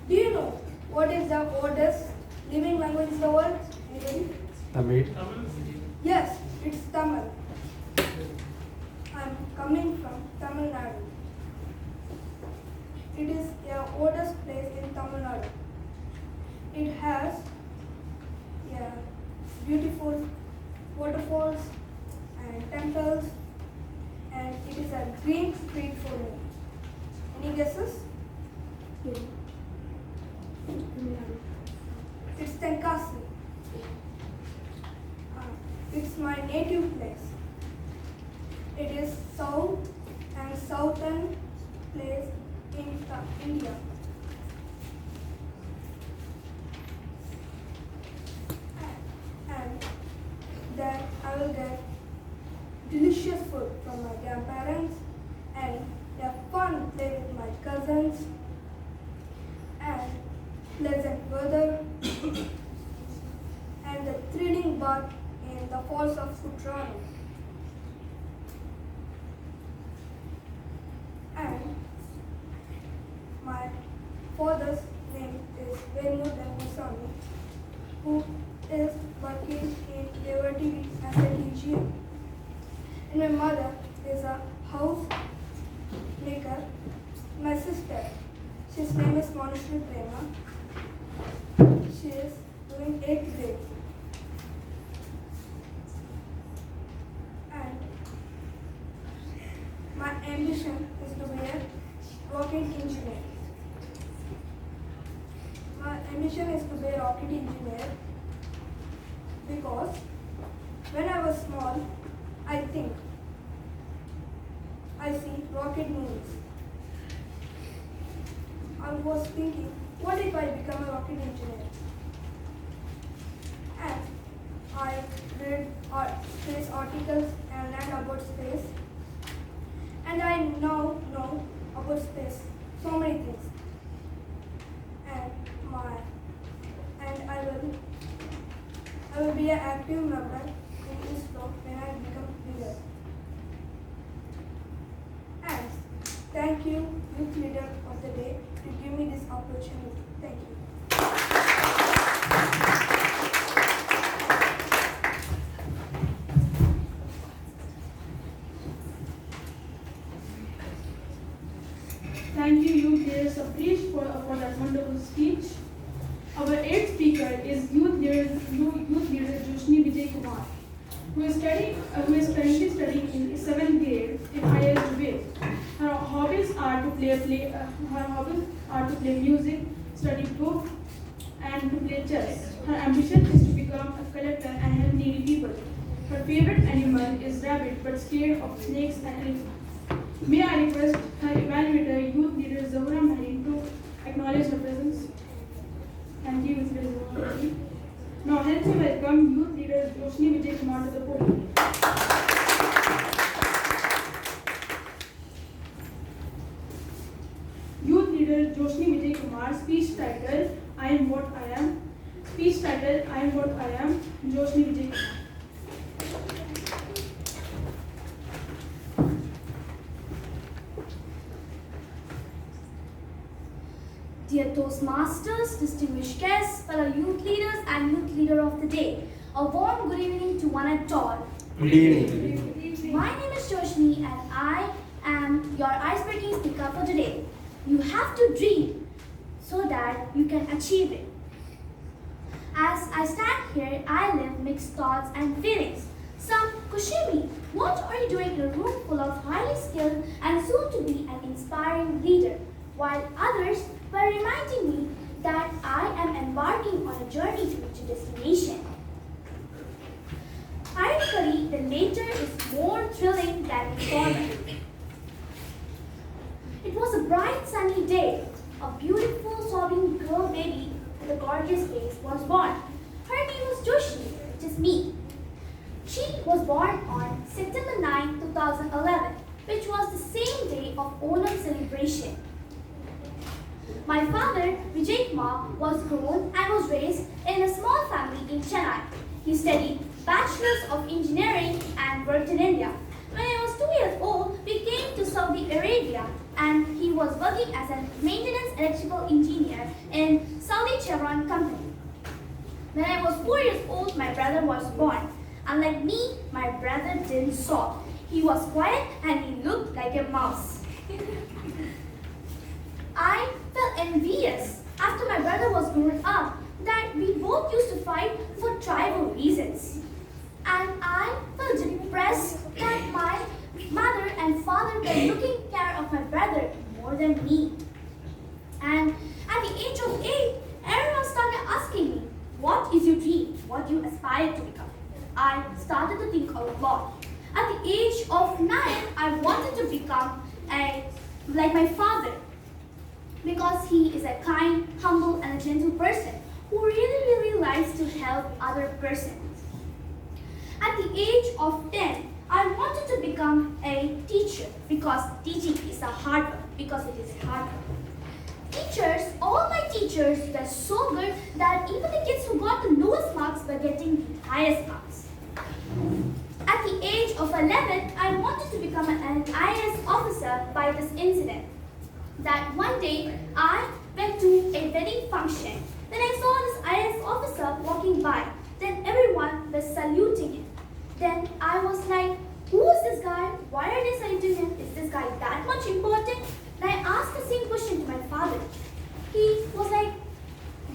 Do you know what is the oldest living language in the world? Anybody? Tamil. Yes, it's Tamil. I'm coming from Tamil Nadu. It is the oldest place in Tamil Nadu. It has beautiful waterfalls and temples, and it is a green street for me. Any guesses? It's Tenkasi. It's my native place. It is south and southern place in India. And then I I will get delicious food from my grandparents and have fun play with my cousins and pleasant weather and the thrilling bath in the falls of Kutrano. And my father's name is Venu Demusami, who is working in Liberty as a teacher. And my mother is a house maker. My sister, she's name is Manushree Prema. She is doing 8th grade. And my ambition is to be a rocket engineer. My ambition is to be a rocket engineer because when I was small, I see rocket movies. I was thinking, what if I become a rocket engineer? And I read space articles and learned about space. And I now know about space, so many things. And I will be an active member in ISRO when I become leader. And thank you, Youth Leader of the Day, to give me this opportunity. Thank you. Thank you, Youth Leader Saprish, for that wonderful speech. Our 8th speaker is Youth Leader Joshni Vijay Kumar, who is currently studying in 7th grade in IIS Dubai. Her hobbies are to play music, study book, and to play chess. Her ambition is to become a collector and help needy people. Her favorite animal is rabbit, but scared of snakes and elephants. May I request her evaluator, Youth Leader Zahura Mahin, to acknowledge her presence. Thank you, Ms. Zahura. Now, help me welcome Youth Leader Joshni Vijay Kumar to the podium. Youth Leader Joshni Vijay Kumar, speech title, I am what I am. Speech title, I am what I am, Joshni Vijay Kumar. Dear Toastmasters, distinguished guests, fellow youth leaders and youth leader of the day, a warm good evening to one and all. Good evening. My name is Joshni and I am your icebreaking speaker for today. You have to dream so that you can achieve it. As I stand here, I live mixed thoughts and feelings. Some question me, what are you doing in a room full of highly skilled and soon to be an inspiring leader? While others were reminding me that I am embarking on a journey to reach a destination. Ironically, the latter is more thrilling than the former. It was a bright sunny day. A beautiful sobbing girl baby with a gorgeous face was born. Her name was Joshni, which is me. She was born on September 9, 2011, which was the same day of Onam celebration. My father, Vijay Kumar, was grown and was raised in a small family in Chennai. He studied Bachelor's of Engineering and worked in India. When I was 2 years old, we came to Saudi Arabia and he was working as a maintenance electrical engineer in Saudi Chevron company. When I was 4 years old, my brother was born. Unlike me, my brother didn't sob. He was quiet and he looked like a mouse. I felt envious after my brother was grown up that we both used to fight for tribal reasons. And I felt depressed that my mother and father were taking care of my brother more than me. And at the age of 8, everyone started asking me, what is your dream? What do you aspire to become? I started to think a lot. At the age of 9, I wanted to become like my father, because he is a kind, humble, and a gentle person who really likes to help other persons. At the age of 10, I wanted to become a teacher because teaching is a hard work, because it is hard work. Teachers, all my teachers were so good that even the kids who got the lowest marks were getting the highest marks. At the age of 11, I wanted to become an IAS officer by this incident. That one day, I went to a wedding function. Then I saw this IAS officer walking by. Then everyone was saluting him. Then I was like, who is this guy? Why are they saluting him? Is this guy that much important? And I asked the same question to my father. He was like,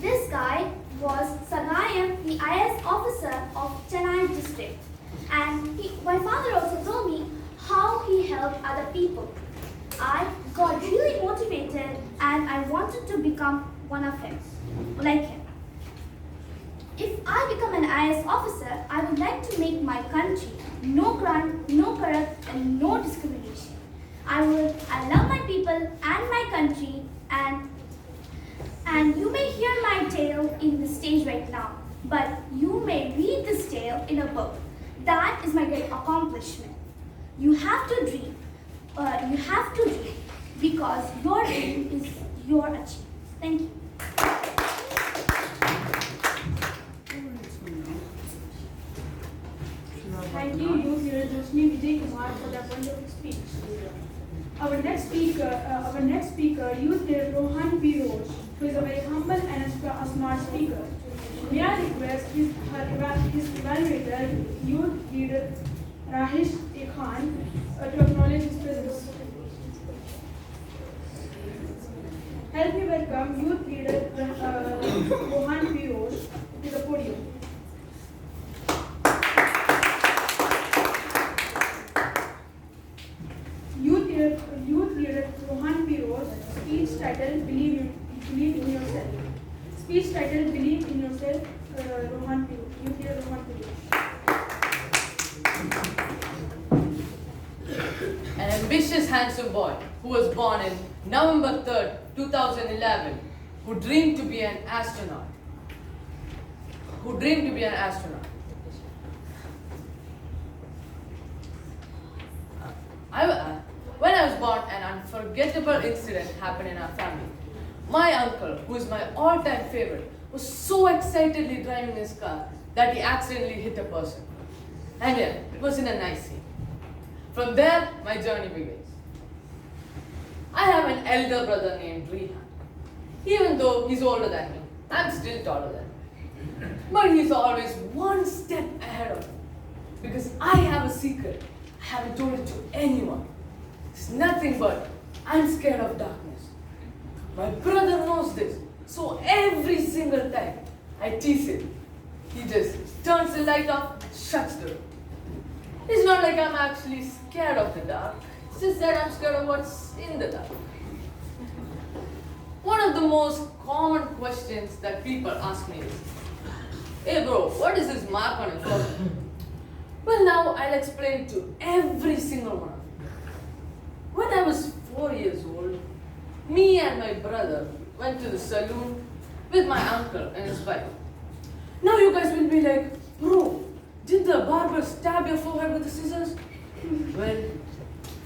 this guy was Sagayam, the IAS officer of Chennai district. And my father also told me how he helped other people. I got really motivated and I wanted to become one of him, like him. If I become an IAS officer, I would like to make my country no crime, no corrupt, and no discrimination. I love my people and my country, and you may hear my tale in the stage right now, but you may read this tale in a book. That is my great accomplishment. You have to dream. Because your dream is your achievement. Thank you. Thank you, Youth Leader Joshni Vijay Kumar, for that wonderful speech. Our next speaker, Youth Leader Rohan P. Roche, who is a very humble and a smart speaker. May I request his evaluator, Youth Leader Rahish A. Khan, to acknowledge his presence. Help me welcome Youth Leader Rohan P. Roche to the podium. Youth Leader Rohan P. Roche, speech titled Believe in Yourself. Speech titled Believe in Yourself, Rohan P. Roche. Youth Leader Rohan P. Roche. An ambitious, handsome boy who was born in November 3rd, 2011, who dreamed to be an astronaut. When I was born, an unforgettable incident happened in our family. My uncle, who is my all-time favorite, was so excitedly driving his car that he accidentally hit a person. And yeah, it was in a nice scene. From there, my journey begins. I have an elder brother named Rehan. Even though he's older than me, I'm still taller than him. But he's always one step ahead of me. Because I have a secret. I haven't told it to anyone. It's nothing but I'm scared of darkness. My brother knows this. So every single time I tease him, he just turns the light off, shuts the door. It's not like I'm actually scared of the dark. It's just that I'm scared of what's in the dark. One of the most common questions that people ask me is, hey bro, what is this mark on your forehead? Well, now I'll explain to every single one of you. When I was 4 years old, me and my brother went to the saloon with my uncle and his wife. Now you guys will be like, bro, did the barber stab your forehead with the scissors? Well,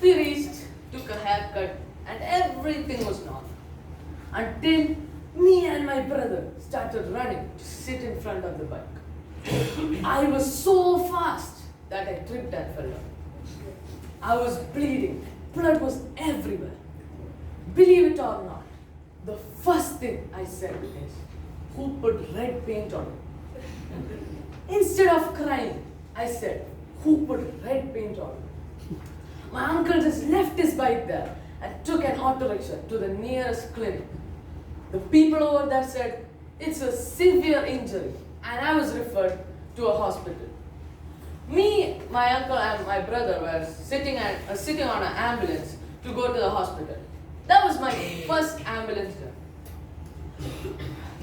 we reached, took a haircut, and everything was normal. Until me and my brother started running to sit in front of the bike. I was so fast that I tripped and fell down. I was bleeding. Blood was everywhere. Believe it or not, the first thing I said is, who put red paint on it? Instead of crying, I said, who put red paint on it? My uncle just left his bike there and took an auto rickshaw to the nearest clinic. The people over there said, it's a severe injury, and I was referred to a hospital. Me, my uncle, and my brother were sitting on an ambulance to go to the hospital. That was my first ambulance journey.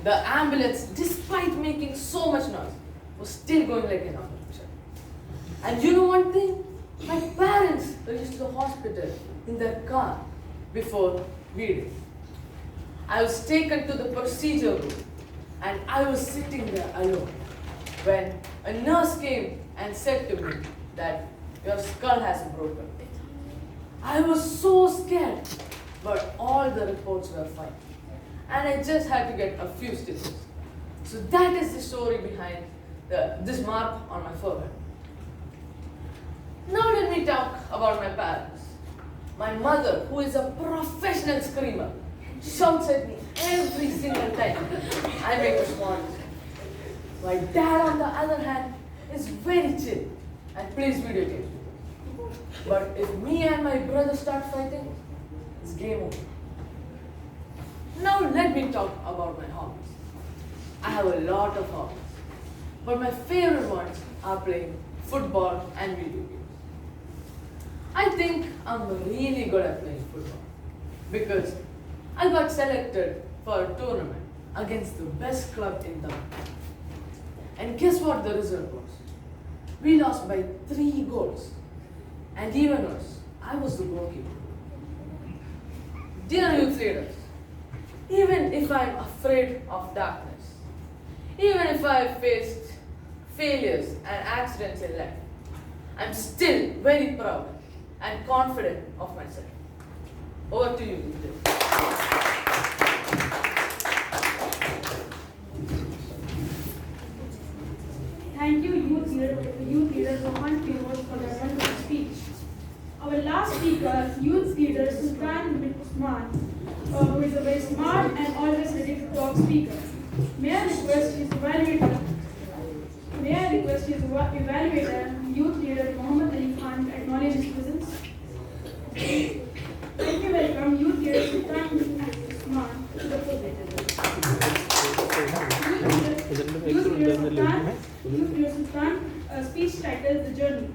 The ambulance, despite making so much noise, was still going like an auto rickshaw. And you know one thing? My parents reached the hospital in their car before we did. I was taken to the procedure room and I was sitting there alone when a nurse came and said to me that your skull has broken. I was so scared, but all the reports were fine. And I just had to get a few stitches. So that is the story behind this mark on my forehead. Now let me talk about my parents. My mother, who is a professional screamer, shouts at me every single time I make a small mistake. My dad, on the other hand, is very chill and plays video games. But if me and my brother start fighting, it's game over. Now let me talk about my hobbies. I have a lot of hobbies, but my favorite ones are playing football and video games. I think I'm really good at playing football because I got selected for a tournament against the best club in town. And guess what the result was? We lost by 3 goals. And even worse, I was the goalkeeper. Dear youth leaders, even if I'm afraid of darkness, even if I've faced failures and accidents in life, I'm still very proud and confident of myself. Over to you, youth leaders. Thank you, youth leaders Rohan Pimos for their wonderful speech. Our last speaker, youth leader Sultan bin Usman, who is a very smart and always ready to talk speaker. May I request his evaluator, youth leader Muhammad Ali Khan, to acknowledge his presence. Thank you, welcome, youth leader Sultan bin Usman to the podium. Youth leader Sultan, speech titled The Journey.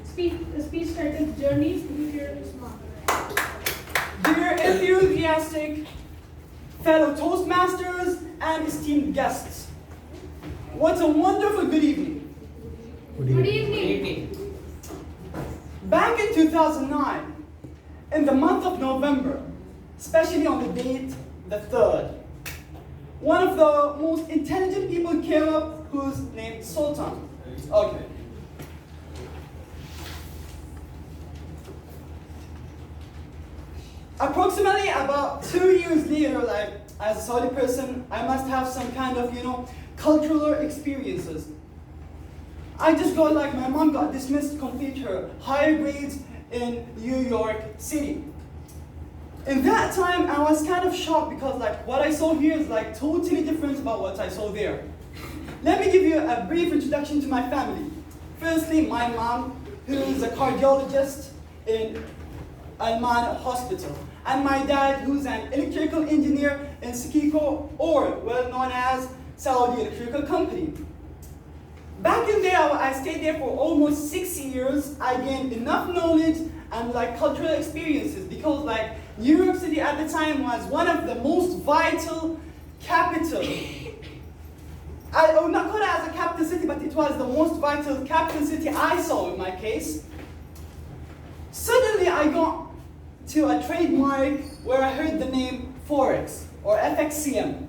Speech titled Journeys, youth leader Usman. Dear enthusiastic fellow Toastmasters and esteemed guests, what a wonderful good evening. Good evening. Back in 2009, in the month of November, especially on the date the 3rd, one of the most intelligent people came up who's named Sultan. Okay. Approximately about 2 years later, like as a Saudi person, I must have some kind of, cultural experiences. I just got my mom got dismissed to complete her higher grades in New York City. In that time, I was kind of shocked because what I saw here is totally different about what I saw there. Let me give you a brief introduction to my family. Firstly, my mom, who is a cardiologist in Al-Man Hospital, and my dad, who's an electrical engineer in Sikiko, or well known as Saudi Electrical Company. Back in there, I stayed there for almost 6 years. I gained enough knowledge and cultural experiences because New York City at the time was one of the most vital capital. I would not call it as a capital city, but it was the most vital capital city I saw in my case. Suddenly I got to a trademark where I heard the name Forex or FXCM.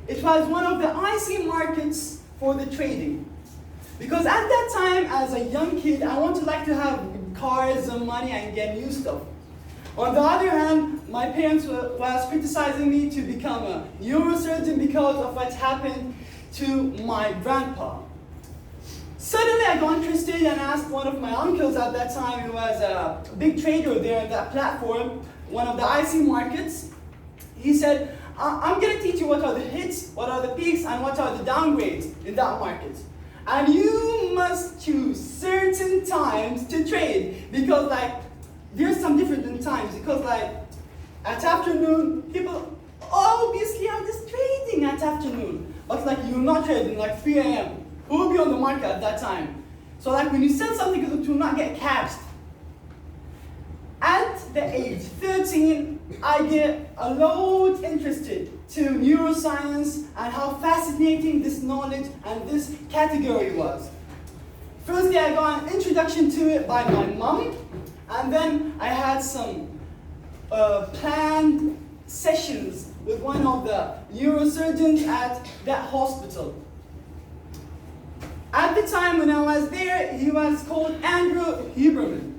It was one of the IC markets for the trading. Because at that time, as a young kid, I wanted to have cars and money and get new stuff. On the other hand, my parents was criticizing me to become a neurosurgeon because of what happened to my grandpa. Suddenly I got interested and asked one of my uncles at that time, who was a big trader there in that platform, one of the IC markets. He said, I'm going to teach you what are the hits, what are the peaks, and what are the downgrades in that market. And you must choose certain times to trade because there's some different times because at afternoon, people obviously are just trading at afternoon. But you're not trading 3 a.m. Who will be on the market at that time? So when you sell something, it will not get cashed. At the age 13, I get a lot interested to neuroscience and how fascinating this knowledge and this category was. Firstly, I got an introduction to it by my mom, and then I had some planned sessions with one of the neurosurgeons at that hospital. At the time when I was there, he was called Andrew Huberman.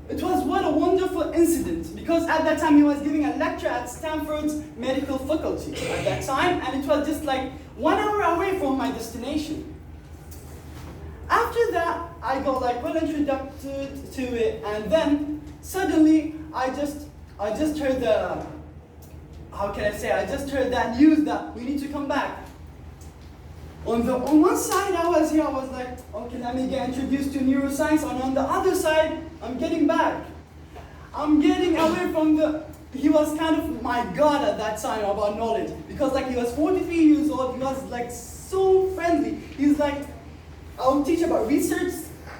It was what a wonderful incident, because at that time he was giving a lecture at Stanford's medical faculty at that time, and it was just like 1 hour away from my destination. After that, I got like well introduced to it, and then suddenly I just heard the, how can I say, I just heard that news that we need to come back. On one side I was like, okay, let me get introduced to neuroscience, and on the other side, I'm getting back. I'm getting away from he was kind of my god at that time about knowledge, because like he was 43 years old, he was like so friendly. He's like, I'll teach about research,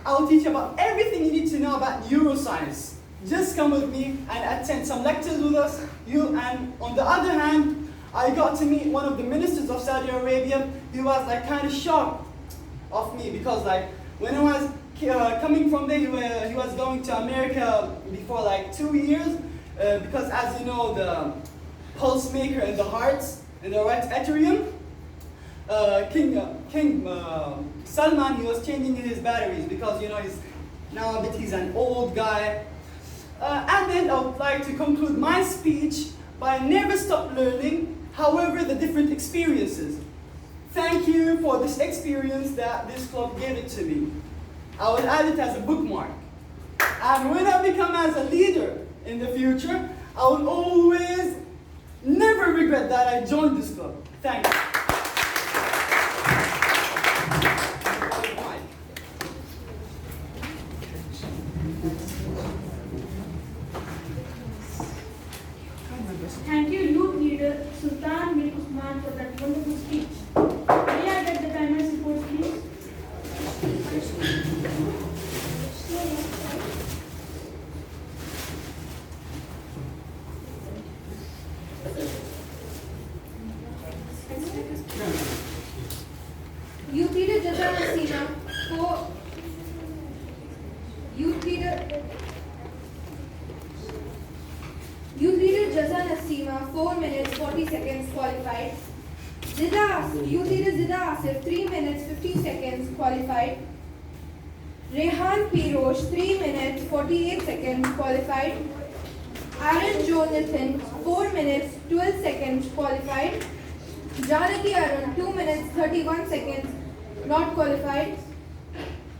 I'll teach about everything you need to know about neuroscience. Just come with me and attend some lectures with us. And on the other hand, I got to meet one of the ministers of Saudi Arabia. He was like kind of shocked of me, because like when I was coming from there, he was going to America before like 2 years, because as you know, the pulse maker in the hearts in the right atrium, King Salman, he was changing his batteries, because you know he's an old guy. And then I would like to conclude my speech by never stop learning, however the different experiences. Thank you for this experience that this club gave it to me. I will add it as a bookmark. And when I become as a leader in the future, I will always never regret that I joined this club. Thank you. Thank you, youth leader Sultan bin Usman, for that wonderful speech. May I get the timer's report, please? Youth leader Jaza Hasina for Youth leader Jaza Nasima 4 minutes 40 seconds qualified. Youth leader Zida Asif 3 minutes 15 seconds qualified. Rehan Pirosh 3 minutes 48 seconds qualified. Aaron Jonathan 4 minutes 12 seconds qualified. Janaki Arun 2 minutes 31 seconds not qualified.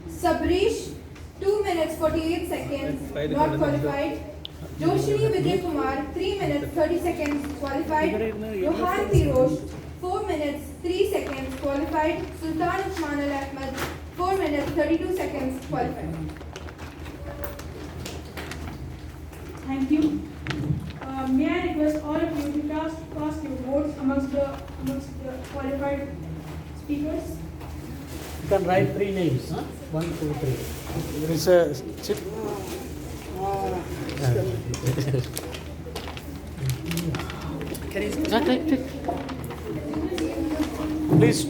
Sabrish 2 minutes 48 seconds not qualified. Joshini Vijay Kumar 3 minutes 30 seconds qualified. Rohan Pirosh 4 minutes 3 seconds qualified. Sultan Usman Al Ahmed 4 minutes 32 seconds qualified. Thank you. May I request all of you to cast your votes amongst the qualified speakers? You can write 3 names. 1, 2, 3. There is a chip.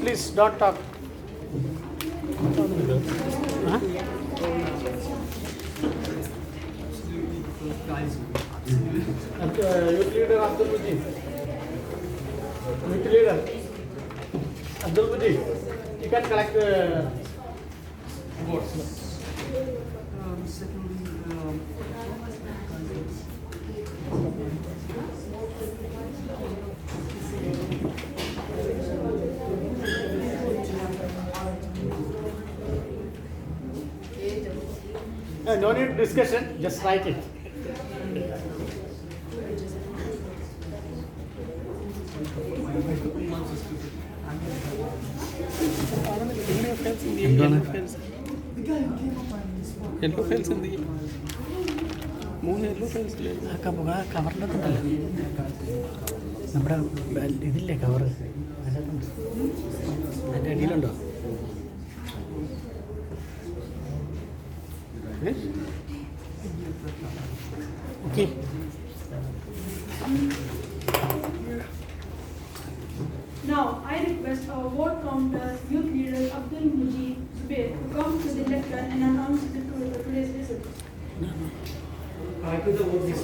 Please, don't talk. Huh? Youth leader Abdul Mujib. Youth leader Abdul Mujib. You can collect the votes. No need discussion, just write it. Yellow fence in the moon yellow fence. കവറിനകത്തുണ്ടല്ലോ നമ്മുടെ ഇതില്ലേ cover അതിൻ്റെ അടിയിലുണ്ടോ? Okay. Now, I request our vote counter, youth leader Abdul Mujib Zubair, to come to the lectern and announce today's result. I put the vote this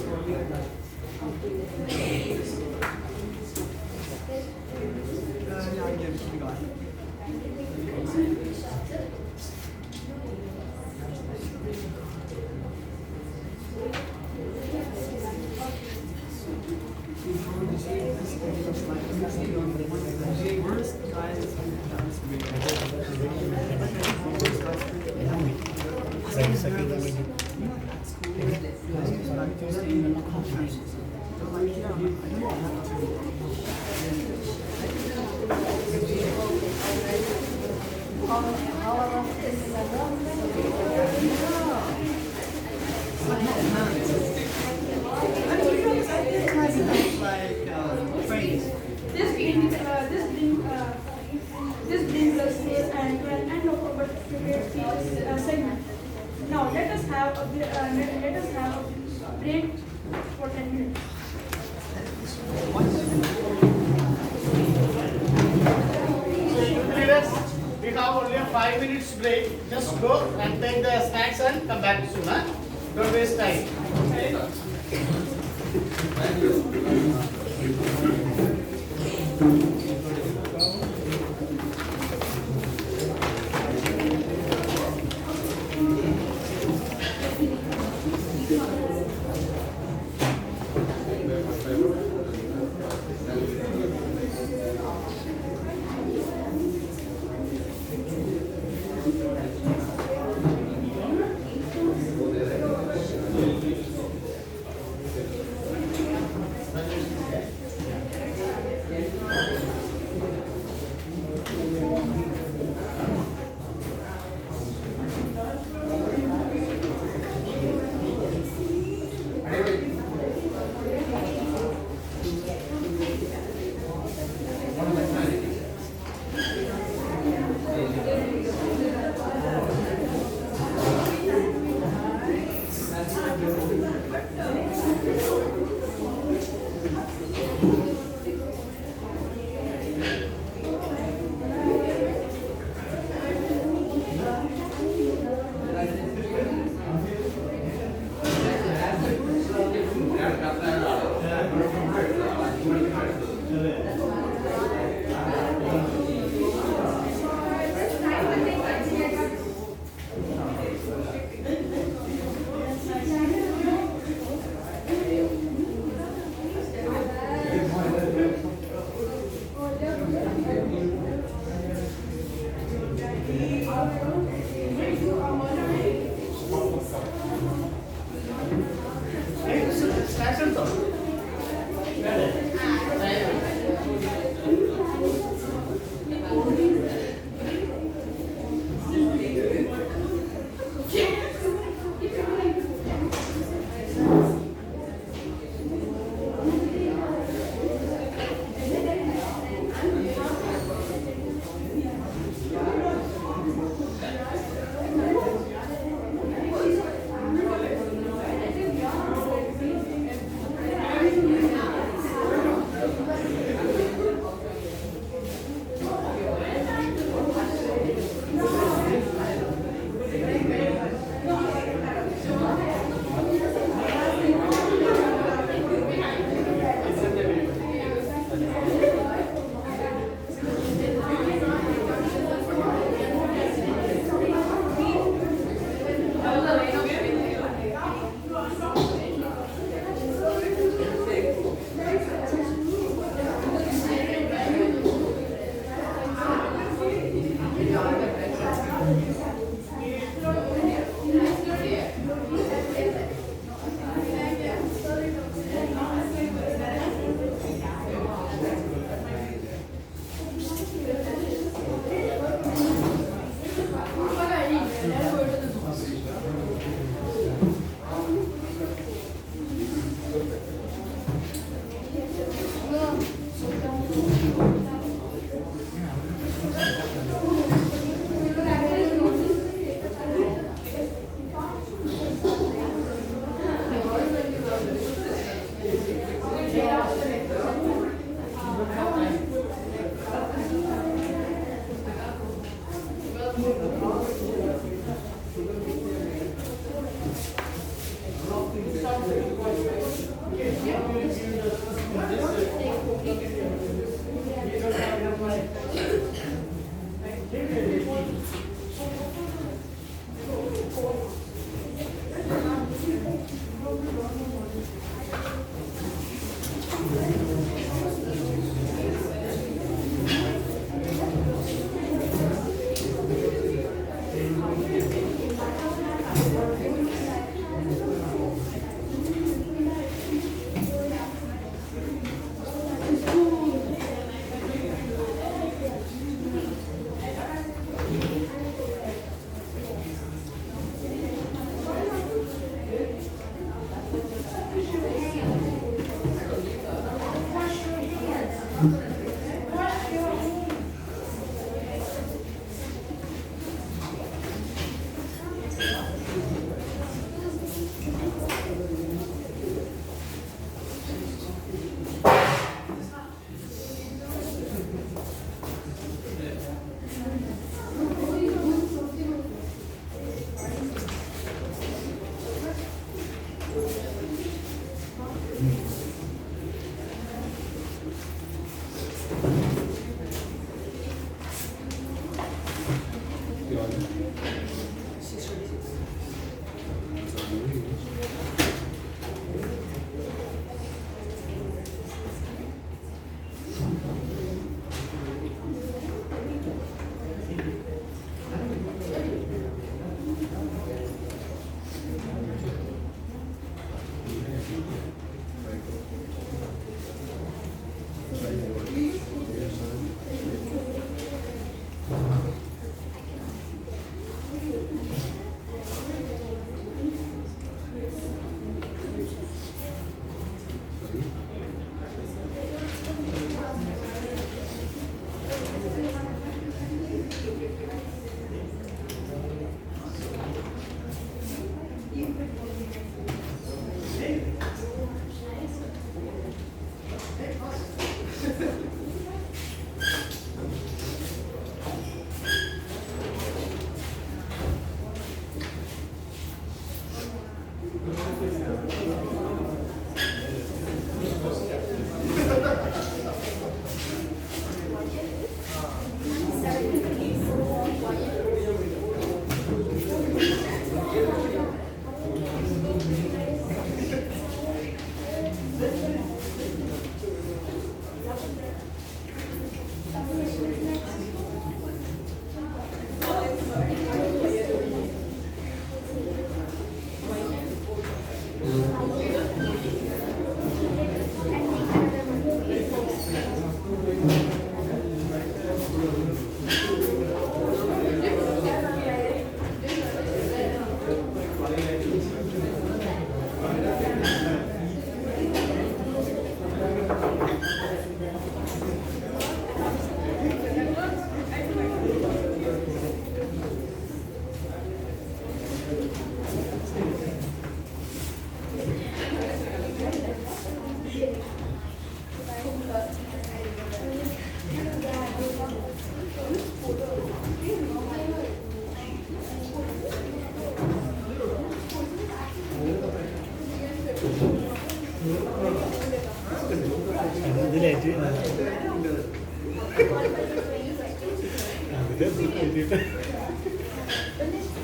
This brings us to the end of our today's segment. Now let us have a break for 10 minutes. We have only a 5 minutes break. Just go and take the snacks and come back soon. Huh? Don't waste time.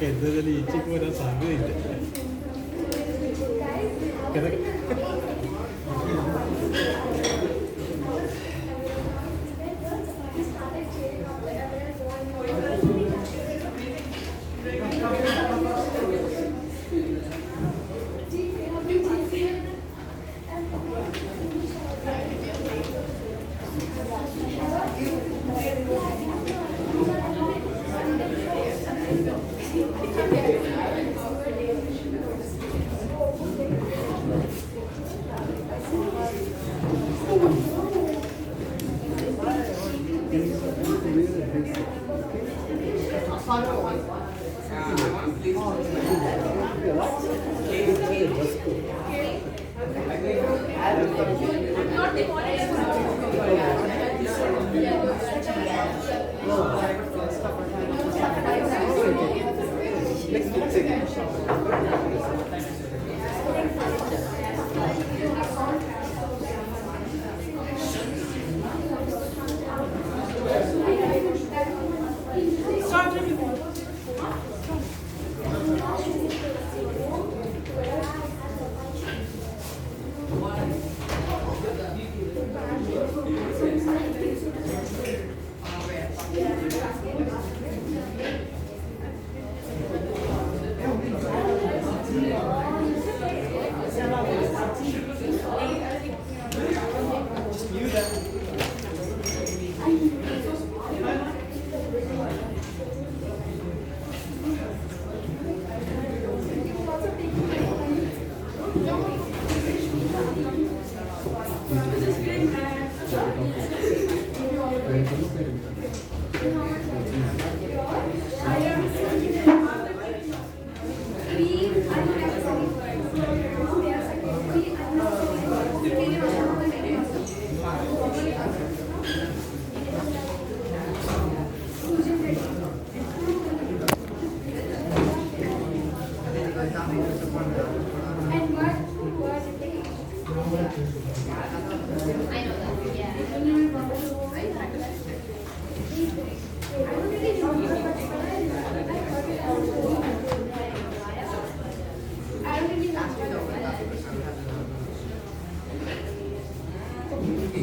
എന്തായാലും ഈച്ചയ്ക്ക് വരാൻ സാധ്യതയില്ല. And what was it? I know that. Yeah.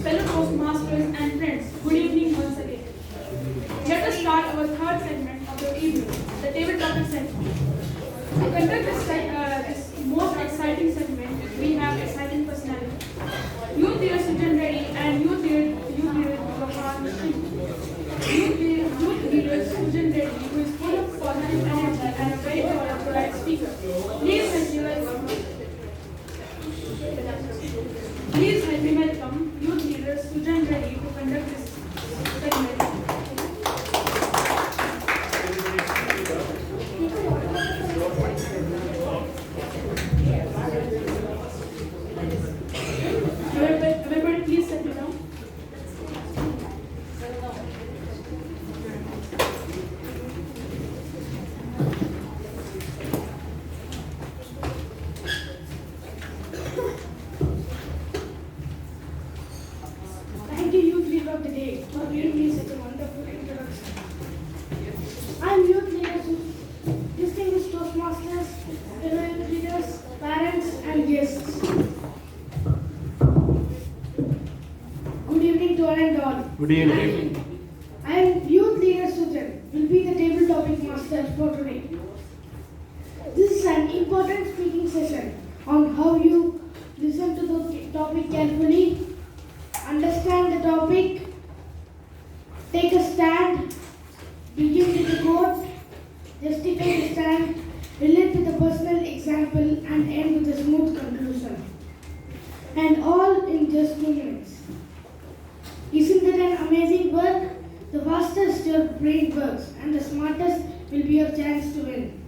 Fellow Toastmasters and friends, good evening once again. Let us start our third segment of the evening, the table topic segment. To conduct this most exciting segment, we have exciting personalities. Youth leader Sujan Reddy and youth leader Gopal Youth leader Sujan Reddy, who is full of positive energy and a very polite speaker. Please help me welcome youth leader Sujan Reddy to conduct this segment. Everybody please settle down. Thank you, youth leader of the day, for giving me such a wonderful introduction. I'm youth leaders, distinguished Toastmasters, fellow youth leaders, parents, and guests. Good evening to one and all. Good evening. I am youth leader Sujan, will be the table topic master for today. This is an important speaking session on how you listen to the topic carefully, understand the topic, take a stand, begin with the quote, justify the stand, relate with a personal example, and end with a smooth conclusion. And all in just 2 minutes. Isn't that an amazing work? The fastest your brain works and the smartest will be your chance to win.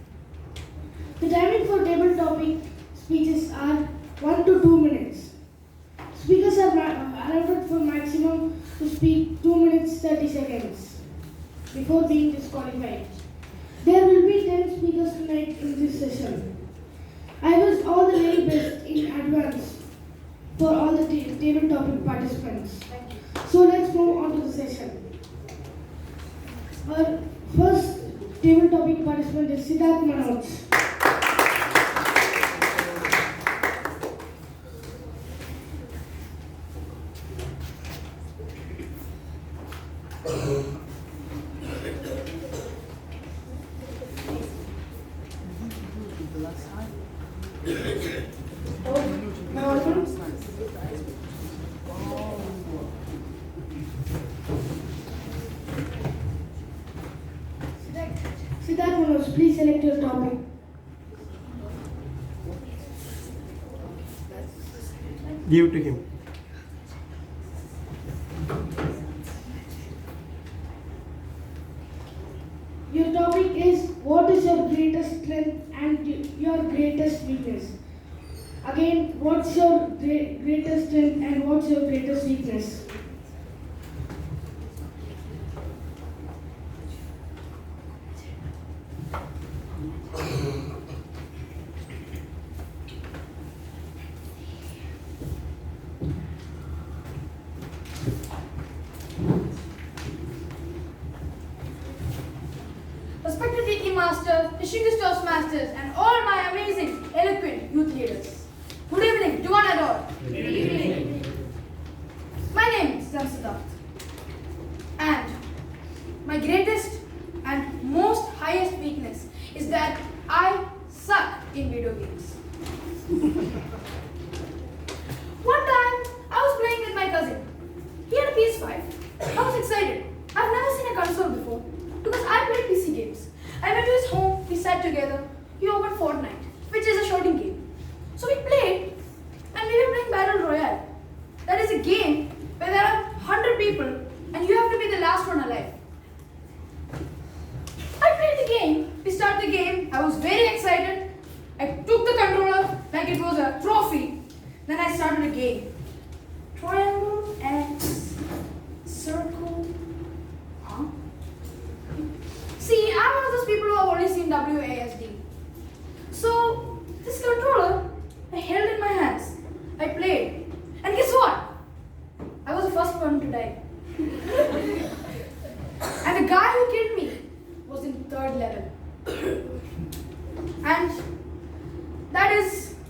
The timing for table topic speeches are 1 to 2 minutes. Speakers are allowed for maximum to speak 2 minutes 30 seconds before being disqualified. There will be 10 speakers tonight in this session. I wish all the very best in advance for all the table topic participants. So let's move on to the session. Our first table topic participant is Siddharth Manoj. Siddharth Manoj, please select your topic. Give to him. Your topic is what is your greatest strength and your greatest weakness. Again, what's your greatest strength and what's your greatest weakness? Respected PT Master, distinguished Toastmasters, and all my amazing, eloquent youth leaders. Good evening to one and all. Good evening. My name is Siddharth. And my greatest and most highest weakness is that I suck in video games. One time, I was playing with my cousin. He had a PS5. I was excited. I've never seen a console before because I played PC games. I went to his home, we sat together. He opened Fortnite, which is a shooting game. So we played, and we were playing Battle Royale. That is a game where there are 100 people and you have to be the last one alive. I played the game. We started the game. I was very excited. I took the controller like it was a trophy. Then I started a game. Triangle, X, circle. Huh? See, I'm one of those people who have only seen WASD. So, this controller, I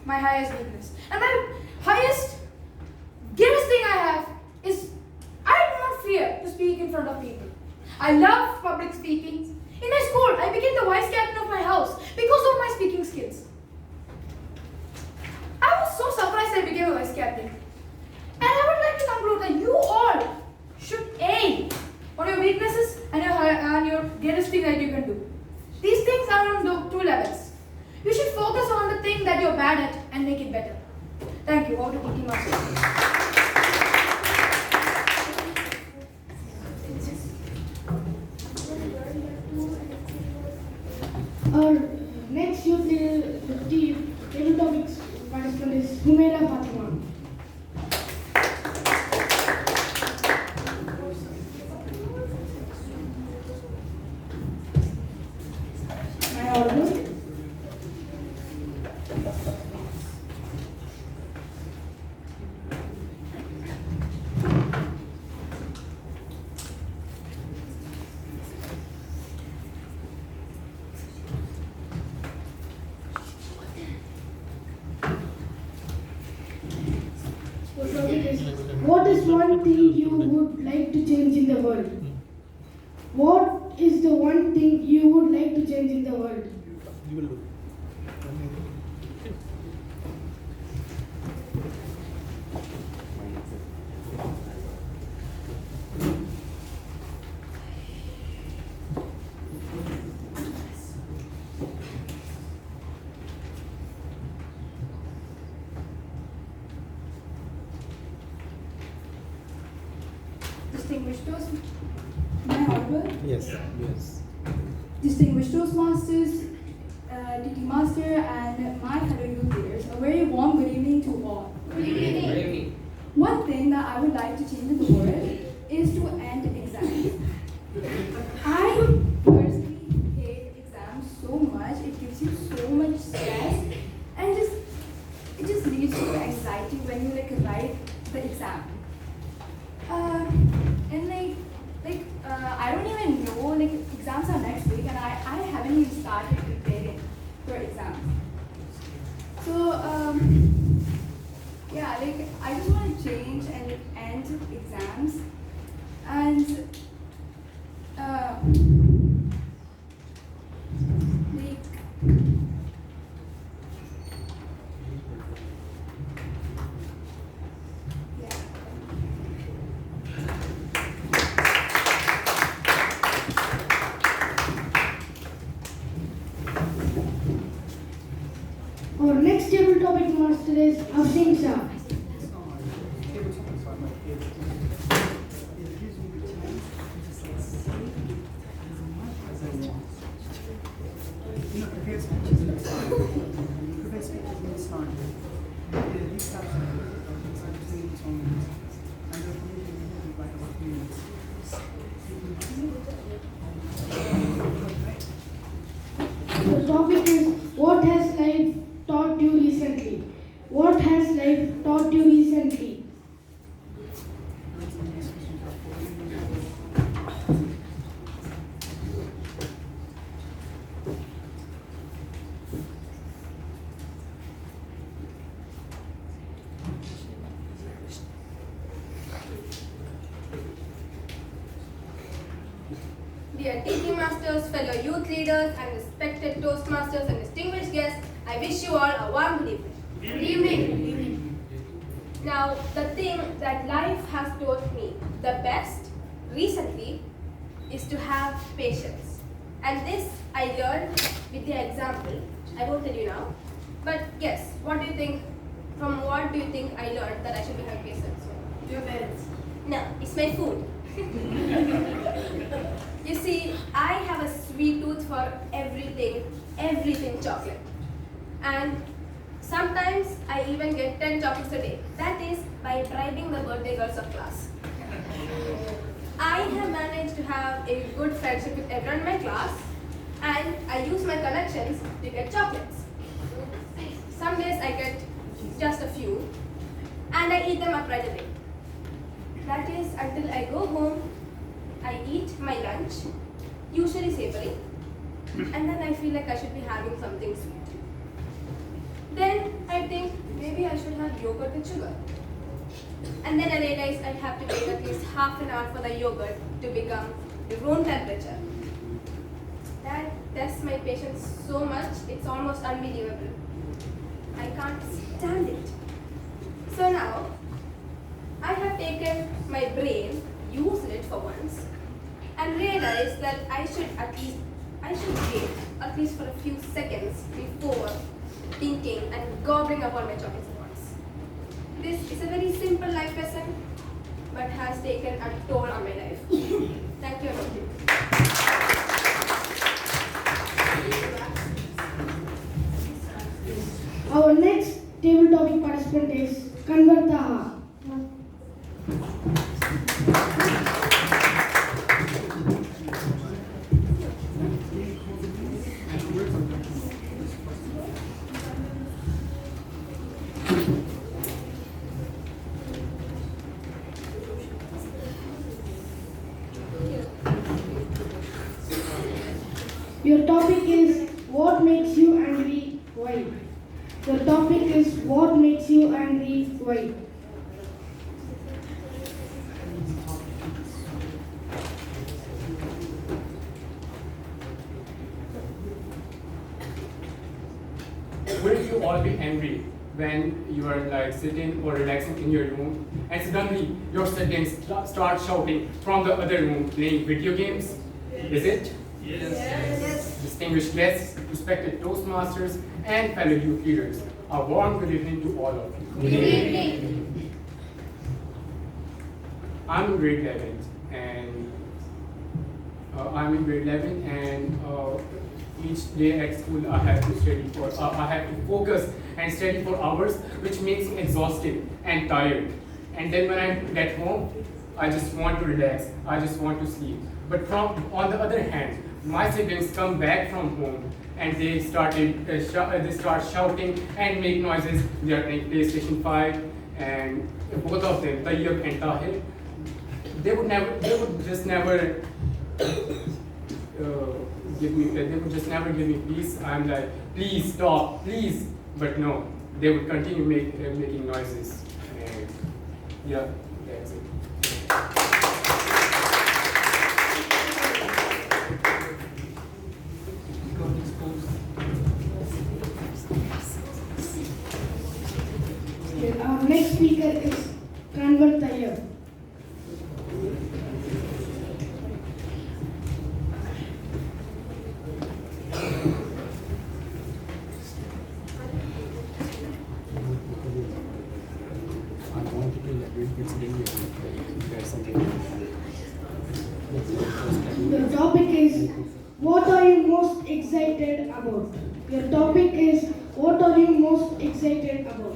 my highest weakness. And my highest, greatest thing I have is I do not fear to speak in front of people. I love public speaking. In my school, I became the vice captain of my house because of my speaking skills. I was so surprised I became a vice captain. And I would like to conclude that you all should aim on your weaknesses and your greatest thing that you can do. These things are on the two levels. You should focus on the thing that you're bad at and make it better. Thank you. Over to PT Master. Our next youth leader, table topics participant is Humaira Fatima. Am I audible? What is one thing you would like to change in the world? What is the one thing you would like to change in the world? You will do. Distinguished Toastmasters. Am I audible? Yes. Yes. Distinguished Toastmasters, DT Master, and my fellow youth leaders, a very warm good evening to all. Good evening. One thing that I would like to change in the world is to end exams. I personally hate exams so much. It gives you so much stress, and it just leads to anxiety when you write the exam. And I don't even know, exams are next week and I haven't even started preparing for exams. So, yeah, I just want to change and end exams and, Our next table topic master is Abshin Shah. The topic is what has life taught you recently? What has life taught you recently? Dear teaching masters, fellow youth leaders, and respected Toastmasters and distinguished guests, I wish you all a warm good evening. Good evening. Now, the thing that life has taught me the best recently is to have patience. And this I learned with the example. I won't tell you now. But guess, what do you think? From what do you think I learned that I should be having patience? Your parents. No, it's my food. You see, I have a sweet tooth for everything chocolate. And sometimes I even get 10 chocolates a day. That is by bribing the birthday girls of class. I have managed to have a good friendship with everyone in my class, and I use my connections to get chocolates. Some days I get just a few, and I eat them up right away. That is until I go home, I eat my lunch, usually savory, and then I feel like I should be having something sweet. Then I think should have yogurt with sugar. And then I realized I'd have to wait at least half an hour for the yogurt to become the room temperature. That tests my patience so much, it's almost unbelievable. I can't stand it. So now, I have taken my brain, used it for once, and realized that I should wait at least for a few seconds before thinking and gobbling upon my chocolate at once. This is a very simple life lesson, but has taken a toll on my life. Thank you. Our next table topic participant is Kanwar Taha. Your topic is what makes you angry, why? Your topic is what makes you angry, why? Wouldn't you all be angry when you are like sitting or relaxing in your room and suddenly your siblings start shouting from the other room playing video games? Is it? Yes. Distinguished guests, respected Toastmasters, and fellow youth leaders, a warm good evening to all of you. Good evening. I'm in grade 11, and each day at school I have to study for. I have to focus and study for hours, which makes me exhausted and tired. And then when I get home, I just want to relax. I just want to sleep. But on the other hand, my siblings come back from home and they start shouting and make noises. They are playing PlayStation 5, and both of them, Tayyab and Tahir, they would just never give me peace. I'm like, please stop, please. But no, they would continue making noises. And yeah, that's it. Our next speaker is Kanwar Tayyab. Your topic is what are you most excited about? Your topic is what are you most excited about?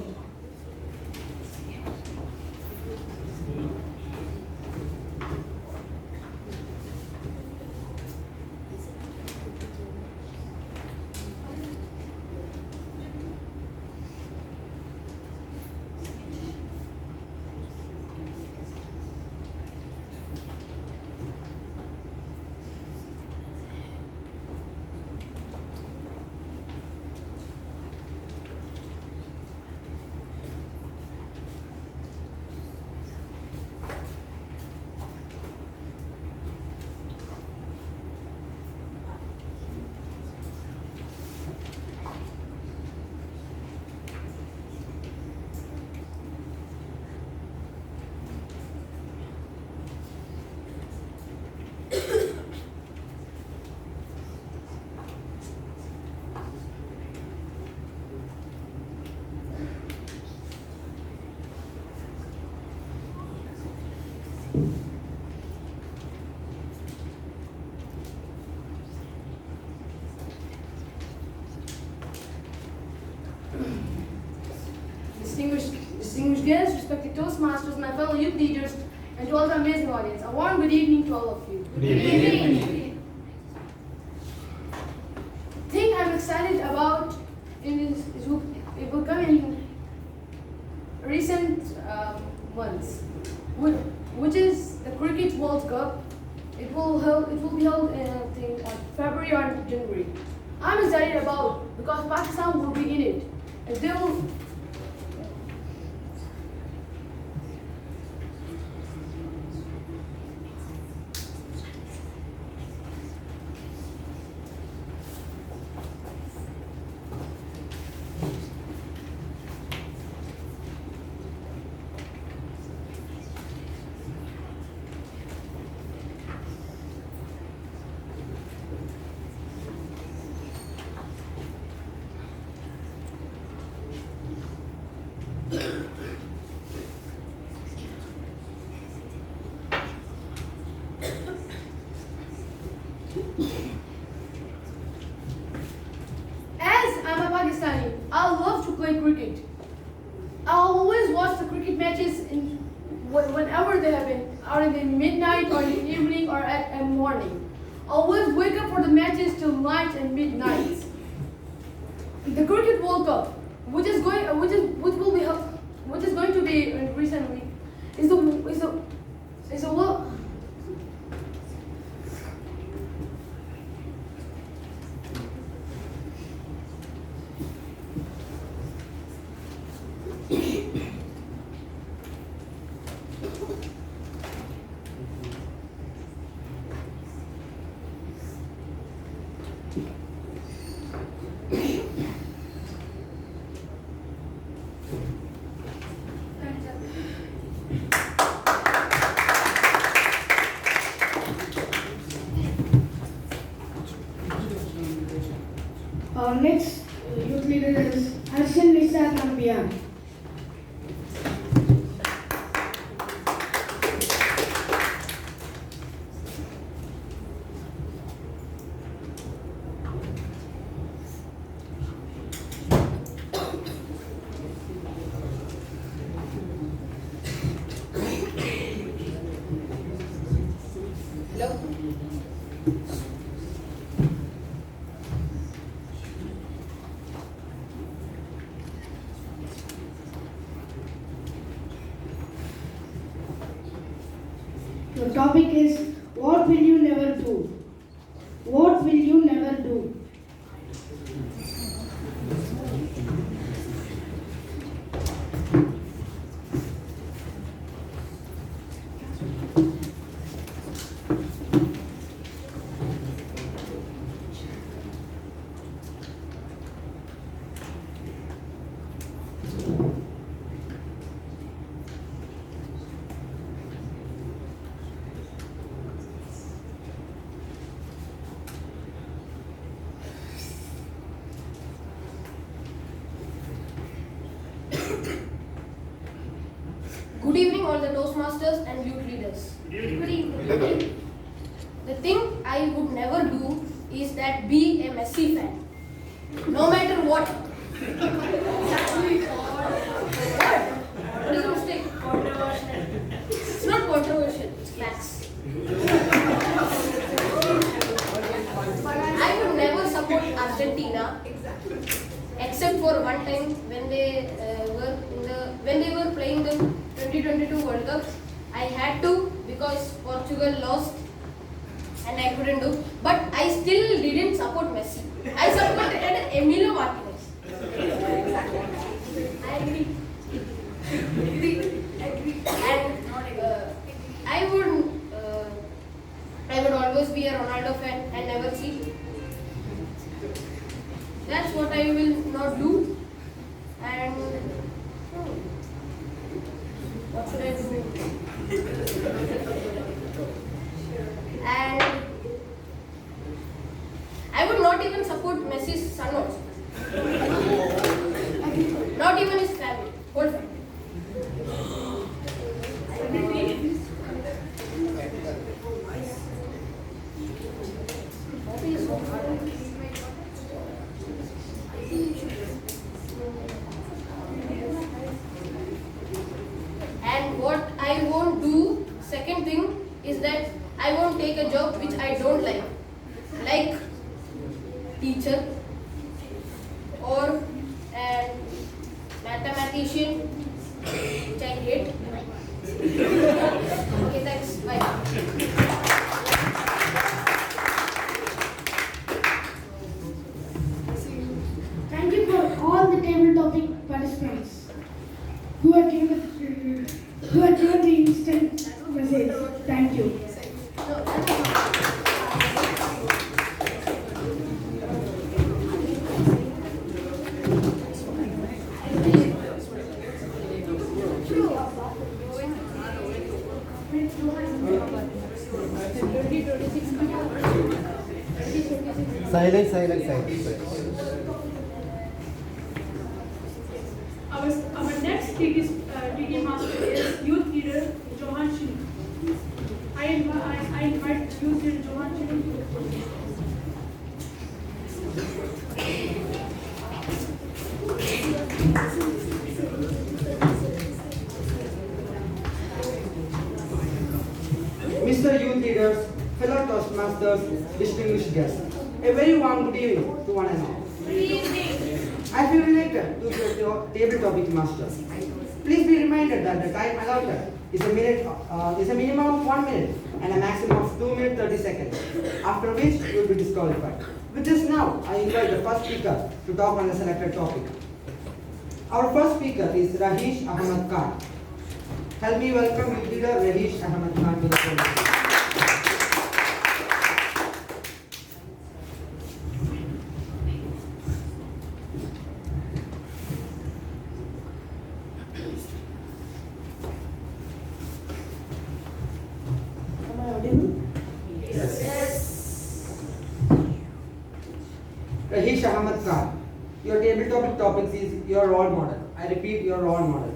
Distinguished guests, respected Toastmasters, my fellow youth leaders, and to all the amazing audience, a warm good evening to all of you. Good evening. The thing I'm excited about it will come in recent months, which is the Cricket World Cup. It will be held on February or January. I'm excited about because Pakistan will be in it, and whenever they have been, or in the midnight, or in the evening, or at morning. Always wake up for the matches till night and midnight. The Cricket World Cup, which is going to be in recent week, is the world. Our next youth leader is Harshan Nisa Nambiar. The topic is, what will you never do? What will you never do? Good evening, all the Toastmasters and youth leaders. Good evening. The thing I would never do is that be a Messi fan. No matter what. What is the mistake? Controversial. It's not controversial, it's facts. I would never support Argentina, except for one time when they were playing the 2022 World Cup. I had to because Portugal lost and I couldn't do. But I still didn't support Messi. I supported Emilio Martinez. I agree. And I would always be a Ronaldo fan and never cheat. That's what I will not do. And what should I do? And I would not even support Messi's son also. Not even his family, whole family. And what I won't do, second thing, is that I won't take a job which I don't like teacher or a mathematician, which I hate. Okay, thanks. Bye. Thank you for all the table topic participants who have given the instant message. Thank you. Silence. Our next DD master is youth leader Johan Shini. I invite youth leader Johan Shini to the podium. speakers, distinguished guests. A very warm good evening to one and all. Good evening. As we related to the table topic masters, please be reminded that the time allotted is a minimum of 1 minute and a maximum of 2 minutes 30 seconds, after which you will be disqualified. With this now, I invite the first speaker to talk on the selected topic. Our first speaker is Rahish Ahmad Khan. Help me welcome youth leader Rahish Ahmad Khan to the podium. Rahish Ahmad Khan, your table topics is your role model. I repeat, your role model.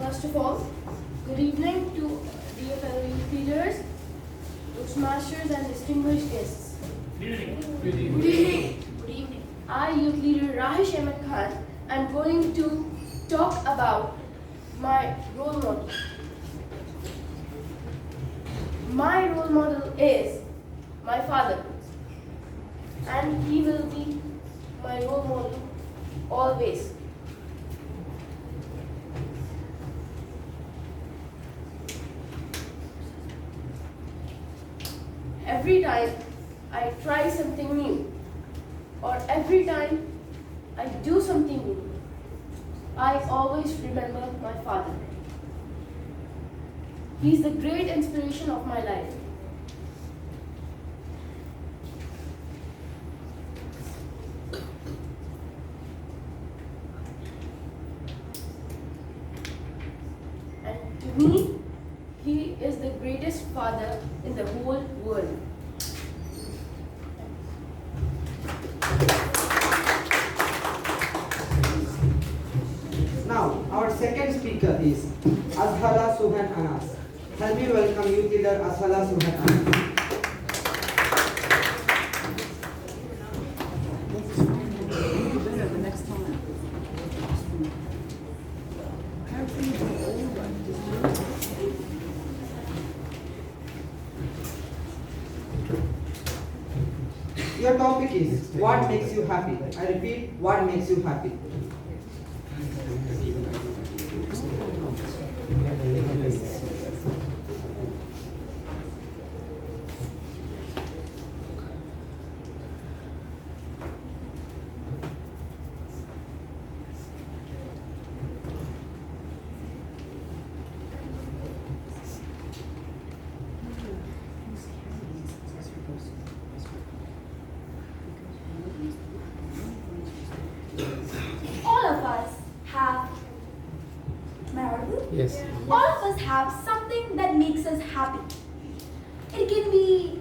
First of all, good evening to dear fellow youth leaders, Toastmasters and distinguished guests. Good evening. Good evening. Good evening. I, youth leader Rahish Ahmed Khan, am going to talk about my role model. My role model is my father, and he will be my role model always. Every time I try something new, or every time I do something new, I always remember my father. He's the great inspiration of my life. And to me, he is the greatest father in the whole world. Now, our second speaker is Azhala Suhan Anas. Help me welcome youth leader Azhala Suhan Anas. Your topic is what makes you happy. I repeat, what makes you happy. All of us have, am I audible? Yes. All of us have something that makes us happy. It can be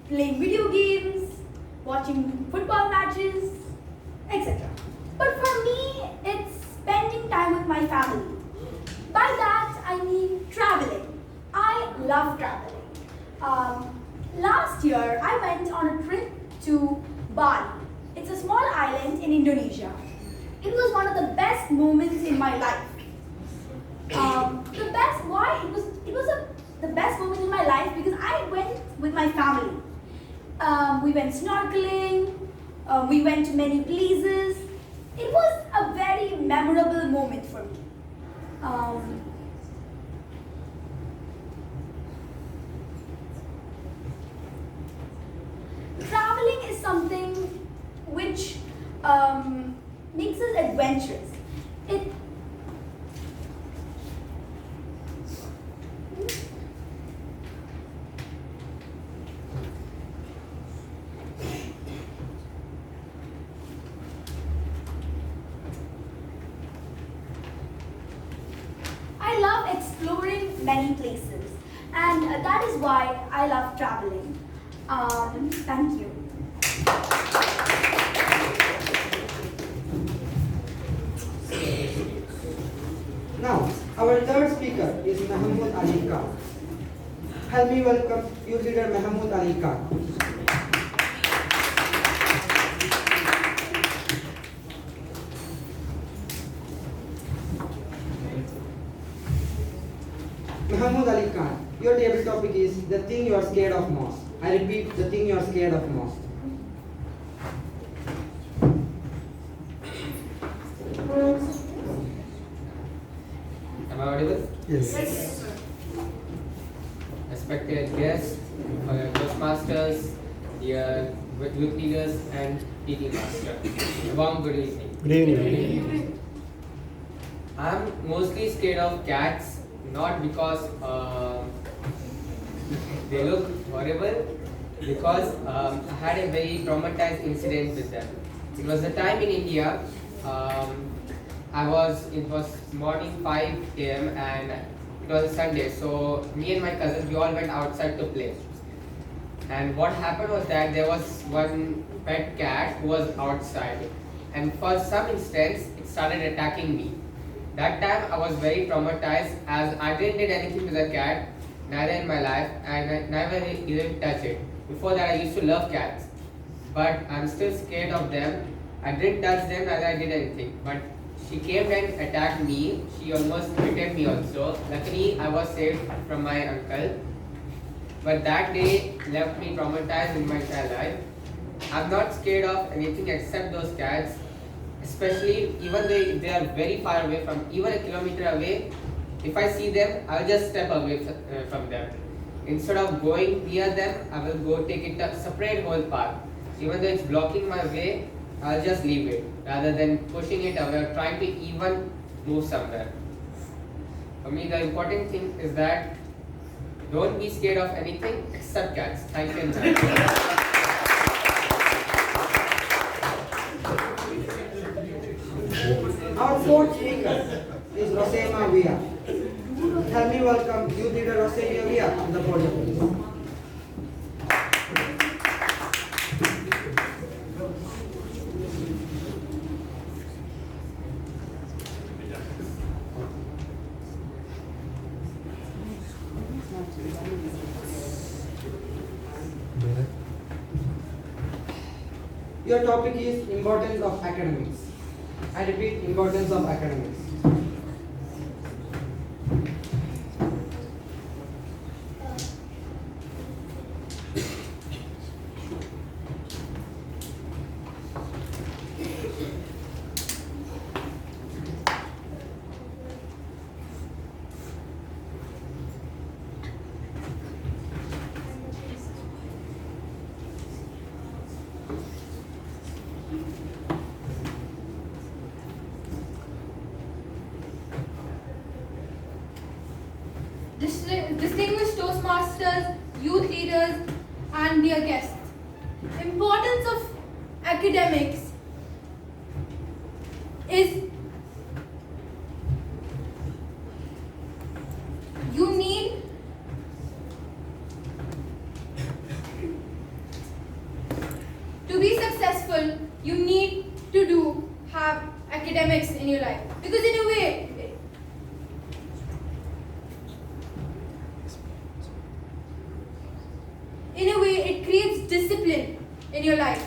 playing video games, watching football matches, etc. But for me, it's spending time with my family. By that, I mean traveling. I love traveling. Last year, I went on a trip to Bali. It's a small island in Indonesia. It was one of the best moments in my life. The best moment in my life because I went with my family. We went snorkeling. We went to many places. It was a very memorable moment for me. Traveling is something which makes us adventurous. I love exploring many places, and that is why I love traveling. Thank you. Our third speaker is Mahmood Ali Khan. Help me welcome youth leader Mahmood Ali Khan. Mahmood Ali Khan, your table topic is the thing you are scared of most. I repeat, the thing you are scared of most. Am I audible? Yes. Respected guests, Toastmasters, dear youth leaders, and PT Master. A warm good evening. Good evening. I'm mostly scared of cats, not because they look horrible, because I had a very traumatized incident with them. It was the time in India. It was morning 5 a.m. and it was a Sunday, so me and my cousins, we all went outside to play. And what happened was that there was one pet cat who was outside, and for some instance, it started attacking me. That time I was very traumatized, as I didn't did anything to the cat, neither in my life, and I never even touched it. Before that, I used to love cats, but I'm still scared of them. I didn't touch them, neither I did anything. But she came and attacked me. She almost bitten me also. Luckily, I was saved from my uncle. But that day left me traumatized in my entire life. I'm not scared of anything except those cats. Especially even though they are very far away from, even a kilometer away, if I see them, I'll just step away from them. Instead of going near them, I will go take it a separate whole path. Even though it's blocking my way, I'll just leave it rather than pushing it away or trying to even move somewhere. For me, the important thing is that don't be scared of anything except cats. Thank you. Our fourth speaker is Rosema Via. Help me welcome youth leader Rosema Via on the podium. Your topic is importance of academics. I repeat, importance of academics. Distinguished Toastmasters, youth leaders, and dear guests. Importance of academics is you need to be successful. You need to have academics in your life, because in a way, it creates discipline in your life.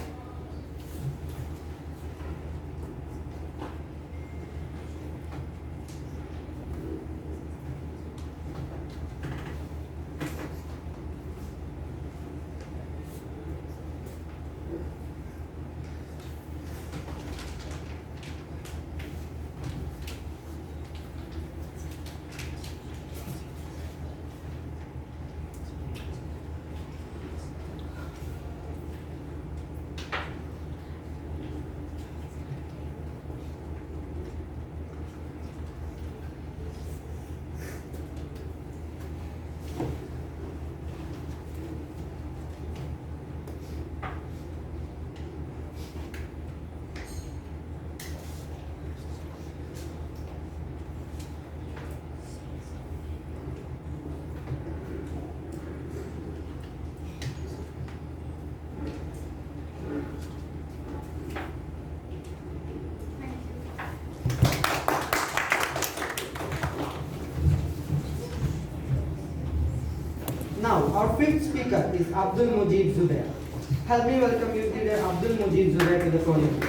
Now, our fifth speaker is Abdul Mujib Zubair. Help me welcome youth leader Abdul Mujib Zubair to the podium.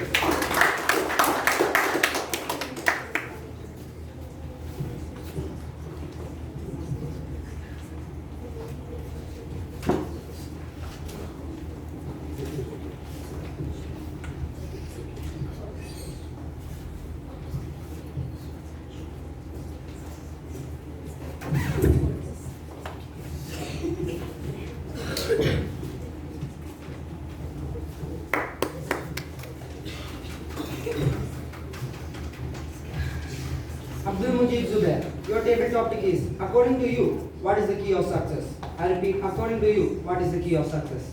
Abdul Mujib Zubair, your table topic is, according to you, what is the key of success? I repeat, according to you, what is the key of success?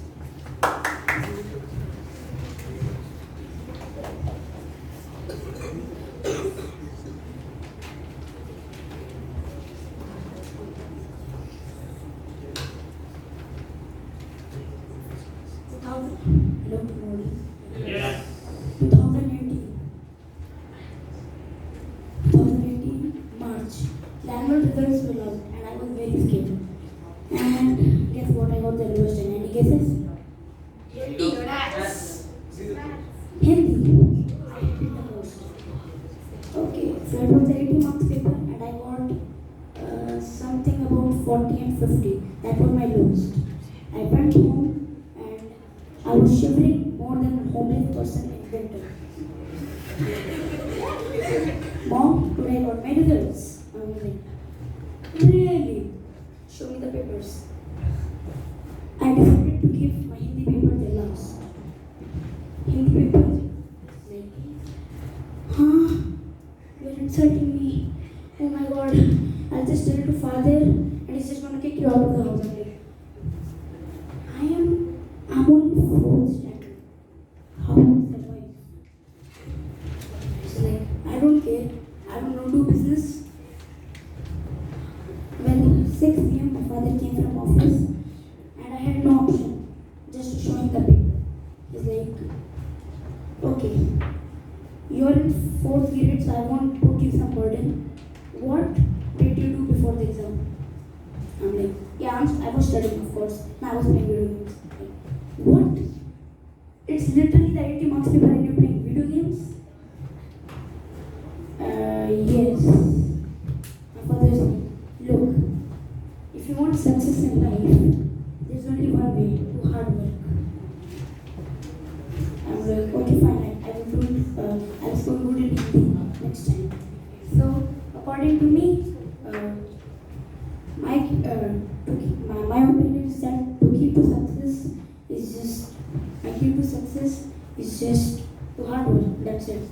Hello, good morning. Yes. 2018. 2018 March. The annual results were out and I was very scared. And guess what? I got the lowest in. Any guesses? Maths. Hindi. I did the most. Okay, so it was the 80 marks paper and I got something about 40 and 50. That was my lowest. I went home and I was shivering more than a homeless person in winter. Mom, today I got my results. I was like, really? Show me the papers. I decided to give my Hindi paper the last. Hindi paper? Like, huh? You're insulting me. Oh my god. I'll just tell it to father and he's just gonna kick you out of the house. I'm only fourth standard. How will I survive? She's like, I don't care. I don't know do business. When 6 p.m. my father came from office and I had no option just to show him the paper. He's like, okay, you're in 4th grade so I won't put you some burden. What did you do before the exam? I'm like, yeah, I was studying of course. Now I was playing video games. What? It's literally the 80 marks paper and you're playing video games? Yes. My father is like, look, if you want success in life, there's only one way, to hard work. I'm like, okay fine, I will do it, I'll score good in Hindi next time. So, according to me, my opinion is that to keep to success is just, my key to success is just to hard work, that's it.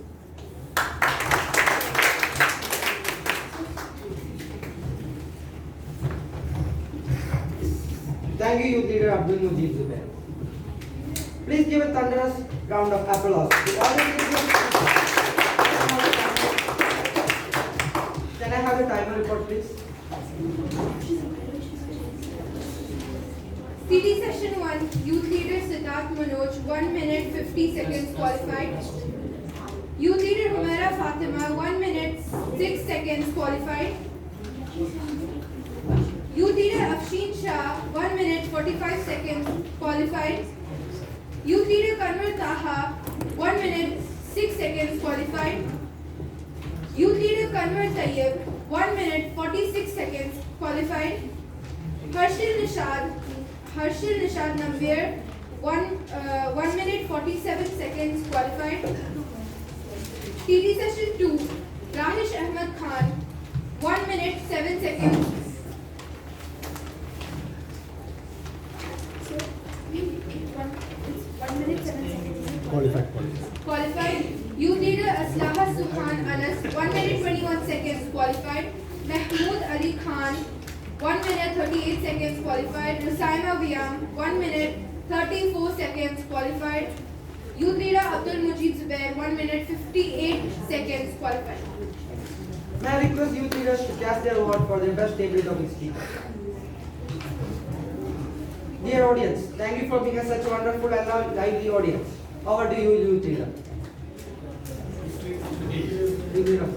Thank you, youth leader Abdul Mujib Zubair. Please give a thunderous round of applause to all the leaders. Can I have a timer report, please? CD session 1, youth leader Siddharth Manoj, 1 minute 50 seconds qualified. Youth leader Humaira Fatima, 1 minute 6 seconds qualified. Youth leader Afshin Shah, 1 minute 45 seconds qualified. Youth leader Kanwar Taha, 1 minute 6 seconds qualified. Youth leader Kanwar Tayyib, 1 minute 46 seconds qualified. Harshil Nishad Nambir, 1 minute 47 seconds qualified. TD session 2, Rahish Ahmed Khan, 1 minute 7 seconds. It's 1 minute 7 seconds. Qualified. Youth leader Aslaha Subhan Anas, 1 minute 21 seconds qualified. Mahmood Ali Khan, 1 minute 38 seconds qualified. Rusaima Viam, 1 minute 34 seconds qualified. Youth leader Abdul Mujib Zubair, 1 minute 58 seconds qualified. May I request youth leaders to cast their vote for their best table topic speaker. Dear audience, thank you for being such a wonderful and lively audience. Over to you, youth leader. Youth leader.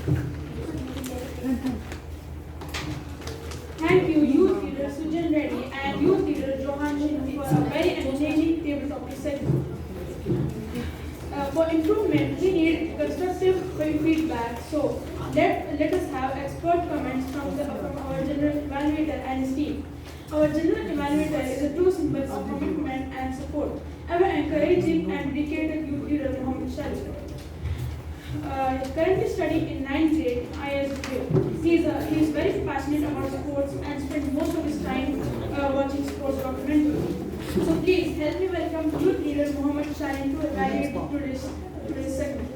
Thank you, youth leader Sujan Reddy and youth leader Johan Shinni for a very entertaining table topic segment. For improvement, we need constructive feedback. So let us have expert comments from our general evaluator and his team. Our general evaluator is a true symbol of commitment and support. Our encouraging and dedicated youth leader Mohammed Sharif. Currently studying in 9th grade ISBO. He is very passionate about sports and spends most of his time watching sports documentaries. So please help me welcome youth leader Mohammed Sharif to evaluate today's segment.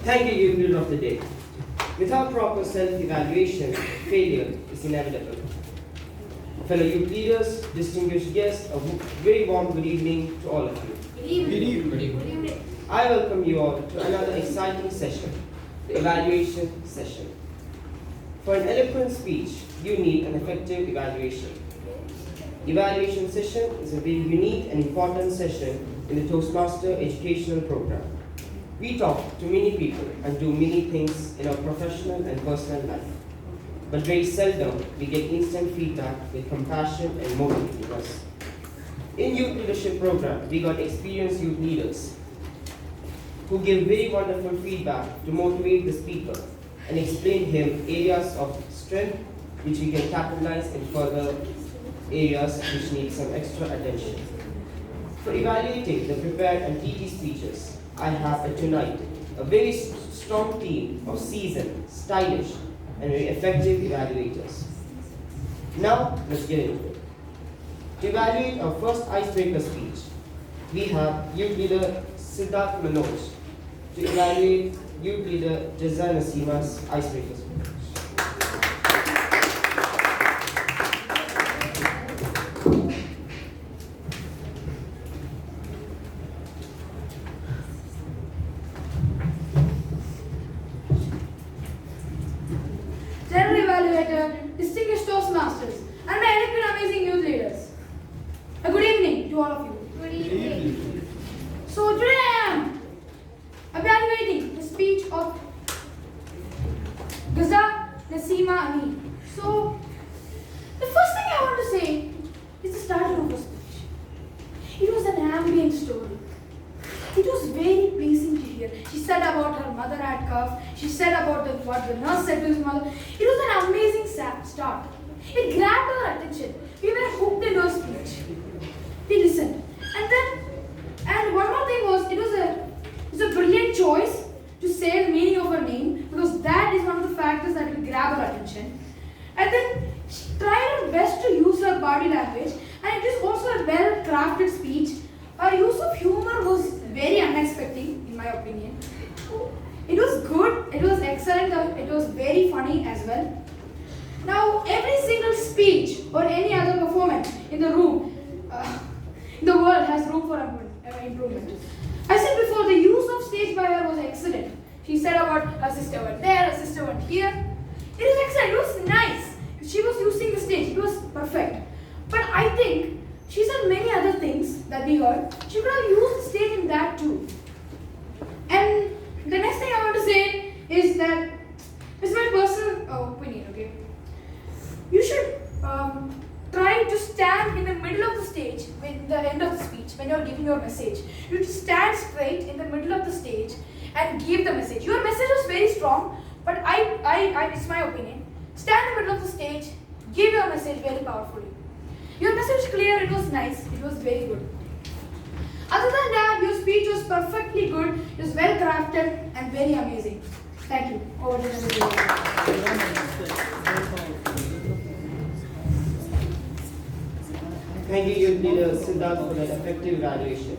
Thank you, youth leader of the day. Without proper self-evaluation, failure is inevitable. Fellow youth leaders, distinguished guests, a very warm good evening to all of you. Good evening. I welcome you all to another exciting session, the evaluation session. For an eloquent speech, you need an effective evaluation. Evaluation session is a very unique and important session in the Toastmaster educational program. We talk to many people and do many things in our professional and personal life. But very seldom we get instant feedback with compassion and motivating us. In youth leadership program, we got experienced youth leaders who give very wonderful feedback to motivate the speaker and explain him areas of strength which we can capitalize in further areas which need some extra attention. For evaluating the prepared and TT speeches, I have tonight a very strong team of seasoned, stylish, and very effective evaluators. Now, let's get into it. To evaluate our first icebreaker speech, we have youth leader Siddharth Manoj to evaluate youth leader Jazza Nasima's icebreaker speech. General evaluator, distinguished Toastmasters, and my eloquent, amazing youth leaders. A good evening to all of you. Good evening. So today I am evaluating the speech of Gaza Nasima Ali. So the first thing I want to say is the starter of her speech. It was an ambient story. It was very pleasing to hear. She said about her mother had cough. She said about what the nurse said to his mother. It was an amazing start. It grabbed our attention. We were hooked into her speech. We listened. And one more thing was, it was a brilliant choice to say the meaning of her name, because that is one of the factors that will grab her attention. And then she tried her best to use her body language, and it is also a well-crafted speech. Her use of humor was very unexpected, in my opinion. It was good, it was excellent, it was very funny as well. Now, every single speech or any other performance in the room, in the world has room for improvement. I said before, the use of stage by her was excellent. She said about her sister went there, her sister went here. It was excellent, it was nice. She was using the stage, it was perfect. But I think she said many other things that we heard. She could have used the stage in that too. And the next thing I want to say is that, it's my personal opinion, okay? You should try to stand in the middle of the stage, with the end of the speech, when you're giving your message. You should stand straight in the middle of the stage and give the message. Your message was very strong, but it's my opinion. Stand in the middle of the stage, give your message very powerfully. Your message was clear, it was nice, it was very good. Other than that, your speech was perfectly good, it was well crafted and very amazing. Thank you. Over to the Thank you, youth leader Siddharth, for that effective evaluation.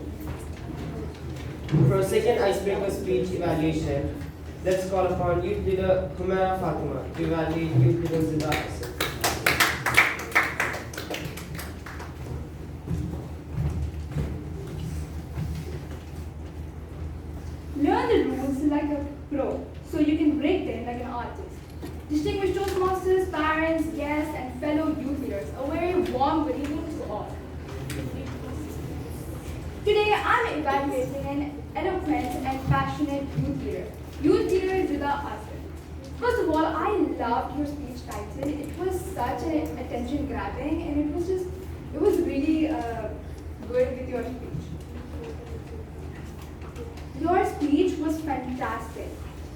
For a second icebreaker speech evaluation, let's call upon youth leader Humaira Fatima to evaluate youth leader Siddharth. warm good evening to all. Today I'm evaluating an eloquent and passionate youth leader. Youth leader Rida Asif. First of all, I loved your speech title. It was such an attention grabbing and it was really good with your speech. Your speech was fantastic.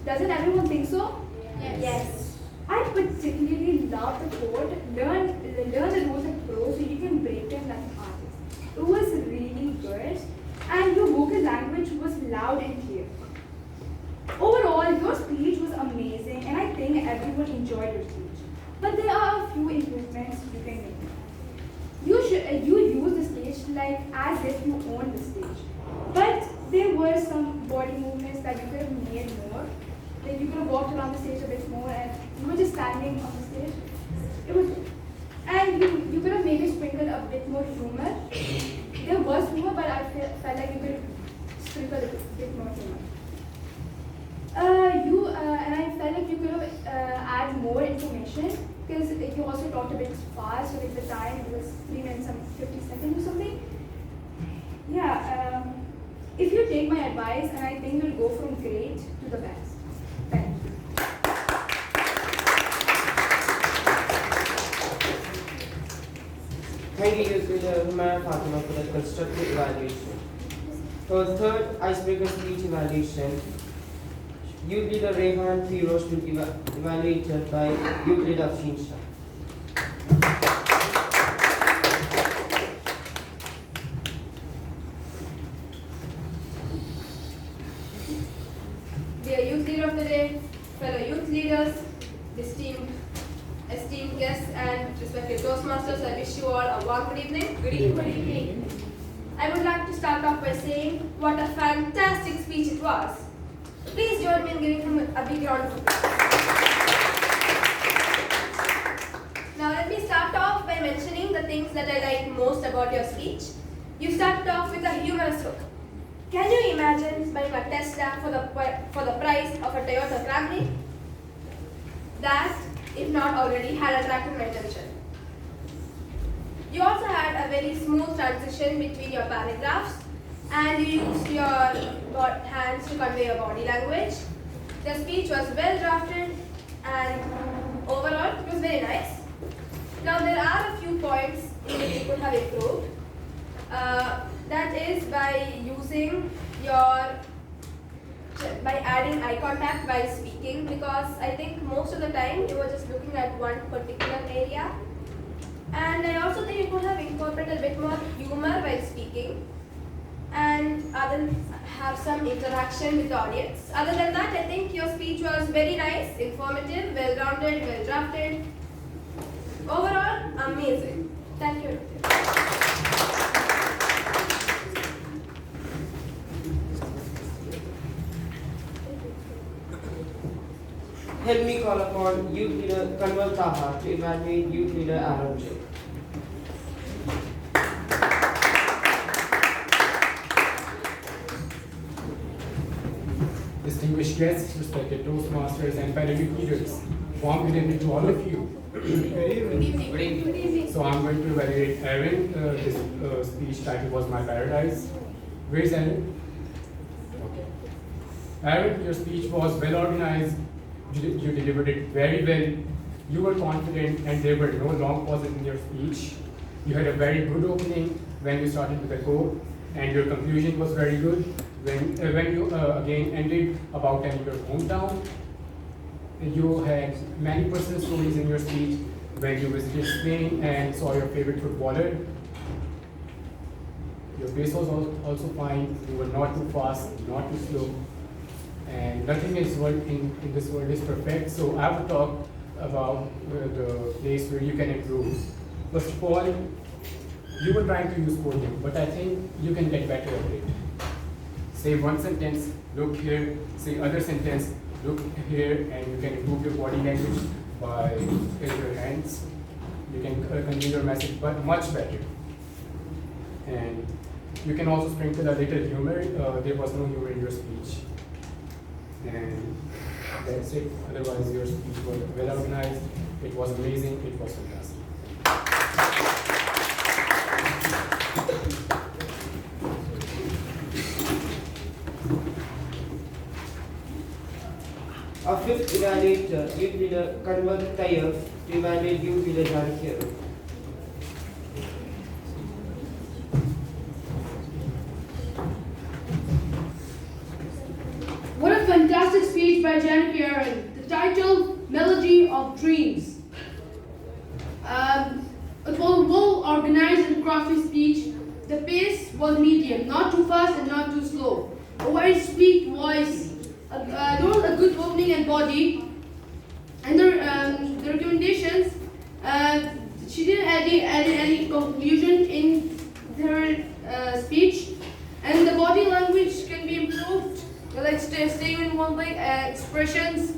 Doesn't everyone think so? Yes. I particularly love the quote, learn the rules of prose so you can break them like an artist. It was really good and your vocal language was loud and clear. Overall, your speech was amazing and I think everyone enjoyed your speech. But there are a few improvements you can make. You use the stage like as if you own the stage. But there were some body movements that you could have made more. Like you could have walked around the stage a bit more and you were just standing on the stage. It was good. And you could have maybe sprinkled a bit more humor. There was humor, but I felt like you could have sprinkled a bit more humor. And I felt like you could have add more information because you also talked a bit fast, so like the time was 3 minutes and 50 seconds or something. Yeah, if you take my advice, and I think you'll go from great to the best. Thank you. Thank you, Youth Leader Humaya Fatima, for that constructive evaluation. For the third icebreaker speech evaluation, Youth Leader Rehan Firoz will be evaluated by Youth Leader Afshin Shah. Dear Youth Leader of the Day, fellow youth leaders, esteemed guests and respected Toastmasters, I wish you all a warm good evening. Good evening. I would like to start off by saying what a fantastic speech it was. Please join me in giving him a big round of applause. Now let me start off by mentioning the things that I liked most about your speech. You started off with a humorous hook. Can you imagine buying a Tesla for the price of a Toyota Camry? That, if not already, had attracted my attention. You also had a very smooth transition between your paragraphs and you used your hands to convey your body language. The speech was well drafted and overall it was very nice. Now there are a few points in which you could have improved. That is by adding eye contact while speaking, because I think most of the time you were just looking at one particular area. And I also think you could have incorporated a bit more humor while speaking and have some interaction with the audience. Other than that, I think your speech was very nice, informative, well-rounded, well-drafted. Overall, amazing. Thank you. Help me call upon Youth Leader Kanwal Taha to evaluate Youth Leader Aaron J. Distinguished guests, respected Toastmasters, and fellow youth leaders, warm good evening to all of you. Good evening. So I'm going to evaluate Aaron. His speech title was My Paradise. Where is Aaron? Okay. Aaron, your speech was well organized. You delivered it very well. You were confident and there were no long pauses in your speech. You had a very good opening when you started with the quote and your conclusion was very good. When you again ended about telling your hometown, you had many personal stories in your speech when you visited Spain and saw your favorite footballer. Your pace was also fine. You were not too fast, not too slow. And nothing in this world is perfect, so I will talk about the place where you can improve. First of all, you were trying to use podium, but I think you can get better at it. Say one sentence, look here, say other sentence, look here, and you can improve your body language by your hands. You can convey your message but much better. And you can also sprinkle a little humor. There was no humor in your speech. And that's it. Otherwise, your speech was well organized. It was amazing. It was fantastic. Our fifth evaluator, youth leader Kanwal Tayyab, to evaluate youth leader Janaki. What a fantastic speech by Janet Aaron. The title, Melody of Dreams. It was a well-organized and crafty speech. The pace was medium, not too fast and not too slow. A very sweet voice, there was a good opening and body. And the recommendations, she didn't add any conclusion in her speech. And the body language can be improved, like staying in one way, expressions,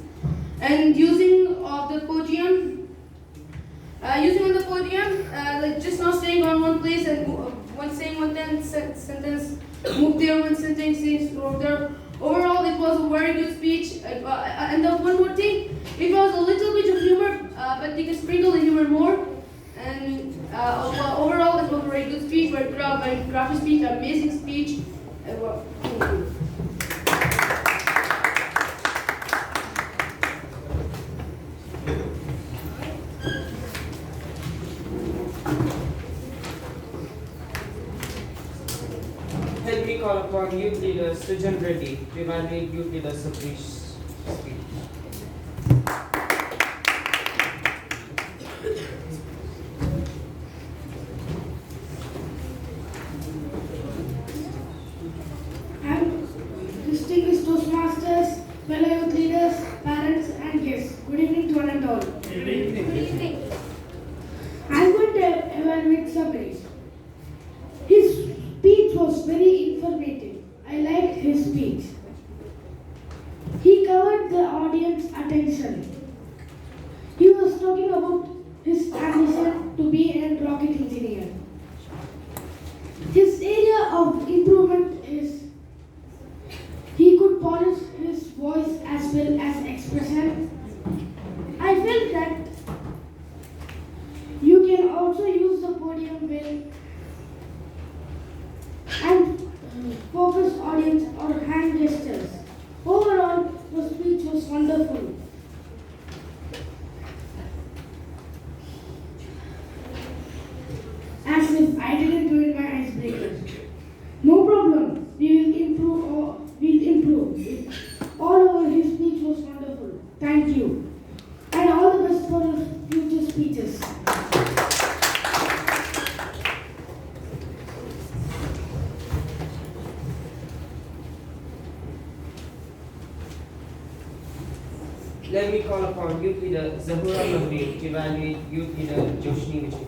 and using of the podium. Using on the podium, like just not staying on one place and when saying one sentence, move there, one sentence, move there. Overall, it was a very good speech. And the one more thing, it was a little bit of humor, but they can sprinkle the humor more. And overall, it was a very good speech, very crafty speech, amazing speech. Thank you. Help me call upon youth leader Sujan Reddy to evaluate youth leader Sabri's speech. Distinguished Toastmasters, fellow youth leaders, parents and guests. Good evening to one and all. Good evening. I'm going to evaluate Sabri. His speech was very informative. I liked his speech. He covered the audience attention. He was talking about his ambition to be a rocket engineer. His area of improvement is he could polish his voice as well as expression. I felt that you can also use the podium well and focus audience or hand gestures. Overall, the speech was wonderful. As if I didn't do it my icebreaker. No problem. We will improve. We'll improve. All over his speech was wonderful. Thank you. And all the best for your future speeches. Let me call upon youth leader Zahura Mahri to evaluate youth leader Joshni Vijay.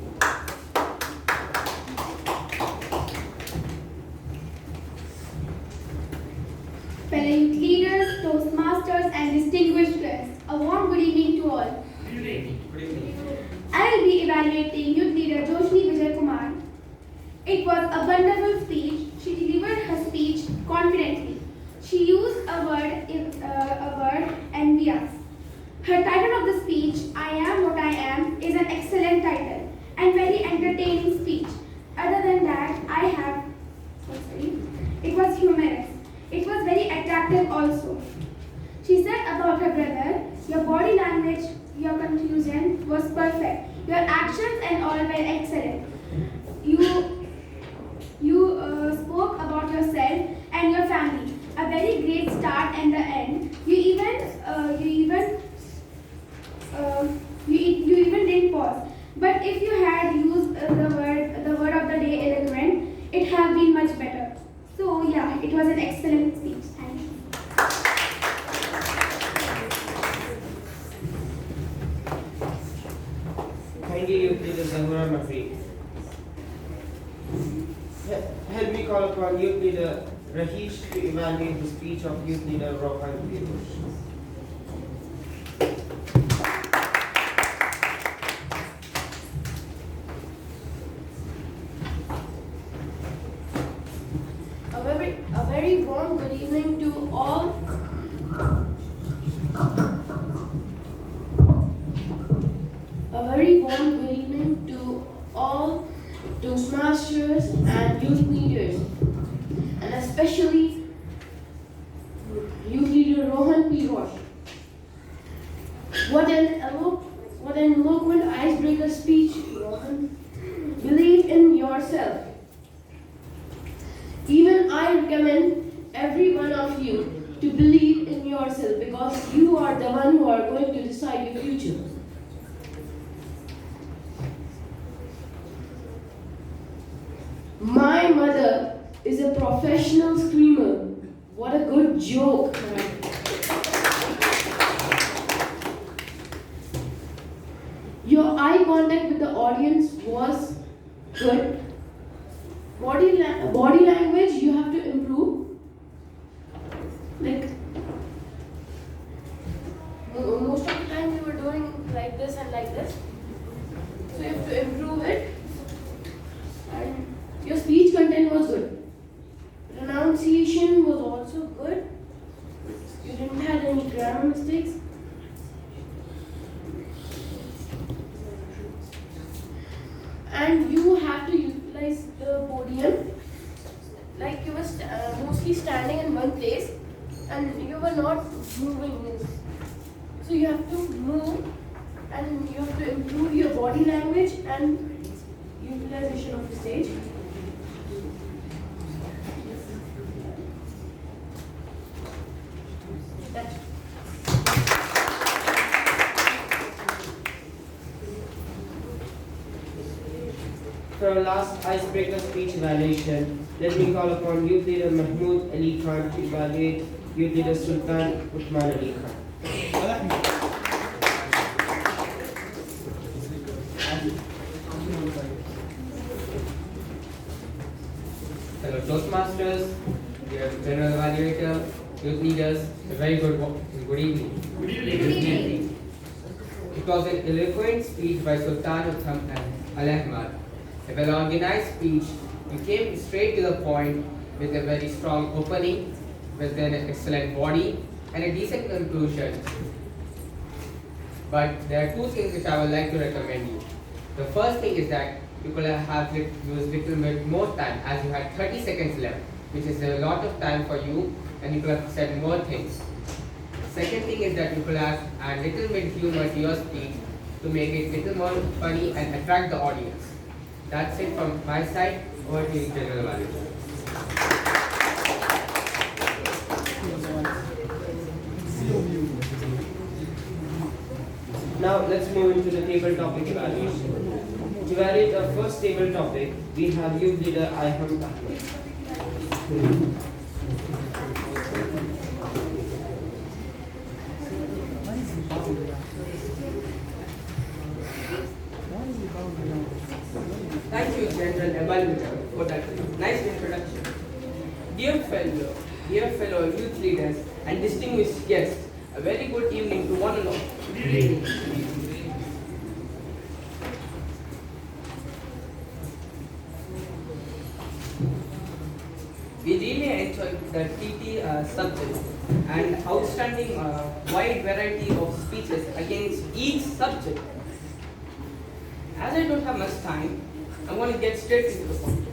Fellow youth leaders, Toastmasters, and distinguished guests, a warm good evening to all. Good evening. I will be evaluating youth leader Joshni Vijay Kumar. It was a wonderful speech. She delivered her speech confidently. She used a word envious. Her title of the speech, I Am What I Am, is an excellent title and very entertaining speech. Other than that, it was humorous. It was very attractive also. She said about her brother, your body language, your conclusion was perfect. Your actions and all were excellent. You spoke about yourself and your family. A very great start and the end. You even didn't pause. But if you had used the word of the day eloquent, it have been much better. So yeah, it was an excellent speech. Thank you. Thank you, youth leader Zahura Mahri. Help me call upon youth leader Rahish to evaluate the speech of youth leader Rohan Pirosh. A very warm good evening to all. A very warm good evening to all Toastmasters and youth leaders, and especially youth leader Rohan Pirosh. Believe in yourself. Even I recommend every one of you to believe in yourself because you are the one who are going to decide your future. My mother is a professional screamer. What a good joke. Your eye contact with the audience was good. Body language you have to improve. Like most of the time you were doing like this and like this. So you have to improve it. And your speech content was good. Pronunciation was also good. You didn't have any grammar mistakes. And you have to utilize the podium. Like you were mostly standing in one place and you were not moving. So you have to move and you have to improve your body language and utilization of the stage. That's For our last icebreaker speech evaluation, let me call upon Youth Leader Mahmood Ali Khan to evaluate Youth Leader Sultan Uthman Ali Khan. Hello Toastmasters, dear General Evaluator, Youth Leaders, a very good evening. Good evening. It was an eloquent speech by Sultan Uthman Ali Khan. A well-organized speech. You came straight to the point with a very strong opening, with an excellent body, and a decent conclusion. But there are two things which I would like to recommend you. The first thing is that you could have used little bit more time, as you had 30 seconds left, which is a lot of time for you, and you could have said more things. Second thing is that you could have add little bit humor to your speech to make it little more funny and attract the audience. That's it from my side. Over to you, General Evaluator. Now let's move into the table topic evaluation. To evaluate our first table topic, we have Youth Leader Ayham Tahmid. Thank you, General Evaluator, for that nice introduction. Dear fellow youth leaders and distinguished guests, a very good evening to one and all. We really enjoyed the TT subject and outstanding wide variety of speeches against each subject. As I don't have much time, I'm going to get straight into the point.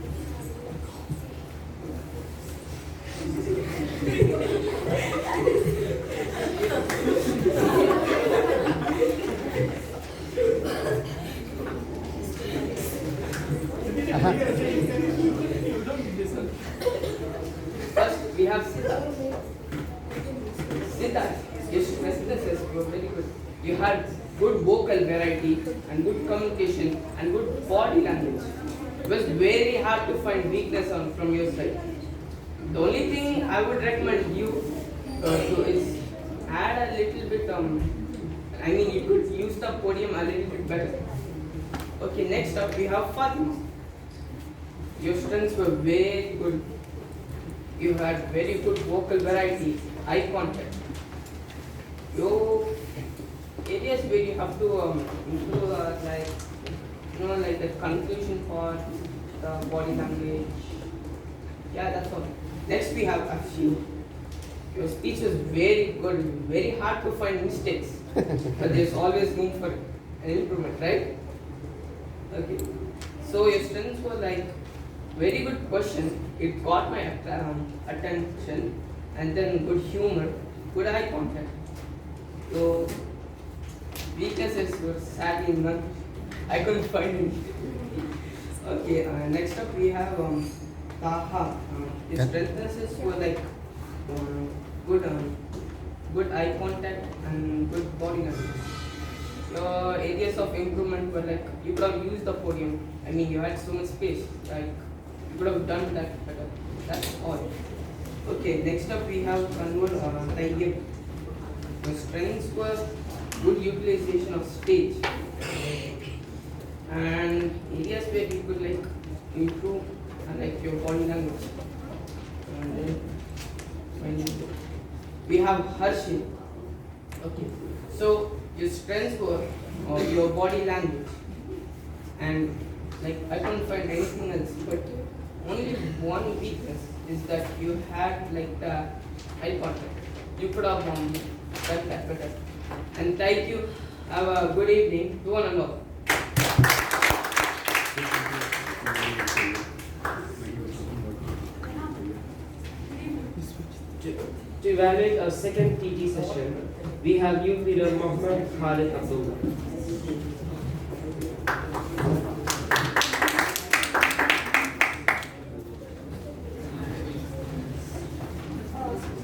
First, we have Siddharth. Siddharth, your sentences were very good. You had good vocal variety and good communication and good body language. It was very hard to find weakness from your side. The only thing I would recommend you to is add a little bit, you could use the podium a little bit better. Okay, next up we have Fatima. Your strengths were very good. You had very good vocal variety, eye contact. Your areas where you have to improve like the conclusion part, the body language. Yeah, that's all. Next we have Afshin. Your speech was very good, very hard to find mistakes. But there's always room for an improvement, right? Okay. So your strengths were like very good question. It got my attention, and then good humor, good eye contact. So weaknesses were sadly none. I couldn't find him. Okay, next up we have Taha. His strengths were like good good eye contact and good body language. Your areas of improvement were like you could have used the podium. I mean, you had so much space. Like you could have done that better. That's all. Okay, next up we have Anwar Tayyib. Your strengths were good utilization of stage and areas where you could like improve like your body language. And then we have Harshit. Okay, so your strengths were your body language and like I couldn't find anything else, but only one weakness is that you had like the eye contact. You could have done that better. And thank you. Have a good evening to one and all. To evaluate our second PT session, we have youth leader Mohammed Khalid Abdullah.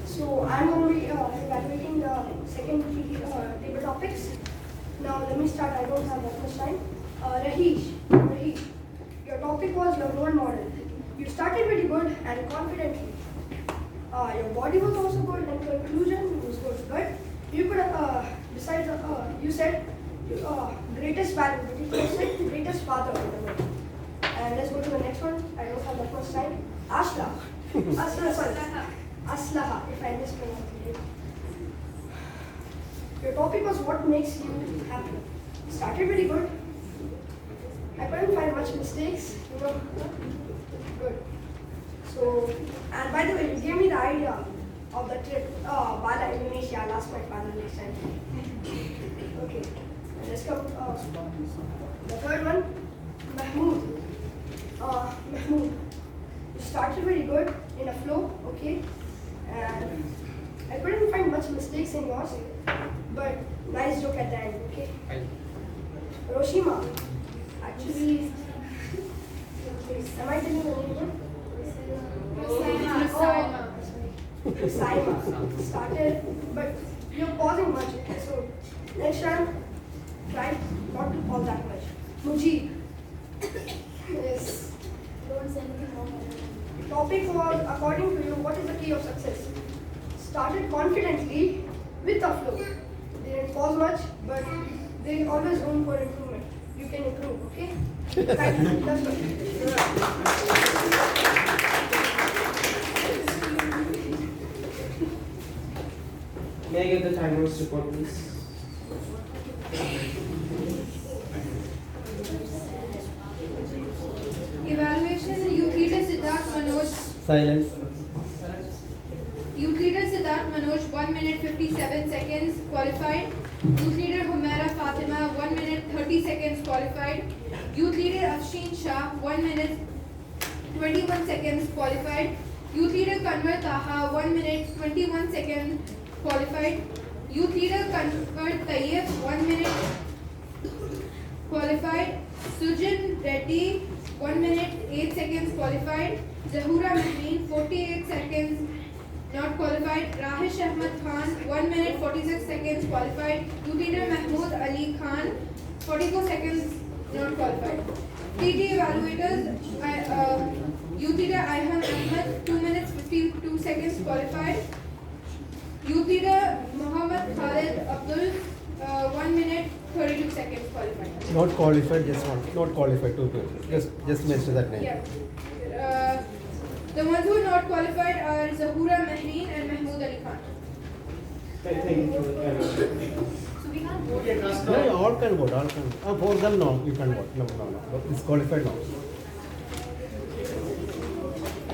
So I'm going to be evaluating the second table topics. Now let me start. I don't have that much time. Rahesh, your topic was your role model. You started very good and confidently. Your body was also good and conclusion was good. But you could besides you said greatest value, but you said greatest father of the world. And let's go to the next one. I don't have that much time. Aslaha, if I mispronounced it. Your topic was what makes you happy. You started very good. I couldn't find much mistakes, good. So, and by the way, you gave me the idea of the trip, Bala, Indonesia. I'll ask my father next time. Okay, and let's come. The third one, Mahmood. Mahmood, you started very good in a flow, okay? And I couldn't find much mistakes in yours, but nice joke at the end, okay? Roshima, actually, am I telling the name? Saima started, but you're pausing much, okay? So next time, try not to pause that much. Mujib, yes. Don't say anything wrong. Topic was, according to you, what is the key of success? Started confidently with a flow. They didn't pause much, but there is always room for improvement. You can improve, okay? Thank you. That's May I get the timer's report, please? Evaluation, youth leader Siddharth Manoj. Silence. Youth leader Siddharth Manoj, 1 minute 57 seconds qualified. Youth leader Humaira Fatima, 1 minute 30 seconds qualified. Youth leader Afshin Shah, 1 minute 21 seconds qualified. Youth leader Kanwar Taha, 1 minute 21 seconds qualified. Youth leader Kanwar Tayyib, 1 minute qualified. Sujin Reddy, 1 minute 8 seconds qualified. Zahura Mahreen, 48 seconds not qualified. Rahish Ahmad Khan, 1 minute 46 seconds qualified. Youth leader Mahmood Ali Khan, 44 seconds not qualified. TT evaluators, youth leader Ayhan Ahmed, 2 minutes 52 seconds qualified. Youth leader Mohammed Khalid Abdul, 1 minute 32 seconds qualified. Not qualified, just one. Not qualified, two people. Just mention that name. Yeah. The ones who are not qualified are Zahura Mahreen and Mahmood Ali Khan. Thank you for the time. So we can't vote. Yeah, all can vote, all can vote. For them, no, you can vote. No. It's qualified now.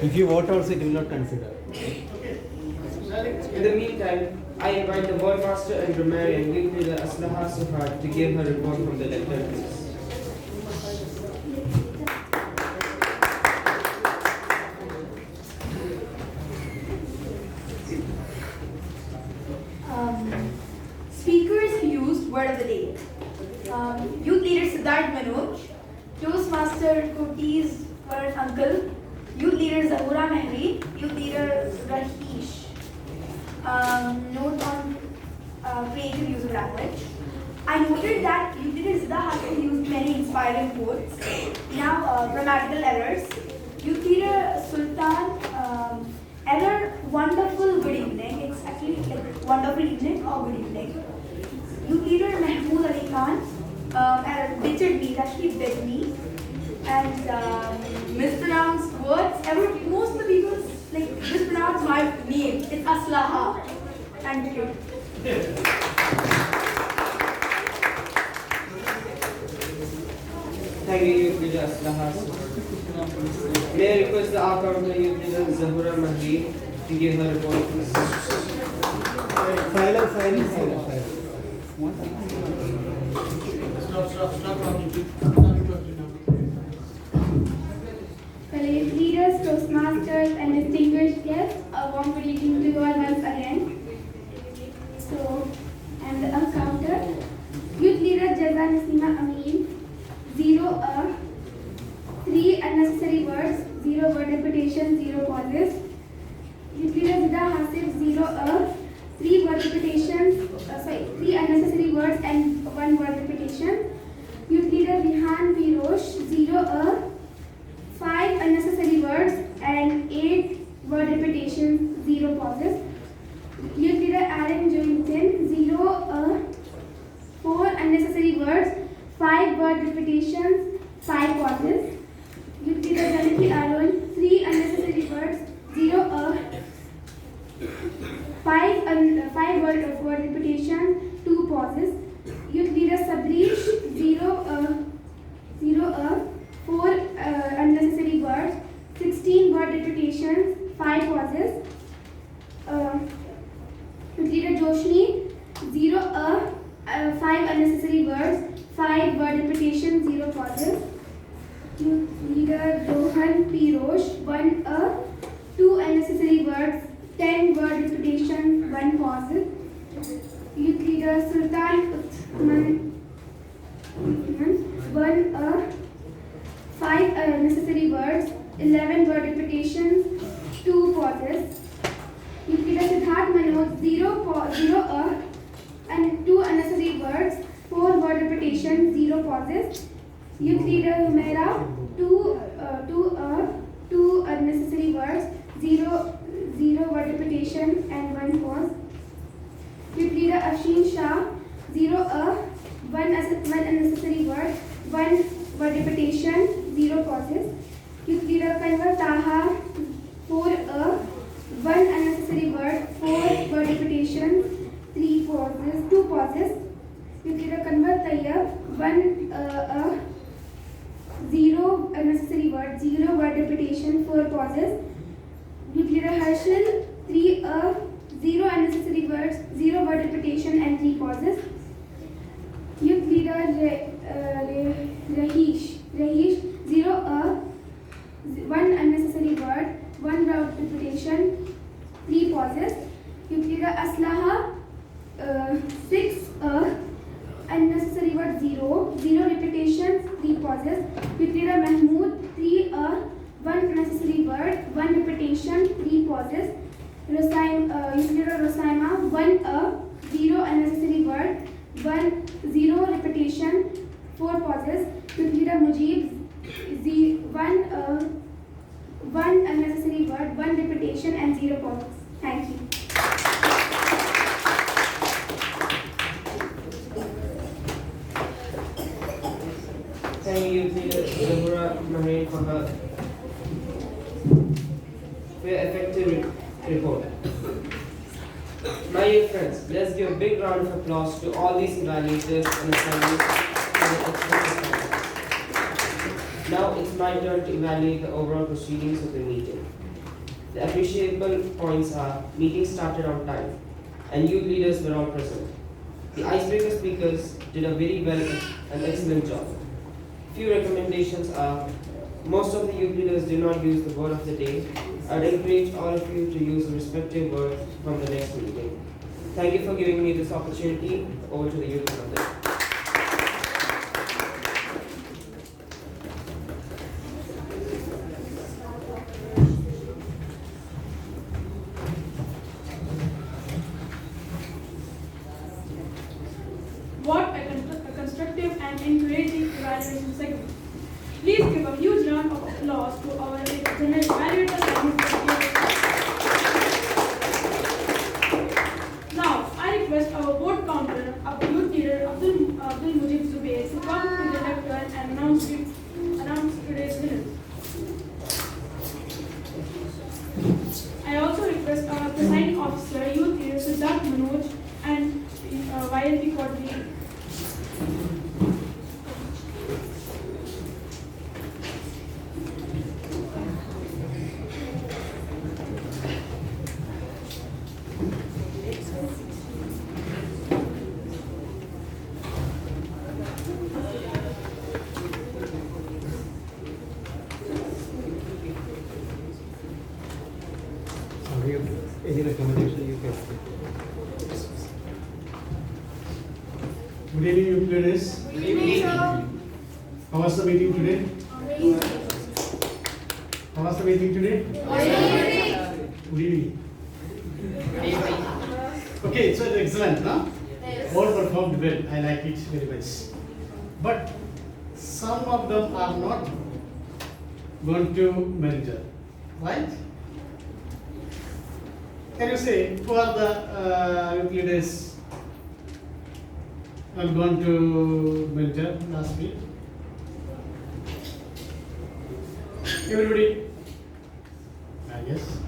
If you vote also, it will not consider. In the meantime, I invite the boy master and grammarian youth leader Aslaha Suhad to give her report from the lecture, please. Speakers used word of the day. Youth leader Siddharth Manoj, Toastmaster Kurti's current uncle, youth leader Zahura Mehri, youth leader Rahish. Note on creative use of language. I noted that youth leader Zida Hassan used many inspiring quotes. Now, grammatical errors. Youth leader Sultan, error, wonderful good evening. It's actually like wonderful evening or good evening. Youth leader Mahmood Ali Khan, error, bitched me, that he bit me. And mispronounced words. Most of the people like mispronounce my name. It's Aslaha. Thank you. Thank you, Youth Leader Aslaha. May I request the outcome Youth Leader Zahura Mahdi to give her report, please. Silence. Stop talking. Fellow youth leaders, Toastmasters, and distinguished guests, a warm good evening to you all once again. So, and the counter. Youth leader Jaza Nasima Amin, 0 3 unnecessary words, 0 word repetition, 0 pauses. Youth leader Zida Hasif, 0 3 word repetitions, 3 unnecessary words and 1 word repetition. Youth leader Rihan Pirosh, 0 5 unnecessary words and 8 word repetitions, 0 pauses. Youth leader Aaron Jointon, 0 4 unnecessary words, 5 word repetitions, 5 pauses. Youth leader Janaki Aaron, 3 unnecessary words, 0 5 word repetition, 2 pauses. Youth leader Sabrish, 0 4 unnecessary words, 16 word repetitions, 5 pauses. Youth leader Joshni, 0 5 unnecessary words, 5 word repetition, 0 pauses. Youth leader Rohan Pirosh, 1 2 unnecessary words, 10 word repetition, 1 pause. Youth leader Sultan Uthman, 1 5 unnecessary words, 11 word repetitions, 2 pauses. Youth leader Siddharth Manoj, 0 and 2 unnecessary words, 4 word repetition, 0 pauses. Youth leader Humaira, 2 unnecessary words, 0 word repetition and 1 pause. Youth leader Ashin Shah, 0 1 unnecessary word, 1 word repetition, 0 pauses. Youth leader Kanwar Taha, 4 1 unnecessary word, 4 word repetition, 2 pauses. Youth leader Kanwar Tayyab, 1 0 unnecessary word, 0 word repetition, 4 pauses. Youth leader Harshal, 3 0 unnecessary words, 0 word repetition and 3 pauses. Youth leader Rahish, 0 1 unnecessary word, 1 word repetition, 3 pauses. Youth leader Aslaha, 6 unnecessary word, 0 repetitions, 3 pauses. Youth leader Mahmood, 3 1 unnecessary word, 1 repetition, 3 pauses. Youth leader Rosaima, 1 0 unnecessary word, 1 0 repetition, 4 pauses. Youth leader Mujib, 1 unnecessary word, 1 repetition and 0 pauses. Thank you. Thank you, Youth Leader Zahura Mahdi, for her effective report. My dear friends, let's give a big round of applause to all these evaluators and assemblies for their excellent performance. Now it's my turn to evaluate the overall proceedings of the meeting. The appreciable points are: meeting started on time, and youth leaders were all present. The icebreaker speakers did a very well and excellent job. Few recommendations are: most of the youth leaders did not use the word of the day. I'd encourage all of you to use the respective word from the next meeting. Thank you for giving me this opportunity. Over to the youth of the day. applause to our general evaluators and now, I request our vote counter, our youth leader Abdul Mujib Zubair to come to the lectern and announce today's winners. I also request our presiding officer, youth leader Siddharth Manoj and YLP coordinator. Any recommendation you can say? Good evening, youth leaders. Good evening, sir. How was the meeting today? How was the meeting today? Good evening. Okay, so it's excellent, no? Yes. All performed well. I like it very much. But some of them are not going to mentor, right? Can you say who are the youth leaders are going to mentor last week? Everybody? Yes.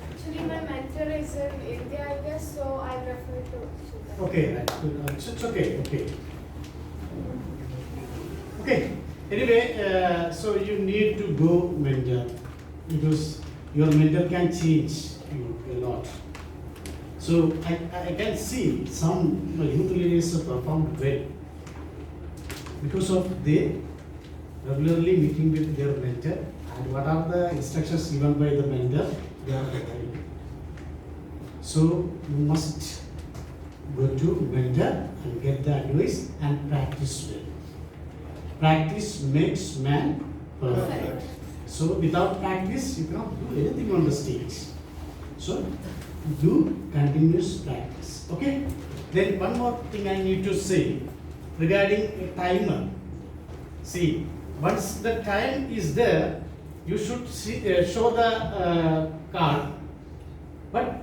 Actually, my mentor is in India, I guess, so I prefer to. Okay, right. It's okay, okay. Okay. Anyway, so you need to go mentor because your mentor can change you a lot. So I can see some youth leaders performed well because of they regularly meeting with their mentor and what are the instructions given by the mentor they are following. So you must go to mentor and get the advice and practice well. Practice makes man perfect. So without practice, you cannot do anything on the stage. So do continuous practice. Okay? Then one more thing I need to say regarding a timer. See, once the time is there, you should see, show the card, but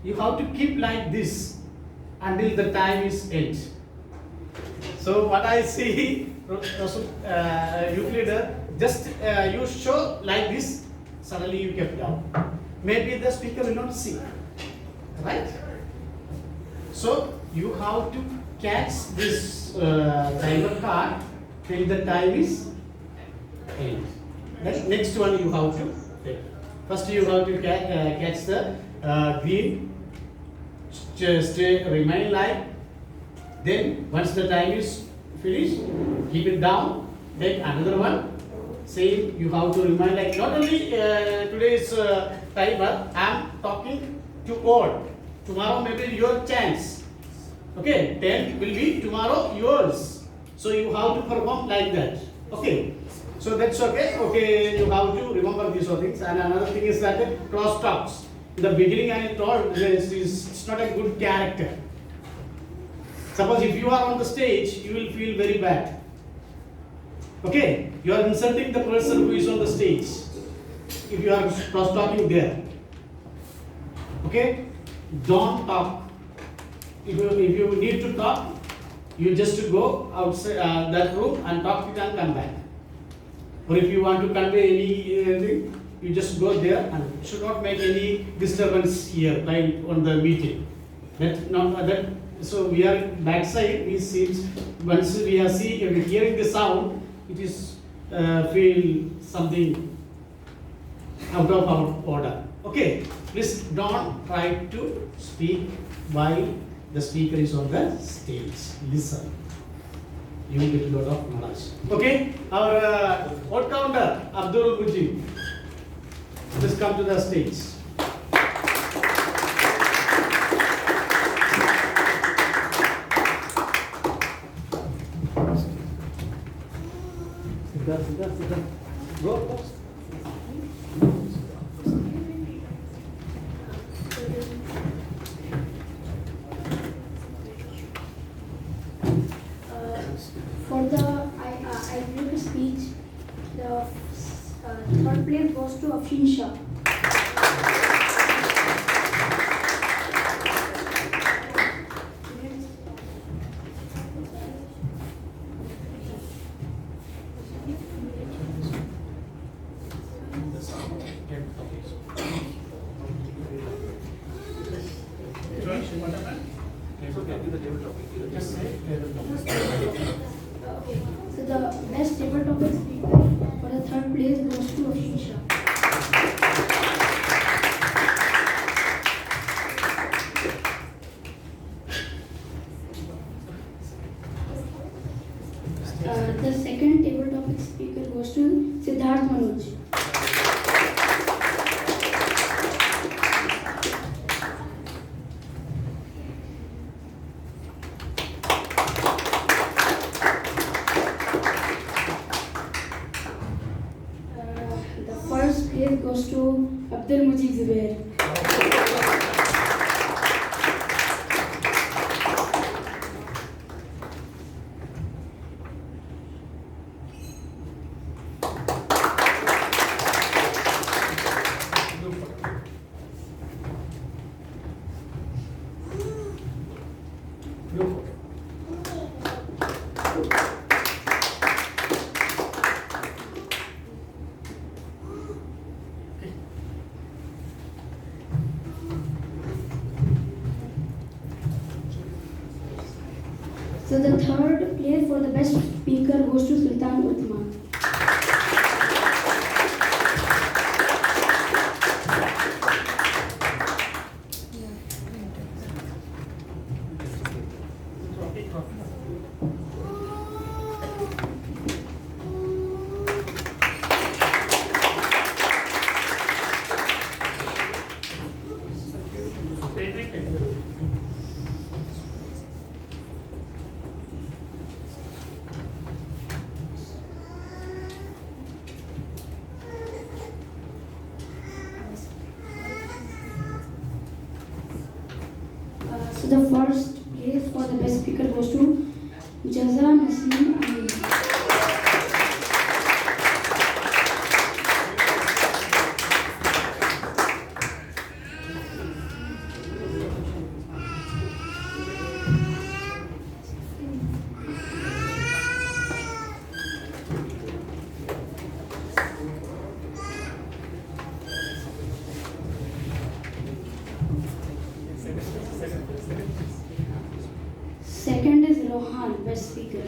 you have to keep like this until the time is end. So what I see, youth leader, just you show like this, suddenly you kept down. Maybe the speaker will not see, right? So you have to catch this timer card till the time is end. Then next one you have to take. First you have to catch the green, remain live. Then once the time is finished, keep it down, take another one. Same, you have to remind like not only today's timer, I am talking to all. Tomorrow may be your chance. Okay, 10 will be tomorrow yours. So you have to perform like that. Okay, so that's okay. Okay, you have to remember these things. And another thing is that cross talks. In the beginning I told this is it's not a good character. Suppose if you are on the stage, you will feel very bad. Okay, you are insulting the person who is on the stage. If you are cross talking there. Okay, don't talk. If you need to talk, you just go outside that room and talk it and come back. Or if you want to convey anything, you just go there and should not make any disturbance here on the meeting. So we are backside. We see once we are hearing the sound, it is feel something out of our order. Okay, please don't try to speak while the speaker is on the stage. Listen. You will get a lot of knowledge. Okay, our vote counter, Abdul Mujib. Please come to the stage. Sit. Go. For the I gave a speech. The Third place goes to Afshin Shah. So the best table topic speaker for the third place goes to Afshin Shah. The second table topic speaker goes to Siddharth Manoj. The first place goes to Abdul Mujib Zubair. So the third place for the best speaker goes to Sultan Uthman. So the first place for the best speaker goes to Jaza Naseem Ali. Second is Rohan, best speaker.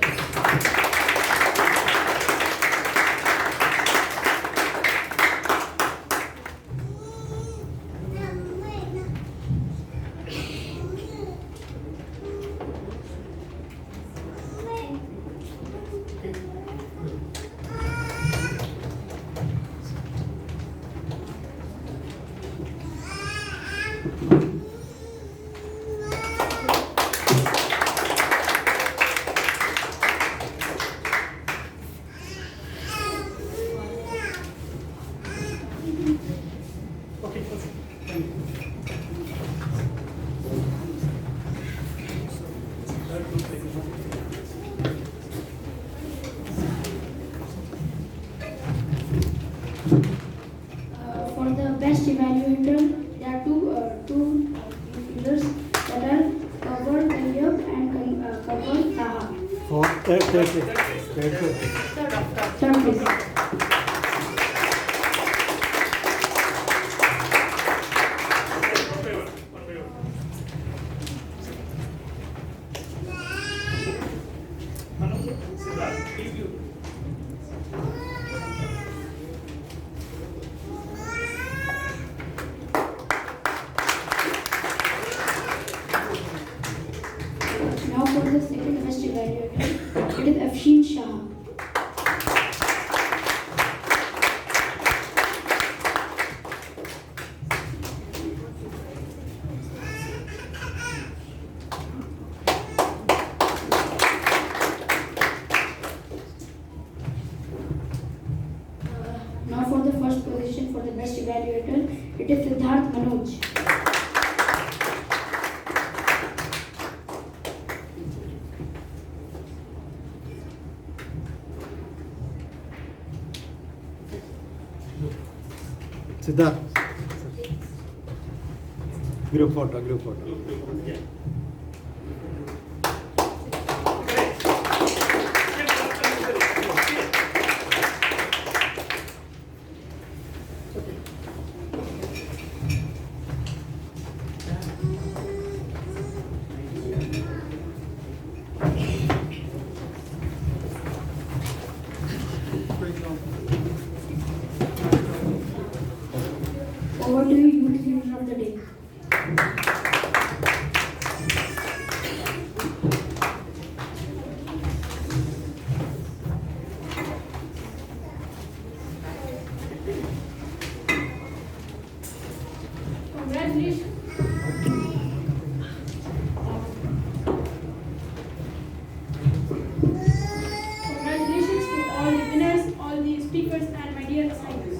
For the best evaluator, there are two figures that are covered Tayyab and covered Taha. Third place. Now for the second best evaluator, it is Afshin Shah. Now for the first position for the best evaluator, it is Siddharth Manoj. Siddharth. Group photo, group photo. Yeah. Over to you, youth leader of the day. Congratulations. Congratulations to all the winners, all the speakers, and my dear assignees.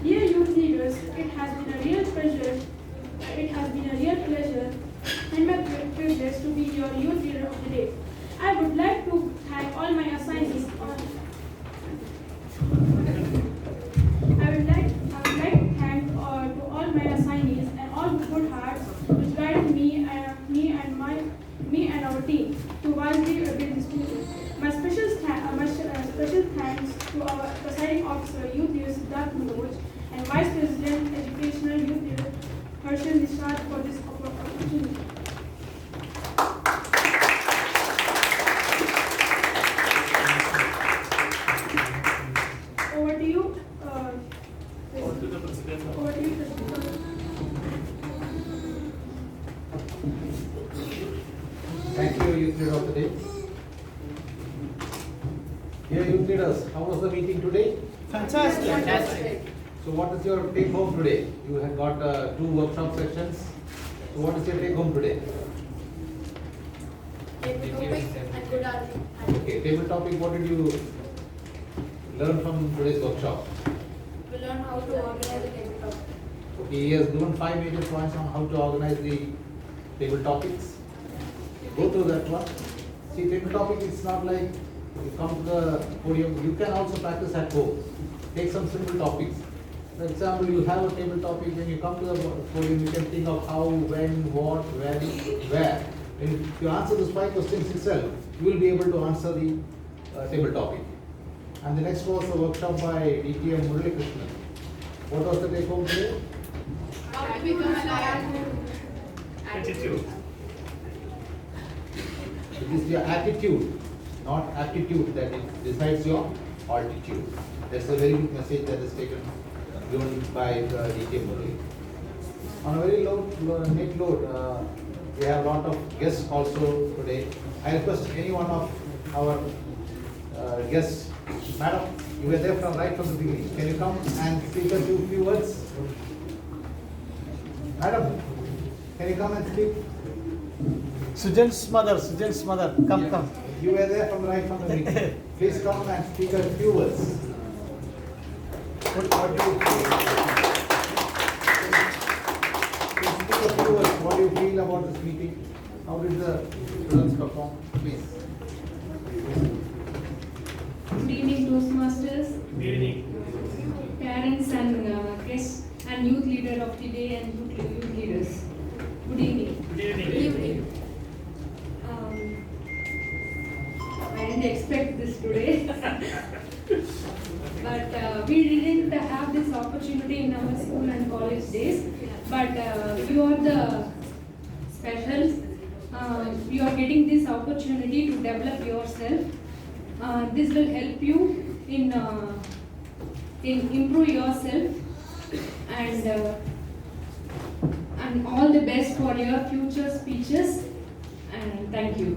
Dear youth leaders, it has been a real pleasure. And my privilege to be your youth leader of the day. I would like to thank all my assignees. I would like to thank to all my assignees and all the good hearts which guided me and our team to wisely build this future. My special thanks to our presiding officer, Youth Leader Siddharth Manoj, and Vice President, Educational Youth Leader Harshal Nishad for this opportunity. Over to you. Over to the President. Over to you, President. Thank you, Youth Leader of the Day. Dear Youth Leaders, how was the meeting today? Fantastic. Fantastic. So what is your take home today? You have got 2 workshop sessions. So what is your take home today? Table topic and good argument. Okay, table topic, what did you learn from today's workshop? We learn how to organize a table topic. Okay, he has given 5 major points on how to organize the table topics. Go through that one. See, table topic is not like you come to the podium, you can also practice at home. Take some simple topics. For example, you have a table topic, when you come to the podium, you can think of how, when, what, when, where. And if you answer those 5 questions itself, you will be able to answer the table topic. And the next was a workshop by DT and Murali Krishnan. What was the take home today? How to become an Attitude. It is your attitude, not aptitude, that it decides your altitude. That's a very good message that is given by DT Murali. On a very neat note, we have a lot of guests also today. I request any one of our guests, madam, you were there right from the beginning. Can you come and speak a few words? Madam, can you come and speak? Sujan's mother, come. You were there right from the beginning. Please come and speak a few words. What do you feel? Please speak a few words. What do you feel about this meeting? How did the students perform? Please. Good evening, Toastmasters. Good evening. Parents and guests and youth leader of the day and youth leaders. Good evening. Good evening. Good evening. I didn't expect this today. But we didn't have this opportunity in our school and college days. But you are the specials. You are getting this opportunity to develop yourself. This will help you in improve yourself and all the best for your future speeches. And thank you.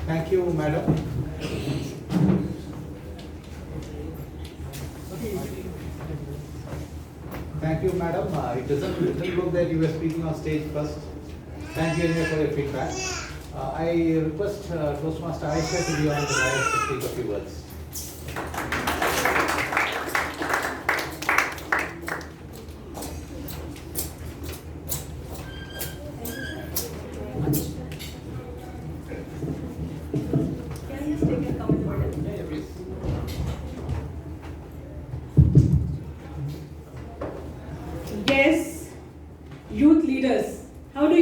Thank you, madam. Thank you, madam. It doesn't look that you were speaking on stage first. Thank you anyway for your feedback. I request Toastmaster Aisha to be on the dais to speak a few words.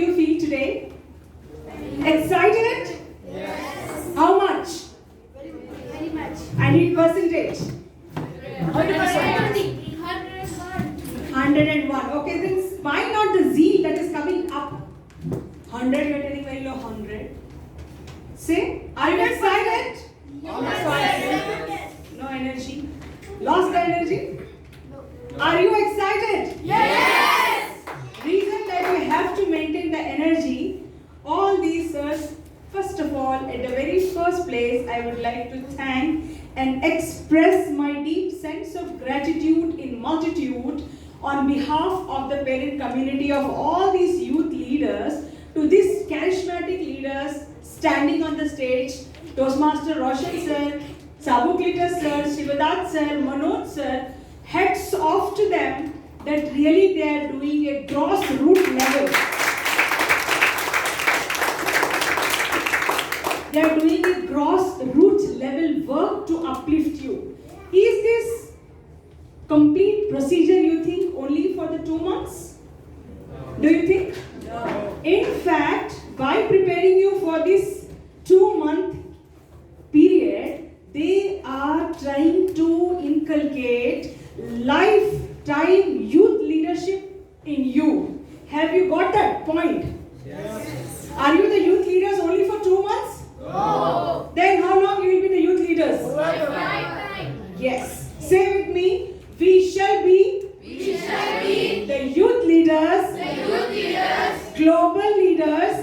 you feel today? Excited? Yes. How much? Very much. I need percentage. 101. 101. Okay, then why not the zeal that is coming up? 100, you are telling very low 100. Say, are you excited? Yes. No energy. Lost the energy? Are you excited? Yes. Reason that we have to maintain the energy, all these sirs, first of all, at the very first place, I would like to thank and express my deep sense of gratitude in multitude on behalf of the parent community of all these youth leaders to these charismatic leaders standing on the stage, Toastmaster Roshan sir, Sabu Glitter sir, Shivadat sir, Manoj sir, hats off to them that really they are doing a grassroots level. They are doing a grassroots level work to uplift you. Is this complete procedure you think only for the 2 months? Do you think? No. In fact, by preparing you for this 2-month period, they are trying to inculcate lifetime youth leadership in you. Have you got that point? Yes. Are you the youth leaders only for 2 months? No. Then how long you will be the youth leaders? Lifetime. Yes. Say with me, we shall be the youth leaders, global leaders,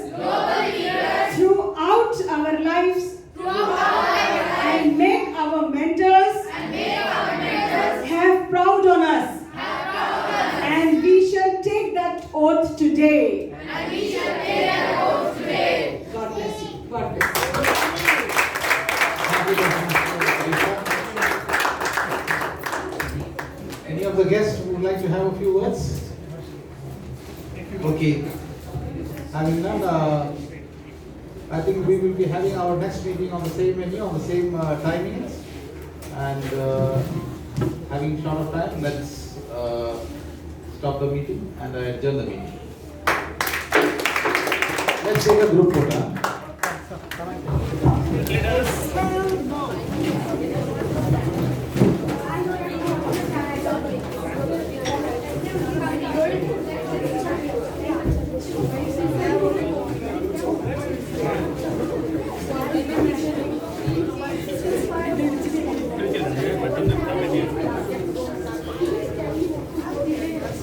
throughout our lives, and make our mentors, have proud on us. And we shall take that oath today. God bless you. God bless you. Any of the guests who would like to have a few words? Okay. Having done, I think we will be having our next meeting on the same venue, on the same timings. And having short of time, let's stop the meeting and adjourn the meeting. Let's take a group photo.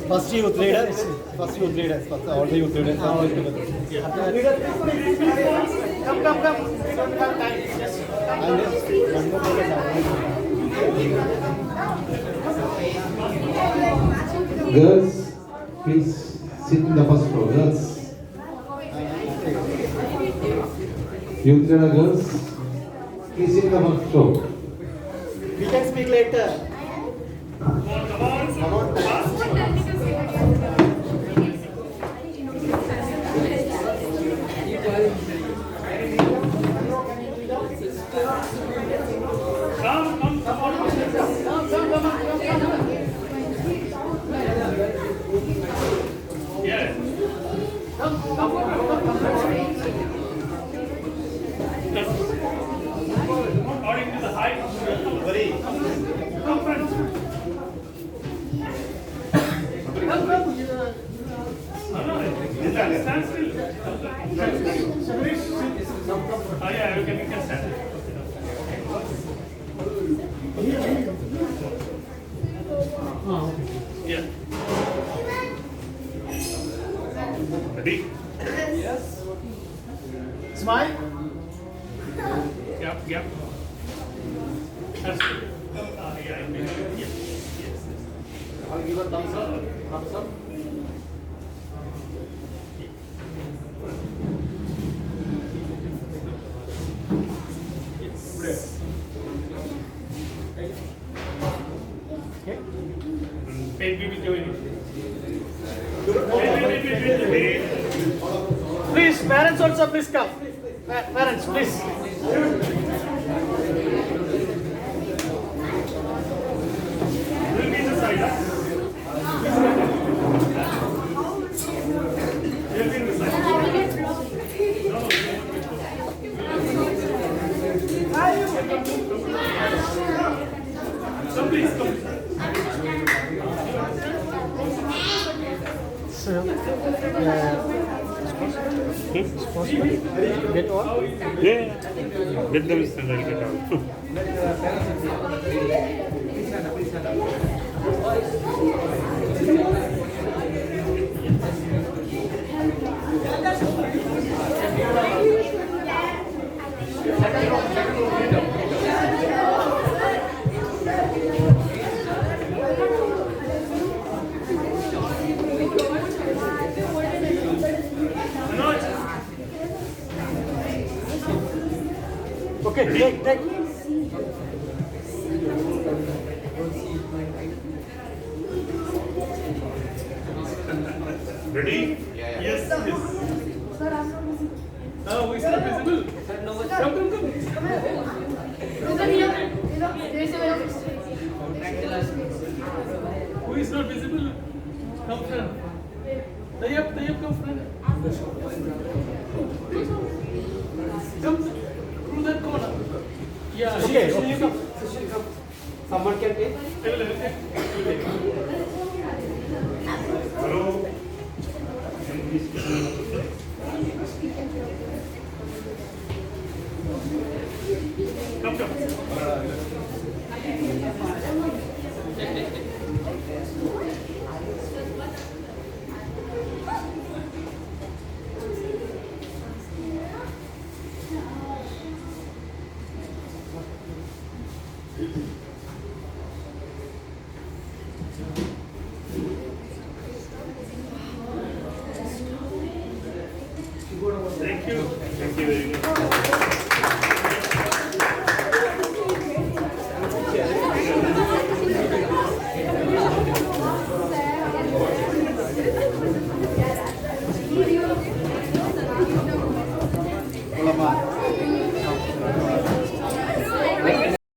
First youth leaders, all the youth leaders are always together. Come. We don't have time. Just Girls, please sit in the first row. Girls. Youth leader girls, please sit in the first row. We can speak later. Come on. Yeah. According to the height, come friends. Stand still. Yeah, you can stand. Yeah. Ready? Yes. Smile. Gap. That's good. Yes. I'll give a thumbs up. Please, parents also please come. Parents, please. Will be the side. Will be the side. Come please, come. Get all? Yeah. Let them stand and get out. Okay, take. Ready? Yeah. Yes, yes. Now who is not visible? Come. Who is not visible? Come friend. Tie up, come friend. Come through that corner. Yeah. Okay. Someone can take. Hello. Come. Thank you very much.